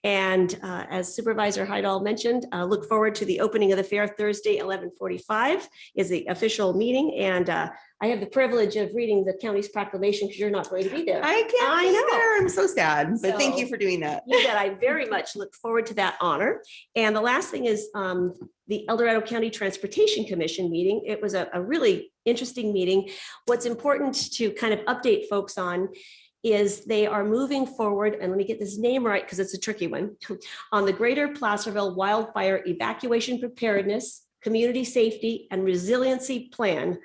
And as Supervisor Heidel mentioned, look forward to the opening of the fair Thursday, 11:45 is the official meeting. And I have the privilege of reading the county's proclamation because you're not going to be there. I can't be there. I'm so sad, but thank you for doing that. You bet. I very much look forward to that honor. And the last thing is the El Dorado County Transportation Commission meeting. It was a really interesting meeting. What's important to kind of update folks on is they are moving forward, and let me get this name right because it's a tricky one, on the Greater Placerville Wildfire Evacuation Preparedness, Community Safety, and Resiliency Plan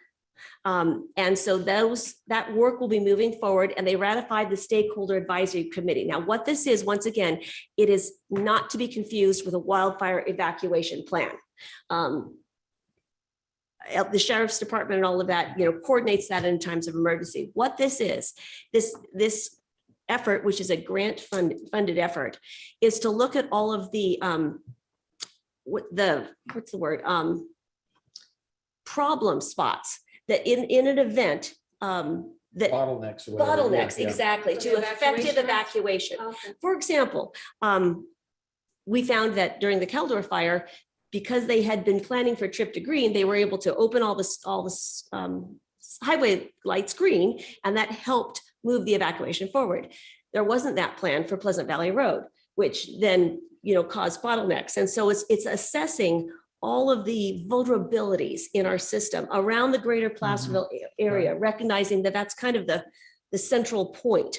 And so that work will be moving forward, and they ratified the stakeholder advisory committee. Now, what this is, once again, it is not to be confused with a wildfire evacuation plan. The sheriff's department and all of that, coordinates that in times of emergency. What this is, this effort, which is a grant funded effort, is to look at all of the problem spots that in an event that Bottlenecks. or whatever. bottlenecks, Yeah, yeah. exactly, to effective evacuation. For example, we found that during the Caldor fire, because they had been planning for trip to green, they were able to open all this highway lights green, and that helped move the evacuation forward. There wasn't that plan for Pleasant Valley Road, which then caused bottlenecks. And so it's assessing all of the vulnerabilities in our system around the greater Placerville area, recognizing that that's kind of the central point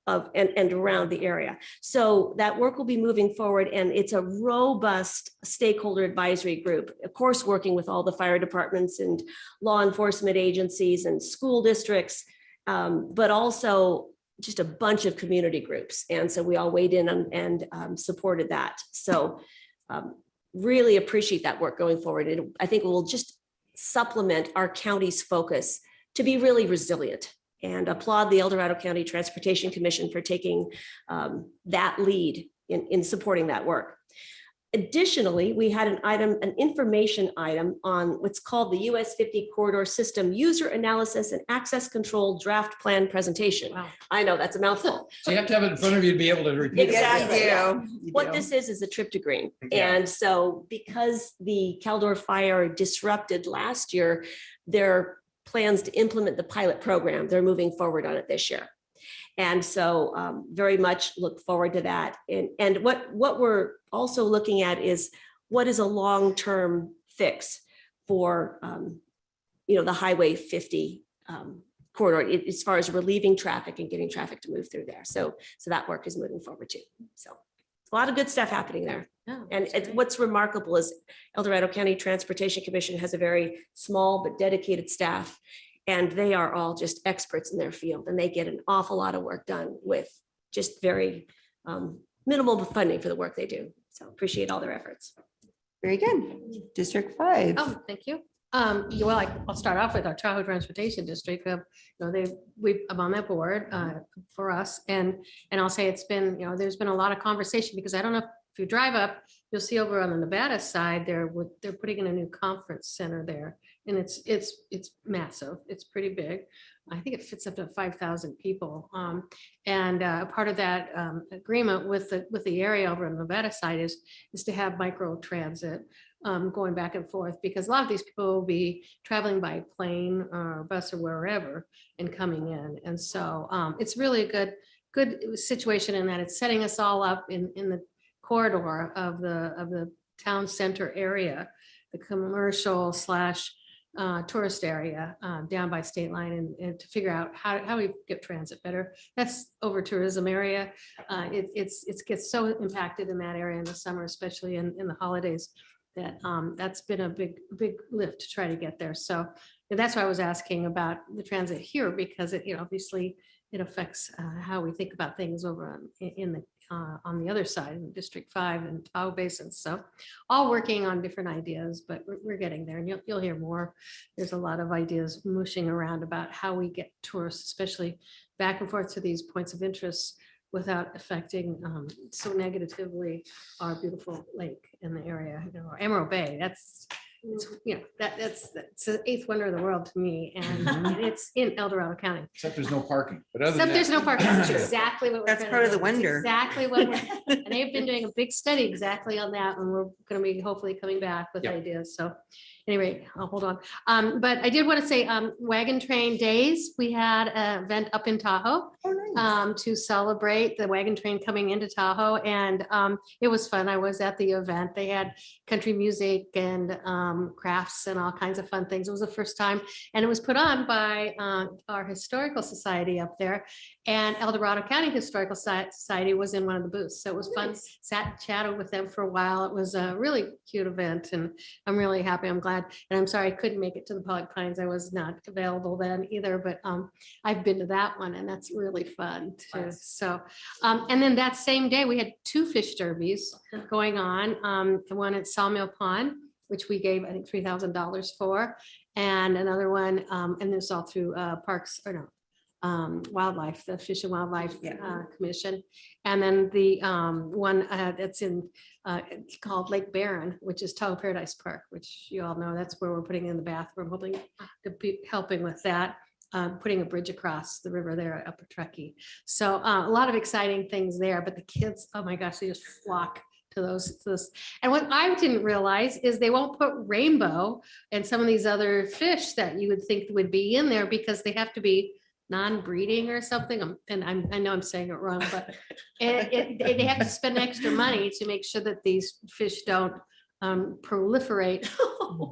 of and around the area. So that work will be moving forward, and it's a robust stakeholder advisory group, of course, working with all the fire departments and law enforcement agencies and school districts, but also just a bunch of community groups. And so we all weighed in and supported that. So really appreciate that work going forward. I think it will just supplement our county's focus to be really resilient, and applaud the El Dorado County Transportation Commission for taking that lead in supporting that work. Additionally, we had an information item on what's called the US 50 Corridor System User Analysis and Access Control Draft Plan Presentation. Wow. I know that's a mouthful. So you have to have it in front of you to be able to repeat it. Exactly. Yeah. What this is a trip to green. Yeah. And so because the Caldor fire disrupted last year, their plans to implement the pilot program, they're moving forward on it this year. And so very much look forward to that. And what we're also looking at is what is a long-term fix for the Highway 50 corridor as far as relieving traffic and getting traffic to move through there. So that work is moving forward too. So a lot of good stuff happening there. And what's remarkable is El Dorado County Transportation Commission has a very small but dedicated staff, and they are all just experts in their field, and they get an awful lot of work done with just very minimal funding for the work they do. So appreciate all their efforts. Very good. District 5. Oh, thank you. Well, I'll start off with our Tahoe Transportation District. I'm on that board for us, and I'll say it's been, there's been a lot of conversation, because I don't know if you drive up, you'll see over on the Nevada side there, they're putting in a new conference center there, and it's massive. It's pretty big. I think it fits up to 5,000 people. And part of that agreement with the area over on the Nevada side is to have micro transit going back and forth, because a lot of these people will be traveling by plane or bus or wherever and coming in. And so it's really a good situation in that it's setting us all up in the corridor of the town center area, the commercial / tourist area down by State Line, and to figure out how we get transit better. That's over tourism area. It gets so impacted in that area in the summer, especially in the holidays, that that's been a big lift to try to get there. So that's why I was asking about the transit here, because obviously it affects how we think about things over on the other side in District 5 and Tahoe Basin. So all working on different ideas, but we're getting there, and you'll hear more. There's a lot of ideas mushing around about how we get tourists, especially back and forth to these points of interest, without affecting so negatively our beautiful lake in the area, or Emerald Bay. That's the eighth wonder of the world to me, and it's in El Dorado County. Except there's no parking. But other Except than there's that- no parking. That's exactly what we're. That's gonna part of do. the wonder. It's exactly what and they've been doing a big study exactly on that, and we're going to be hopefully coming back with ideas. So anyway, I'll hold on. But I did want to say Wagon Train Days. We had an event up in Tahoe to celebrate the wagon train coming into Tahoe, and it was fun. I was at the event. They had country music and crafts and all kinds of fun things. It was the first time, and it was put on by our historical society up there, and El Dorado County Historical Society was in one of the booths. So it was fun. Sat and chatted with them for a while. It was a really cute event, and I'm really happy. I'm glad glad. And I'm sorry I couldn't make it to the Pollock Pines. I was not available then either, but I've been to that one and that's really fun too. So, and then that same day we had 2 fish derbies going on. One at Sawmill Pond, which we gave, I think, $3,000 for, and another one, and this all through Parks, or no, Wildlife, the Fish and Wildlife Commission. And then the one that's in called Lake Barron, which is Tahoe Paradise Park, which you all know, that's where we're putting in the bathroom, hoping to be helping with that. Putting a bridge across the river there at Upper Truckee. So a lot of exciting things there, but the kids, oh my gosh, they just flock to those. And what I didn't realize is they won't put rainbow and some of these other fish that you would think would be in there because they have to be non-breeding or something. I know I'm saying it wrong, but they have to spend extra money to make sure that these fish don't proliferate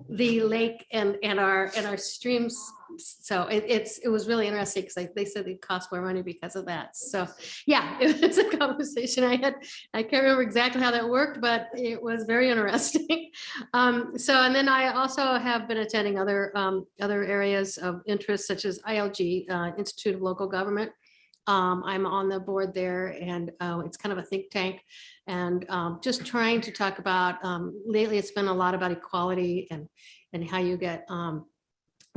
the lake and our streams. So it was really interesting because they said it cost more money because of that. So yeah, it was a conversation I had. I can't remember exactly how that worked, but it was very interesting. So, and then I also have been attending other areas of interest, such as ILG, Institute of Local Government. I'm on the board there, and it's kind of a think tank, and just trying to talk about, lately it's been a lot about equality and how you get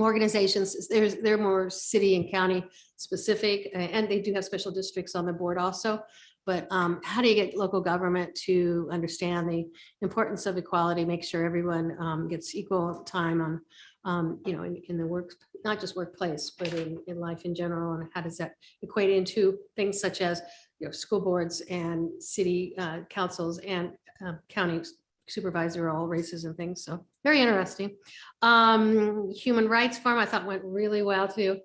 organizations, they're more city and county specific, and they do have special districts on the board also. But how do you get local government to understand the importance of equality, make sure everyone gets equal time on, in the work, not just workplace, but in life in general, and how does that equate into things such as, school boards and city councils and county supervisor, all races and things. So very interesting. Human Rights Forum, I thought went really well too.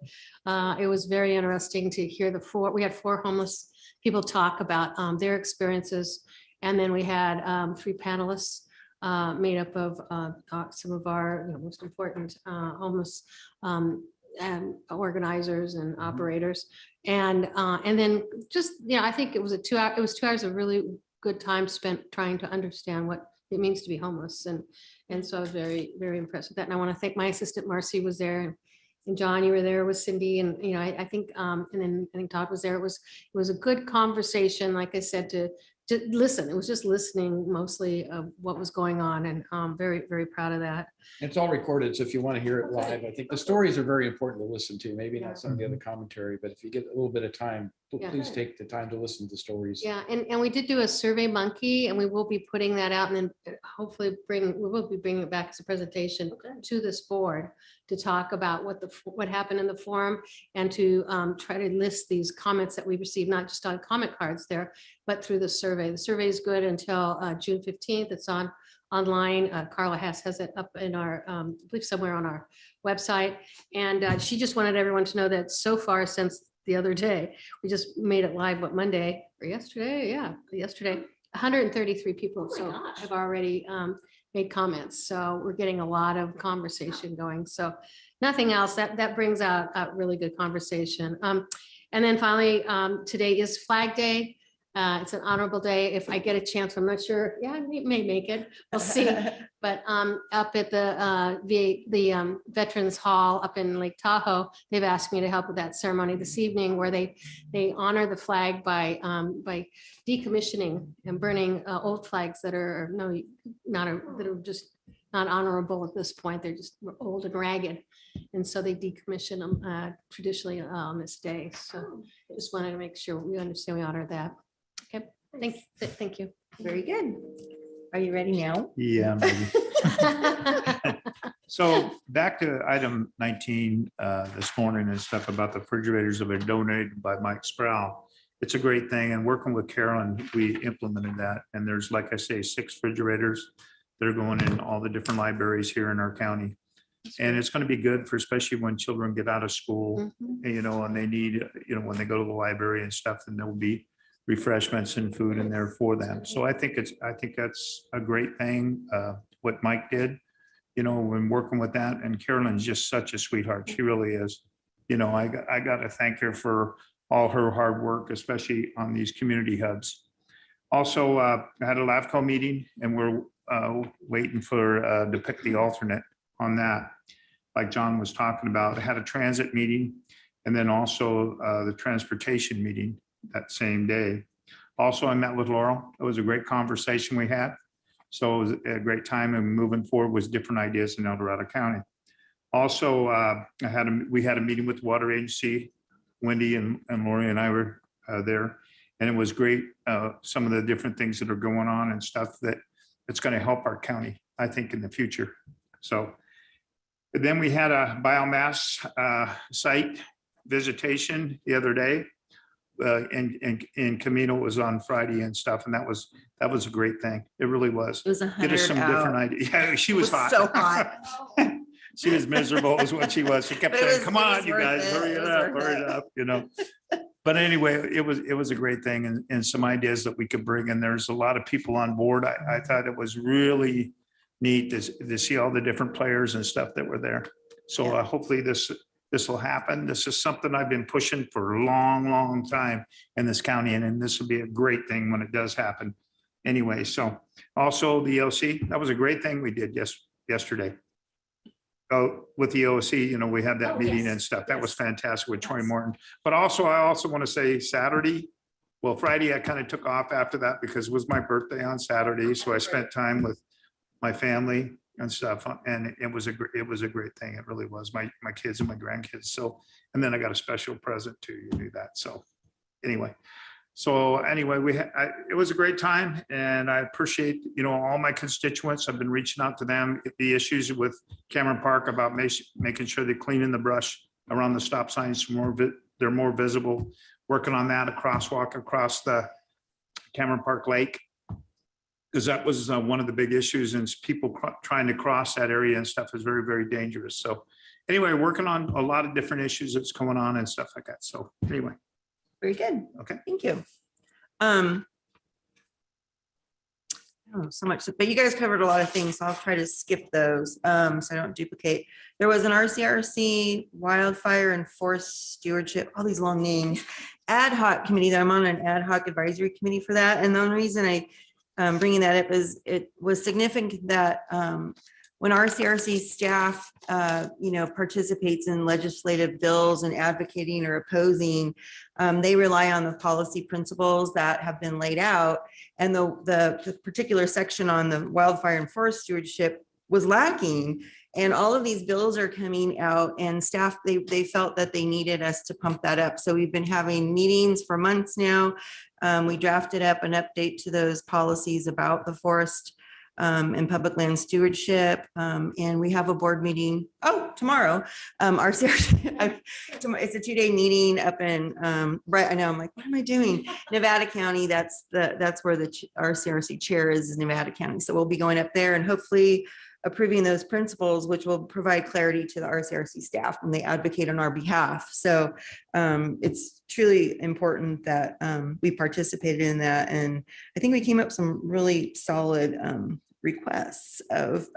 It was very interesting to hear we had 4 homeless people talk about their experiences. And then we had 3 panelists made up of some of our most important homeless and organizers and operators. And then just, I think it was 2 hours, it was 2 hours of really good time spent trying to understand what it means to be homeless. And so I was very, very impressed with that. And I want to thank my assistant, Marcy, was there, and John, you were there with Cindy. And, I think, and then I think Todd was there. It was a good conversation, like I said, to listen. It was just listening mostly of what was going on, and I'm very, very proud of that. It's all recorded, so if you want to hear it live, I think the stories are very important to listen to, maybe not some of the other commentary, but if you get a little bit of time, please take the time to listen to stories. Yeah, and we did do a Survey Monkey, and we will be putting that out, and then hopefully we will be bringing it back as a presentation to this board to talk about what happened in the forum, and to try to list these comments that we received, not just on comment cards there, but through the survey. The survey is good until June 15th. It's online. Carla has it up in our, I believe somewhere on our website. And she just wanted everyone to know that so far since the other day, we just made it live, Monday or yesterday? Yeah, yesterday. 133 people have already made comments. So we're getting a lot of conversation going. So nothing else, that brings out a really good conversation. And then finally, today is Flag Day. It's an honorable day. If I get a chance, I'm not sure. Yeah, I may make it. We'll see. But up at the Veterans Hall up in Lake Tahoe, they've asked me to help with that ceremony this evening, where they honor the flag by decommissioning and burning old flags that are that are just not honorable at this point. They're just old and ragged. And so they decommission them traditionally on this day. So I just wanted to make sure we understand we honor that. Okay, thank you. Very good. Are you ready now? Yeah. Maybe. So back to item 19 this morning and stuff about the refrigerators that have been donated by Mike Sproul. It's a great thing, and working with Carolyn, we implemented that. And there's, like I say, 6 refrigerators that are going in all the different libraries here in our county. And it's going to be good for, especially when children get out of school, and they need, when they go to the library and stuff, and there'll be refreshments and food in there for them. So I think that's a great thing, what Mike did, when working with that. And Carolyn's just such a sweetheart. She really is. I got to thank her for all her hard work, especially on these community hubs. Also, I had a LAFCO meeting, and we're waiting for to pick the alternate. on that. Like John was talking about, I had a transit meeting and then also the transportation meeting that same day. Also, I met with Laurel. It was a great conversation we had. So it was a great time and moving forward with different ideas in El Dorado County. Also, we had a meeting with the water agency. Wendy and Lori and I were there, and it was great. Some of the different things that are going on and stuff that it's going to help our county, I think, in the future. So then we had a biomass site visitation the other day. In Camino was on Friday and stuff, and that was a great thing. It really was. It was Get us some different ideas. Yeah, she was hot. So hot. She was miserable, is what she was. She kept But it saying, was- "Come it on, was you worth guys, it. hurry It it was up, worth hurry it up." You know. But anyway, it was a great thing and some ideas that we could bring. And there's a lot of people on board. I thought it was really neat to see all the different players and stuff that were there. So hopefully this will happen. This is something I've been pushing for a long, long time in this county, and this will be a great thing when it does happen. Anyway, so also the OC, that was a great thing we did yesterday. Oh, with the OC, you know, we had that meeting and stuff. That was fantastic with Troy Morton. But also, I also want to say Friday, I kind of took off after that because it was my birthday on Saturday. So I spent time with my family and stuff. And it was a great thing. It really was. My kids and my grandkids. So, and then I got a special present too. You knew that. So anyway, it was a great time, and I appreciate, you know, all my constituents. I've been reaching out to them. The issues with Cameron Park about making sure they're cleaning the brush around the stop signs, they're more visible, working on that, a crosswalk across the Cameron Park Lake. Because that was one of the big issues, and people trying to cross that area and stuff is very, very dangerous. So anyway, working on a lot of different issues that's going on and stuff like that. So anyway. Very good. Okay. Thank you. So much, but you guys covered a lot of things, so I'll try to skip those so I don't duplicate. There was an RCRC wildfire and forest stewardship, all these long names, ad hoc committee that I'm on, an ad hoc advisory committee for that. And the only reason I bringing that up is it was significant that when RCRC staff, participates in legislative bills and advocating or opposing, they rely on the policy principles that have been laid out. And the particular section on the wildfire and forest stewardship was lacking. And all of these bills are coming out, and staff, they felt that they needed us to pump that up. So we've been having meetings for months now. We drafted up an update to those policies about the forest and public land stewardship. And we have a board meeting, tomorrow. It's a 2-day meeting up in, I know, I'm like, what am I doing? Nevada County, that's where the RCRC chair is Nevada County. So we'll be going up there and hopefully approving those principles, which will provide clarity to the RCRC staff when they advocate on our behalf. So it's truly important that we participated in that. And I think we came up with some really solid requests of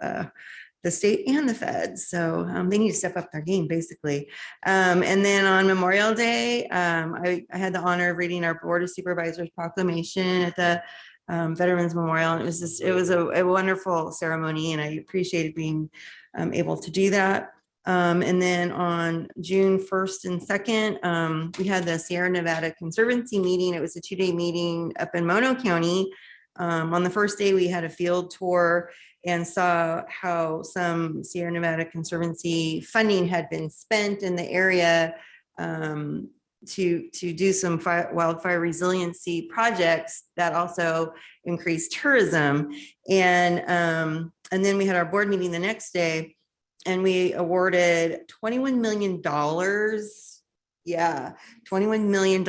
the state and the feds. So they need to step up their game, basically. And then on Memorial Day, I had the honor of reading our Board of Supervisors proclamation at the Veterans Memorial. And it was a wonderful ceremony, and I appreciated being able to do that. And then on June 1st and 2nd, we had the Sierra Nevada Conservancy meeting. It was a 2-day meeting up in Mono County. On the first day, we had a field tour and saw how some Sierra Nevada Conservancy funding had been spent in the area to do some wildfire resiliency projects that also increased tourism. And then we had our board meeting the next day, and we awarded $21 million. Yeah, $21 million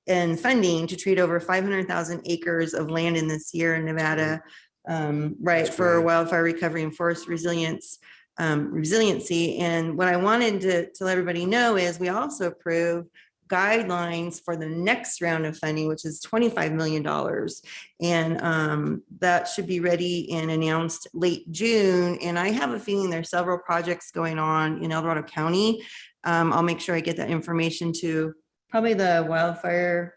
in funding to treat over 500,000 acres of land in the Sierra Nevada, for wildfire recovery and forest resiliency. And what I wanted to let everybody know is we also approved guidelines for the next round of funding, which is $25 million. And that should be ready and announced late June. And I have a feeling there's several projects going on in El Dorado County. I'll make sure I get that information to probably the wildfire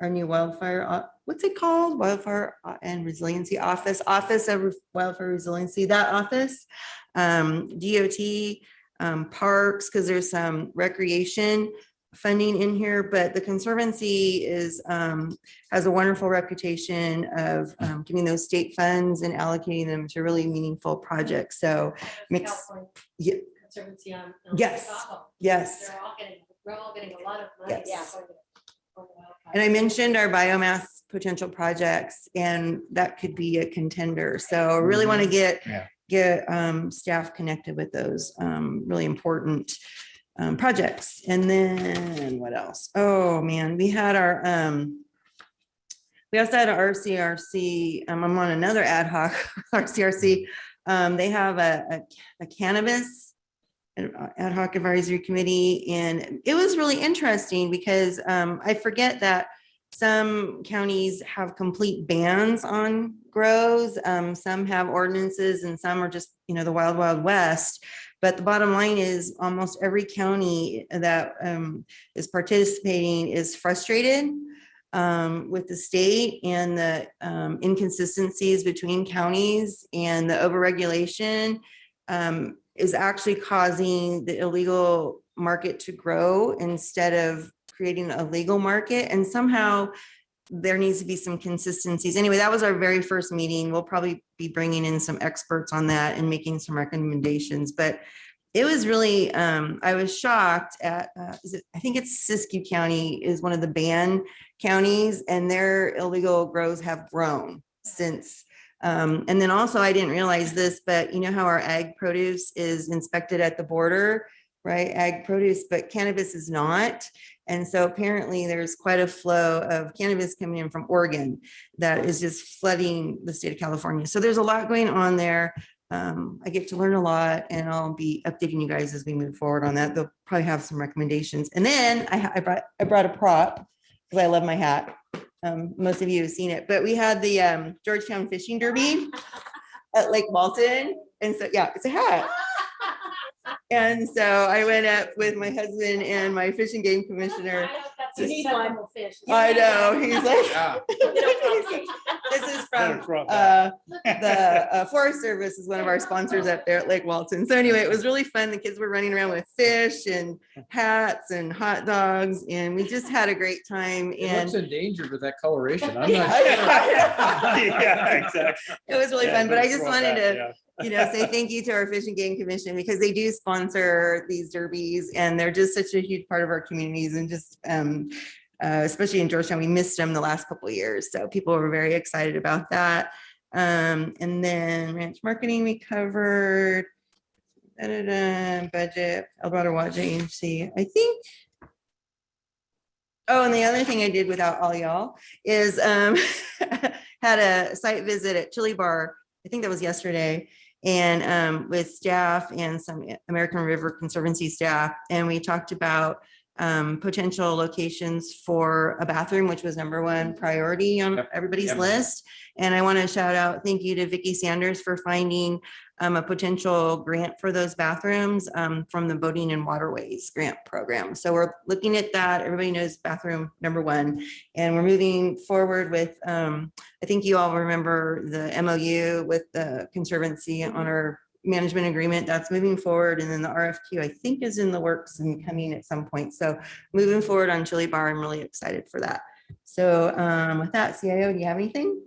our new wildfire, what's it called? Wildfire and Resiliency Office, Office of Wildfire Resiliency, that office. DOT, parks, because there's some recreation funding in here, but the Conservancy is has a wonderful reputation of getting those state funds and allocating them to really meaningful projects. So mix, yeah, Conservancy on. yes, yes. We're all getting a lot of money. Yes. And I mentioned our biomass potential projects, and that could be a contender. So I really want to get staff connected with those really important projects. And then what else? Oh man, we had our we also had our RCRC. I'm on another ad hoc RCRC. They have a cannabis ad hoc advisory committee, and it was really interesting because I forget that some counties have complete bans on grows. Some have ordinances, and some are just, you know, the wild, wild west. But the bottom line is almost every county that is participating is frustrated with the state and the inconsistencies between counties, and the overregulation is actually causing the illegal market to grow instead of creating a legal market. And somehow there needs to be some consistencies. Anyway, that was our very first meeting. We'll probably be bringing in some experts on that and making some recommendations, but it was really, I was shocked at, I think it's Siskiyou County is one of the banned counties, and their illegal grows have grown since. And then also, I didn't realize this, but you know how our ag produce is inspected at the border, right? Ag produce, but cannabis is not. And so apparently there's quite a flow of cannabis coming in from Oregon that is just flooding the state of California. So there's a lot going on there. I get to learn a lot, and I'll be updating you guys as we move forward on that. They'll probably have some recommendations. And then I brought a prop because I love my hat. Most of you have seen it, but we had the Georgetown Fishing Derby at Lake Walton. And so, yeah, it's a hat. And so I went up with my husband and my Fish and Game Commissioner. You need one. I know. He's like, this is from the Forest Service is one of our sponsors up there at Lake Walton. So anyway, it was really fun. The kids were running around with fish and hats and hot dogs, and we just had a great time. And It looks endangered with that coloration. I'm not. Yeah, exactly. It was really fun, but I just wanted to, you know, say thank you to our Fish and Game Commission, because they do sponsor these derbies, and they're just such a huge part of our communities, and just especially in Georgetown, we missed them the last couple of years. So people were very excited about that. And then ranch marketing, we covered budget, Eldorado Water Agency, I think. Oh, and the other thing I did without all y'all is had a site visit at Chili Bar. I think that was yesterday, and with staff and some American River Conservancy staff. And we talked about potential locations for a bathroom, which was #1 priority on everybody's list. And I want to shout out, thank you to Vicki Sanders for finding a potential grant for those bathrooms from the Boating and Waterways Grant Program. So we're looking at that. Everybody knows bathroom #1, and we're moving forward with, I think you all remember the MOU with the Conservancy on our management agreement. That's moving forward. And then the RFQ, I think, is in the works and coming at some point. So moving forward on Chili Bar, I'm really excited for that. So with that, CIO, do you have anything?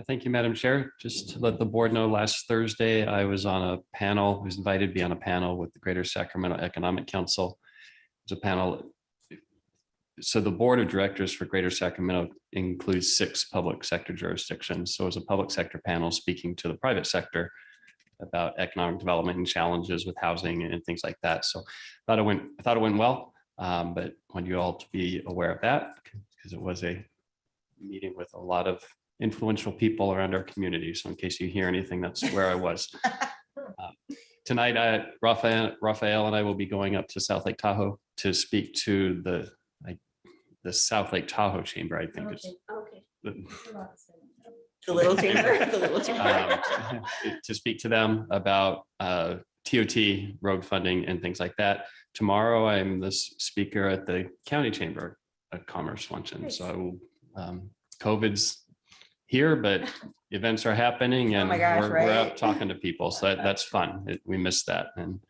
Thank you, Madam Chair. Just to let the board know, last Thursday, I was on a panel, I was invited to be on a panel with the Greater Sacramento Economic Council. It was a panel. So the board of directors for Greater Sacramento includes 6 public sector jurisdictions. So it was a public sector panel speaking to the private sector about economic development and challenges with housing and things like that. So I thought it went well, but I want you all to be aware of that, because it was a meeting with a lot of influential people around our community. So in case you hear anything, that's where I was. Tonight, Raphael and I will be going up to South Lake Tahoe to speak to the South Lake Tahoe Chamber, I think. The little chamber, the little chamber. To speak to them about TOT, road funding, and things like that. Tomorrow, I'm the speaker at the County Chamber of Commerce luncheon. So COVID's here, but events are happening and my gosh, we're out right? talking to people. So that's fun. We missed that, and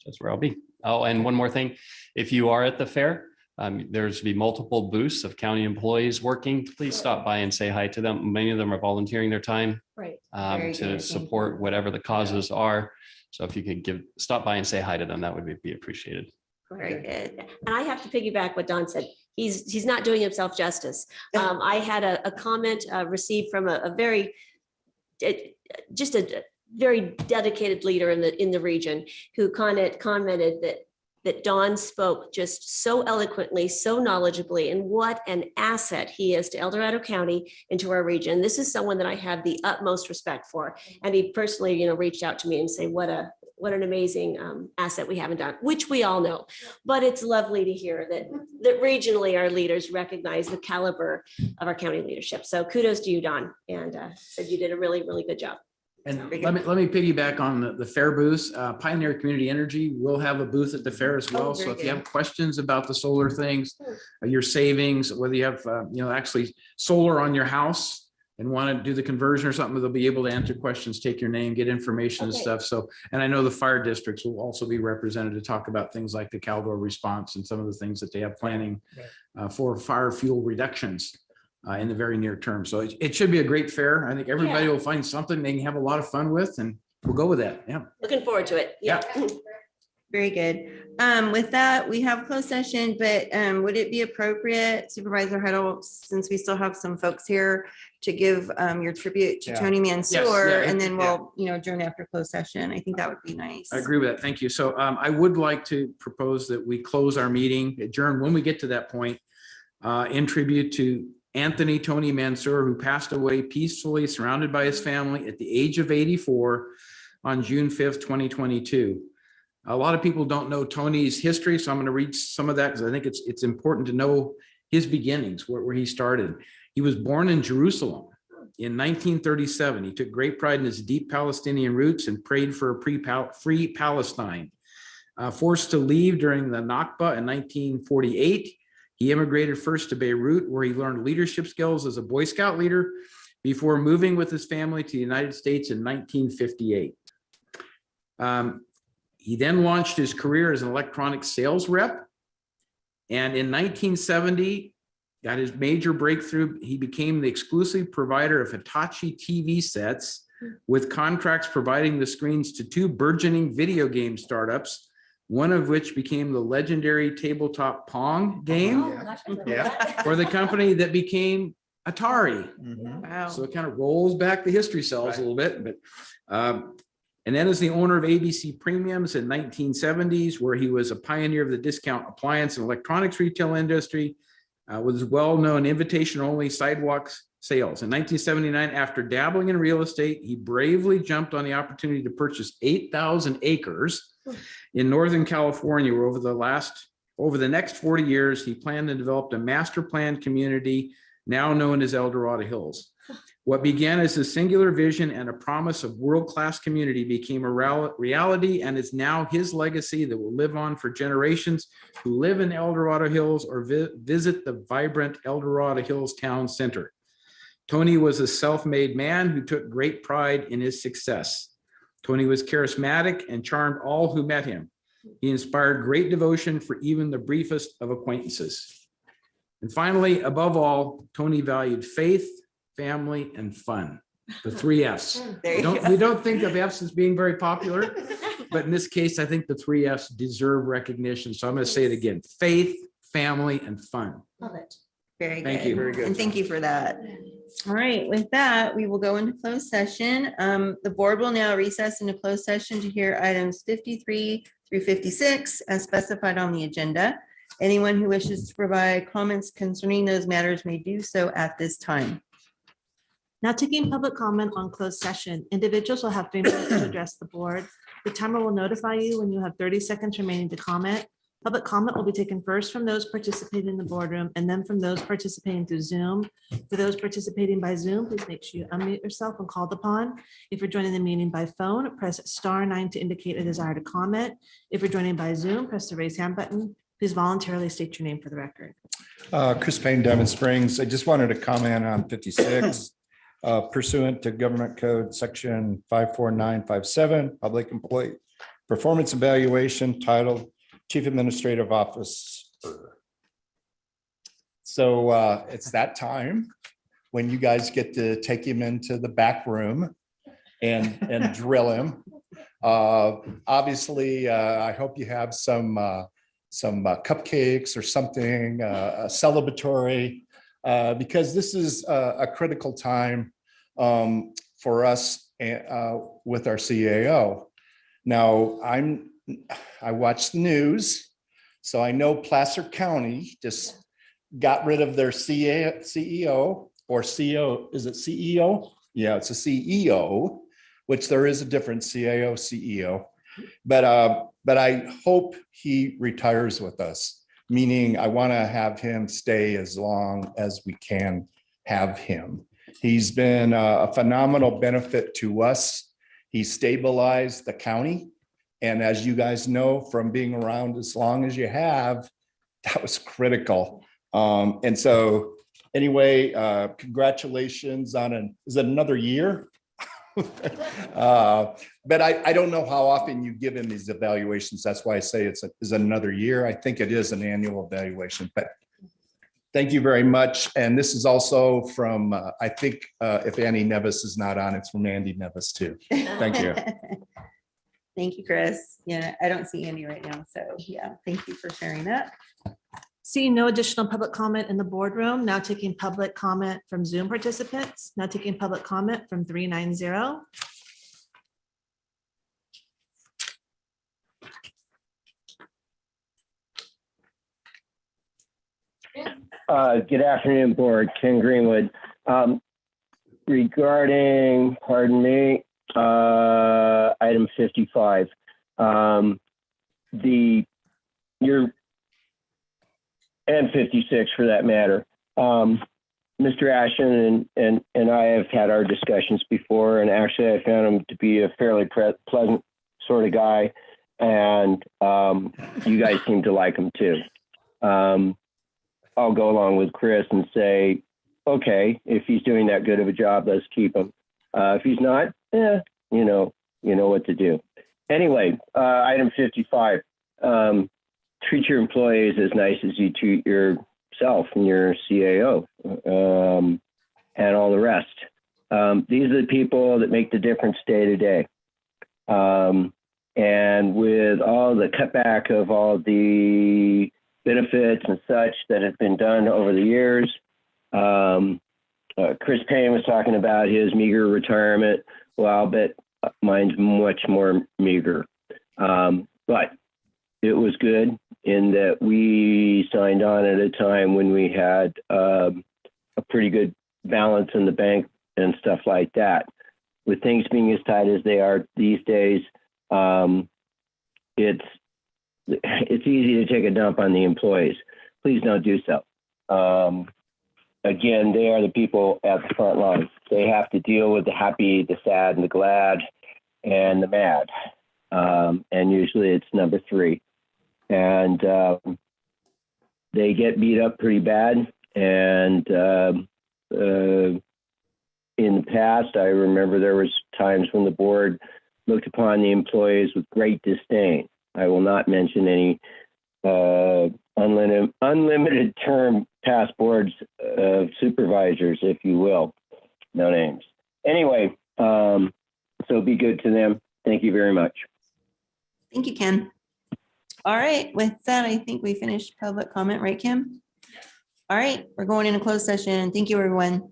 that's where I'll be. Oh, and one more thing, if you are at the fair, there's be multiple booths of county employees working. Please stop by and say hi to them. Many of them are volunteering their time Right. Very to good, thank support whatever the causes are. So if you could stop by and say hi to them, that would be appreciated. Very good. And I have to piggyback what Don said. He's not doing himself justice. I had a comment received from a very dedicated leader in the region who commented that Don spoke just so eloquently, so knowledgeably, and what an asset he is to El Dorado County and to our region. This is someone that I have the utmost respect for. And he personally, reached out to me and say, what an amazing asset we have in Don, which we all know. But it's lovely to hear that regionally our leaders recognize the caliber of our county leadership. So kudos to you, Don, and said you did a really, really good job. And let me piggyback on the fair booths. Pioneer Community Energy will have a booth at the fair as well. So if you have questions about the solar things, your savings, whether you have, actually solar on your house and want to do the conversion or something, they'll be able to answer questions, take your name, get information and stuff. So, and I know the fire districts will also be represented to talk about things like the Caldor response and some of the things that they have planning for fire fuel reductions in the very near term. So it should be a great fair. I think everybody will find something they can have a lot of fun with, and we'll go with that. Yeah. Looking forward to it. Yeah. Very good. With that, we have closed session, but would it be appropriate, Supervisor Huddle, since we still have some folks here, to give your tribute to Tony Mansour, and then we'll, adjourn after closed session? I think that would be nice. I agree with that. Thank you. So I would like to propose that we close our meeting, adjourn when we get to that point, in tribute to Anthony Tony Mansour, who passed away peacefully, surrounded by his family at the age of 84 on June 5th, 2022. A lot of people don't know Tony's history, so I'm going to read some of that because I think it's important to know his beginnings, where he started. He was born in Jerusalem in 1937. He took great pride in his deep Palestinian roots and prayed for a free Palestine. Forced to leave during the Nakba in 1948, he immigrated first to Beirut, where he learned leadership skills as a Boy Scout leader before moving with his family to the United States in 1958. He then launched his career as an electronic sales rep. And in 1970, got his major breakthrough. He became the exclusive provider of Hitachi TV sets, with contracts providing the screens to two burgeoning video game startups, one of which became the legendary tabletop Pong game for the company that became Atari. Wow. So it kind of rolls back the history cells a little bit, but and then as the owner of ABC Premiums in 1970s, where he was a pioneer of the discount appliance and electronics retail industry, was well-known invitation-only sidewalks sales. In 1979, after dabbling in real estate, he bravely jumped on the opportunity to purchase 8,000 acres in Northern California, where over the next 40 years, he planned and developed a master planned community now known as El Dorado Hills. What began as a singular vision and a promise of world-class community became a reality, and is now his legacy that will live on for generations who live in El Dorado Hills or visit the vibrant El Dorado Hills Town Center. Tony was a self-made man who took great pride in his success. Tony was charismatic and charmed all who met him. He inspired great devotion for even the briefest of acquaintances. And finally, above all, Tony valued faith, family, and fun. The 3 Fs. We don't think of Fs as being very popular, but in this case, I think the 3 Fs deserve recognition. So I'm going to say it again: faith, family, and fun. Love it. Very good. Thank you. Very good. And thank you for that. All right, with that, we will go into closed session. The board will now recess into closed session to hear items 53 through 56 as specified on the agenda. Anyone who wishes to provide comments concerning those matters may do so at this time. Now taking public comment on closed session, individuals will have 3 minutes to address the board. The timer will notify you when you have 30 seconds remaining to comment. Public comment will be taken first from those participating in the boardroom and then from those participating through Zoom. For those participating by Zoom, please make sure you unmute yourself when called upon. If you're joining the meeting by phone, press *9 to indicate a desire to comment. If you're joining by Zoom, press the raise hand button. Please voluntarily state your name for the record. Chris Payne, Diamond Springs. I just wanted to comment on 56 pursuant to Government Code Section 54957, Public Employee Performance Evaluation titled Chief Administrative Officer. So it's that time when you guys get to take him into the back room and drill him. Obviously, I hope you have some cupcakes or something celebratory, because this is a critical time for us with our CAO. Now, I watch the news, so I know Placer County just got rid of their CEO or CEO. Is it CEO? Yeah, it's a CEO, which there is a different CAO, CEO. But I hope he retires with us, meaning I want to have him stay as long as we can have him. He's been a phenomenal benefit to us. He stabilized the county. And as you guys know, from being around as long as you have, that was critical. And so anyway, congratulations on is it another year? But I don't know how often you give him these evaluations. That's why I say is another year. I think it is an annual evaluation, but thank you very much. And this is also from, I think if Annie Nevis is not on, it's from Andy Nevis too. Thank you. Thank you, Chris. Yeah, I don't see Andy right now. So yeah, thank you for sharing that. Seeing no additional public comment in the boardroom, now taking public comment from Zoom participants, now taking public comment from 390. Good afternoon, board. Ken Greenwood. Regarding, pardon me, item 55, and 56 for that matter. Mr. Ashton and I have had our discussions before, and actually I found him to be a fairly pleasant sort of guy, and you guys seem to like him too. I'll go along with Chris and say, okay, if he's doing that good of a job, let's keep him. If he's not, you know what to do. Anyway, item 55. Treat your employees as nice as you treat yourself and your CAO and all the rest. These are the people that make the difference day to day. And with all the cutback of all the benefits and such that have been done over the years, Chris Payne was talking about his meager retirement. Well, but mine's much more meager. But it was good in that we signed on at a time when we had a pretty good balance in the bank and stuff like that. With things being as tight as they are these days, it's easy to take a dump on the employees. Please don't do so. Again, they are the people at the front line. They have to deal with the happy, the sad, and the glad, and the mad. And usually it's number 3. And they get beat up pretty bad. And in the past, I remember there was times when the board looked upon the employees with great disdain. I will not mention any unlimited term past boards of supervisors, if you will. No names. Anyway, so be good to them. Thank you very much. Thank you, Ken. All right, with that, I think we finished public comment, right, Kim? All right, we're going in a closed session. Thank you, everyone.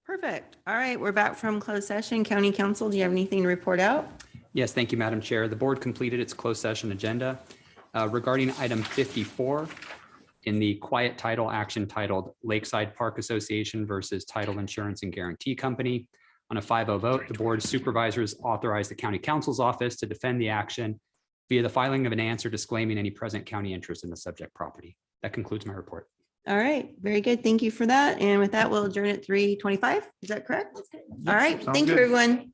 Perfect. All right, we're back from closed session. County Council, do you have anything to report out? Yes, thank you, Madam Chair. The board completed its closed session agenda. Regarding item 54, in the quiet title action titled Lakeside Park Association versus Title Insurance and Guarantee Company. On a 5-0 vote, the board of supervisors authorized the county council's office to defend the action via the filing of an answer disclaiming any present county interest in the subject property. That concludes my report. All right, very good. Thank you for that. And with that, we'll adjourn at 3:25. Is that correct? All right, Sounds thank you, good. everyone.